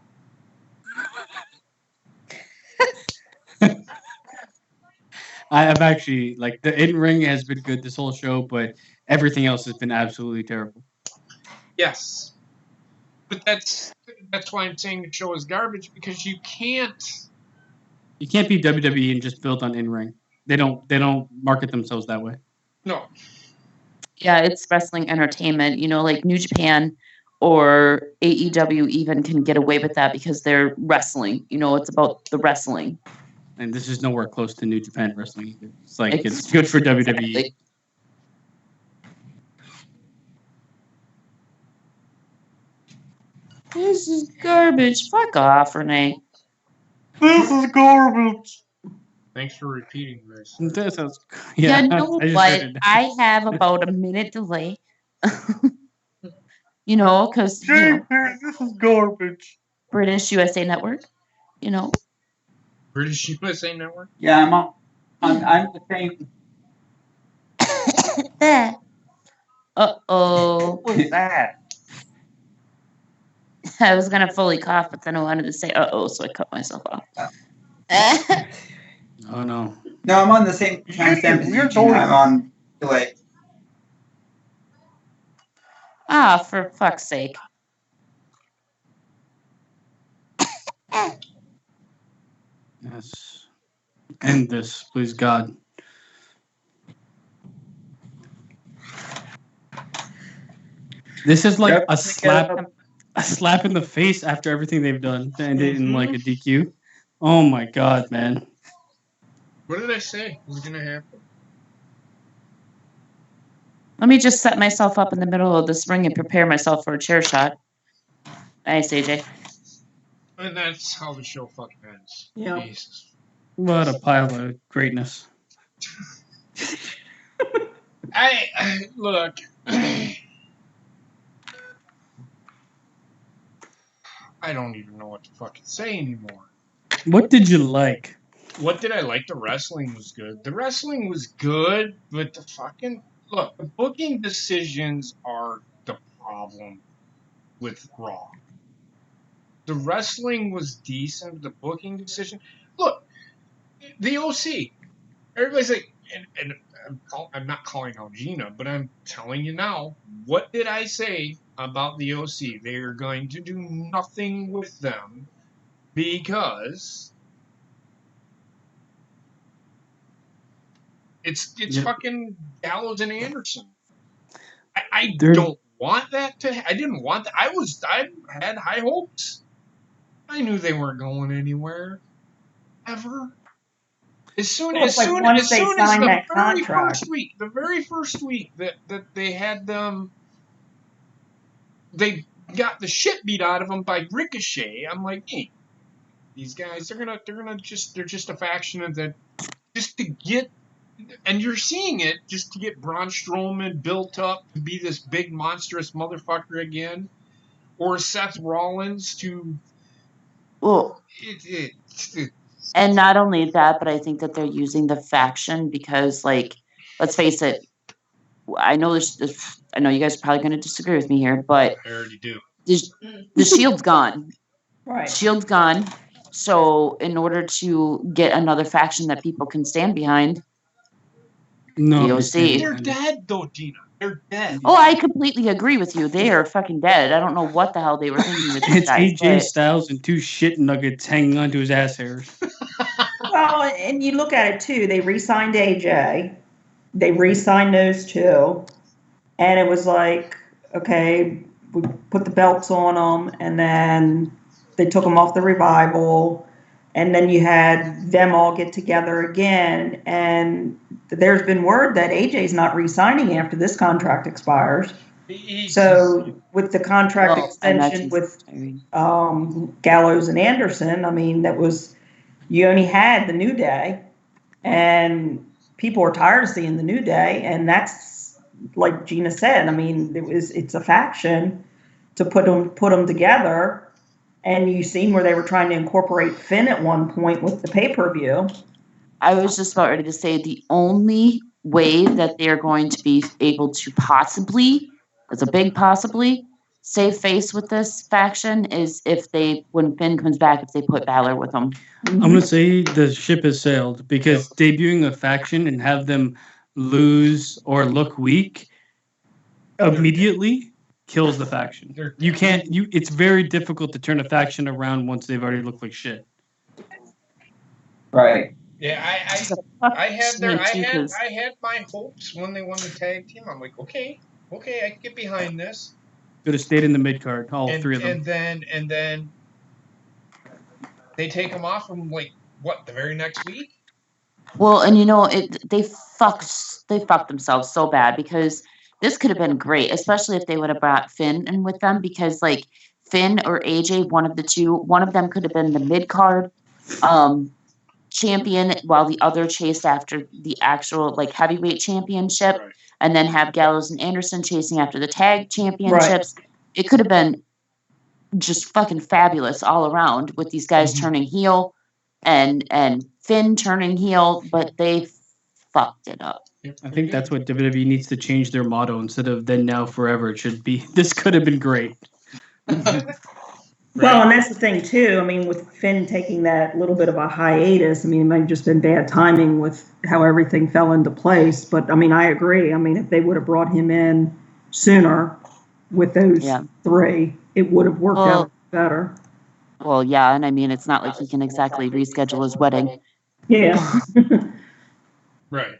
I've actually the in-ring has been good this whole show, but everything else has been absolutely terrible. Yes, but that's why I'm saying the show is garbage, because you can't be WWE and just build on in-ring. They don't market themselves that way. No. Yeah, it's wrestling entertainment. You know, like New Japan or AEW even can get away with that because they're wrestling. You know, it's about the wrestling. And this is nowhere close to New Japan wrestling. It's it's good for WWE. Exactly. This is garbage. Fuck off, Renee. This is garbage. Thanks for repeating this. Yeah, no, but I have about a minute delay. You know, because this is garbage. British USA Network, you know. British USA Network? Yeah, I'm the same. Uh-oh. What was that? I was gonna fully cough, but then I wanted to say "uh-oh," so I cut myself off. Oh no. No, I'm on the same timestamp as you, Gina. I'm on delay. Ah, for fuck's sake. Yes. End this, please, God. This is like Yep. a slap in the face after everything they've done to end it in like a DQ. Oh my God, man. What did I say was going to happen? Let me just set myself up in the middle of this ring and prepare myself for a chair shot. Nice, AJ. And that's how the show fucking ends. Yeah. Jesus. What a pile of greatness. I look. I don't even know what to fucking say anymore. What did you like? What did I like? The wrestling was good. The wrestling was good, but the fucking look, the booking decisions are the problem with Raw. The wrestling was decent. The booking decision. Look, the OC. Everybody's like, and I'm not calling out Gina, but I'm telling you now. What did I say about the OC? They are going to do nothing with them because it's fucking Gallows and Anderson. I don't want that to. I didn't want that. I had high hopes. I knew they weren't going anywhere ever. As soon as the very first week that they had them, they got the shit beat out of them by Ricochet. I'm like, hey, these guys, they're just a faction of that, just to get, and you're seeing it just to get Braun Strowman built up to be this big monstrous motherfucker again, or Seth Rollins to. Well, and not only that, but I think that they're using the faction because, like, let's face it. I know I know you guys are probably going to disagree with me here, but I already do. The Shield's gone. Right. Shield's gone. So in order to get another faction that people can stand behind, no, the OC. They're dead, though, Gina. They're dead. Oh, I completely agree with you. They are fucking dead. I don't know what the hell they were thinking with these guys. It's AJ Styles and two shit nuggets hanging onto his ass hairs. Well, and you look at it too. They re-signed AJ. They re-signed those two, and it was like, okay, we put the belts on them, and then they took them off the Revival, and then you had them all get together again, and there's been word that AJ's not re-signing after this contract expires. So with the contract extension with Gallows and Anderson, I mean, that was, you only had the New Day, and people are tired of seeing the New Day, and that's like Gina said. I mean, it's a faction to put them together. And you seen where they were trying to incorporate Finn at one point with the pay-per-view. I was just about ready to say the only way that they're going to be able to possibly, it's a big possibly, save face with this faction is if when Finn comes back, if they put Balor with them. I'm going to say the ship has sailed because debuting a faction and have them lose or look weak immediately kills the faction. It's very difficult to turn a faction around once they've already looked like shit. Right. Yeah, I had my hopes when they won the tag team. I'm like, okay, I can get behind this. Could have stayed in the mid card, three of them. And then they take them off from the very next week. Well, and they fucked themselves so bad because this could have been great, especially if they would have brought Finn in with them, because like Finn or AJ, one of the two, one of them could have been the mid card champion while the other chased after the actual heavyweight championship, right. And then have Gallows and Anderson chasing after the tag championships. Right. It could have been just fucking fabulous all around with these guys turning heel and Finn turning heel, but they fucked it up. I think that's what WWE needs to change their motto. Instead of then, now, forever, it should be this could have been great. Well, and that's the thing too. I mean, with Finn taking that little bit of a hiatus, I mean, it might have just been bad timing with how everything fell into place. But I mean, I agree. I mean, if they would have brought him in sooner with those three, it would have worked out better. Well, yeah, and I mean, it's not like he can exactly reschedule his wedding. Yeah. Right.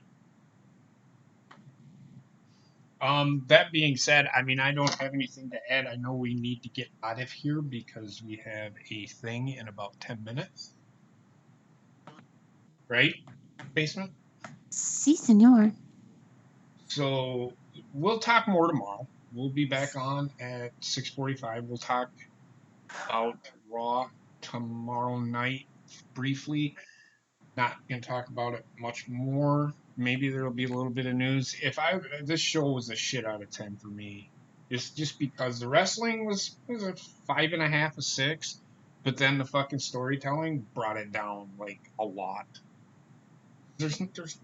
That being said, I mean, I don't have anything to add. I know we need to get out of here because we have a thing in about 10 minutes. Right? Basement? Si, senor. So we'll talk more tomorrow. We'll be back on at 6:45. We'll talk about Raw tomorrow night briefly. Not gonna talk about it much more. Maybe there'll be a little bit of news. This show was a shit out of 10 for me, just because the wrestling was a 5.5, a 6, but then the fucking storytelling brought it down like a lot. They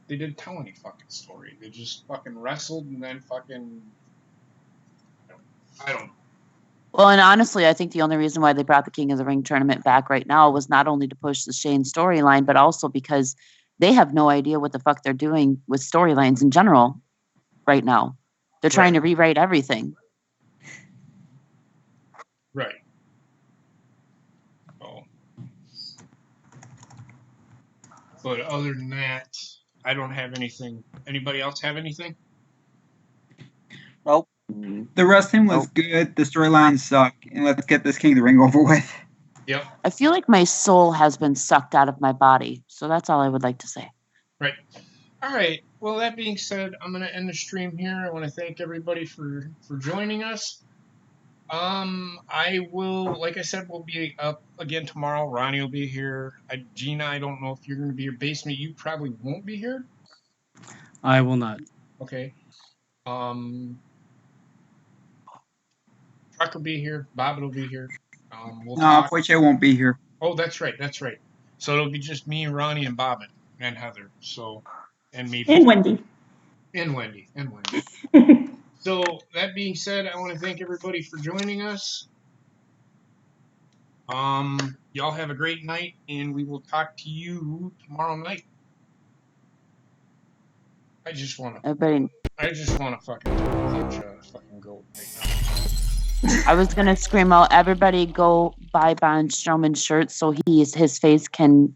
didn't tell any fucking story. They just fucking wrestled and then fucking I don't know. Well, and honestly, I think the only reason why they brought the King of the Ring tournament back right now was not only to push the Shane storyline, but also because they have no idea what the fuck they're doing with storylines in general right now. They're trying to rewrite everything. Right. Oh. But other than that, I don't have anything. Anybody else have anything? Nope. The wrestling was good. The storylines suck. And let's get this King of the Ring over with. Yep. I feel like my soul has been sucked out of my body. So that's all I would like to say. Right. All right. Well, that being said, I'm going to end the stream here. I want to thank everybody for joining us. I will, like I said, we'll be up again tomorrow. Ronnie will be here. Gina, I don't know if you're going to be your basement. You probably won't be here. I will not. Okay. Truck will be here. Bobbin will be here. We'll talk. Which I won't be here. Oh, that's right. That's right. So it'll be just me, Ronnie, and Bobbin, and Heather. So, and maybe. And Wendy. And Wendy. So, that being said, I want to thank everybody for joining us. Y'all have a great night, and we will talk to you tomorrow night. I just want to fucking go right now. I was gonna scream out, everybody go buy Braun Strowman shirts so his face can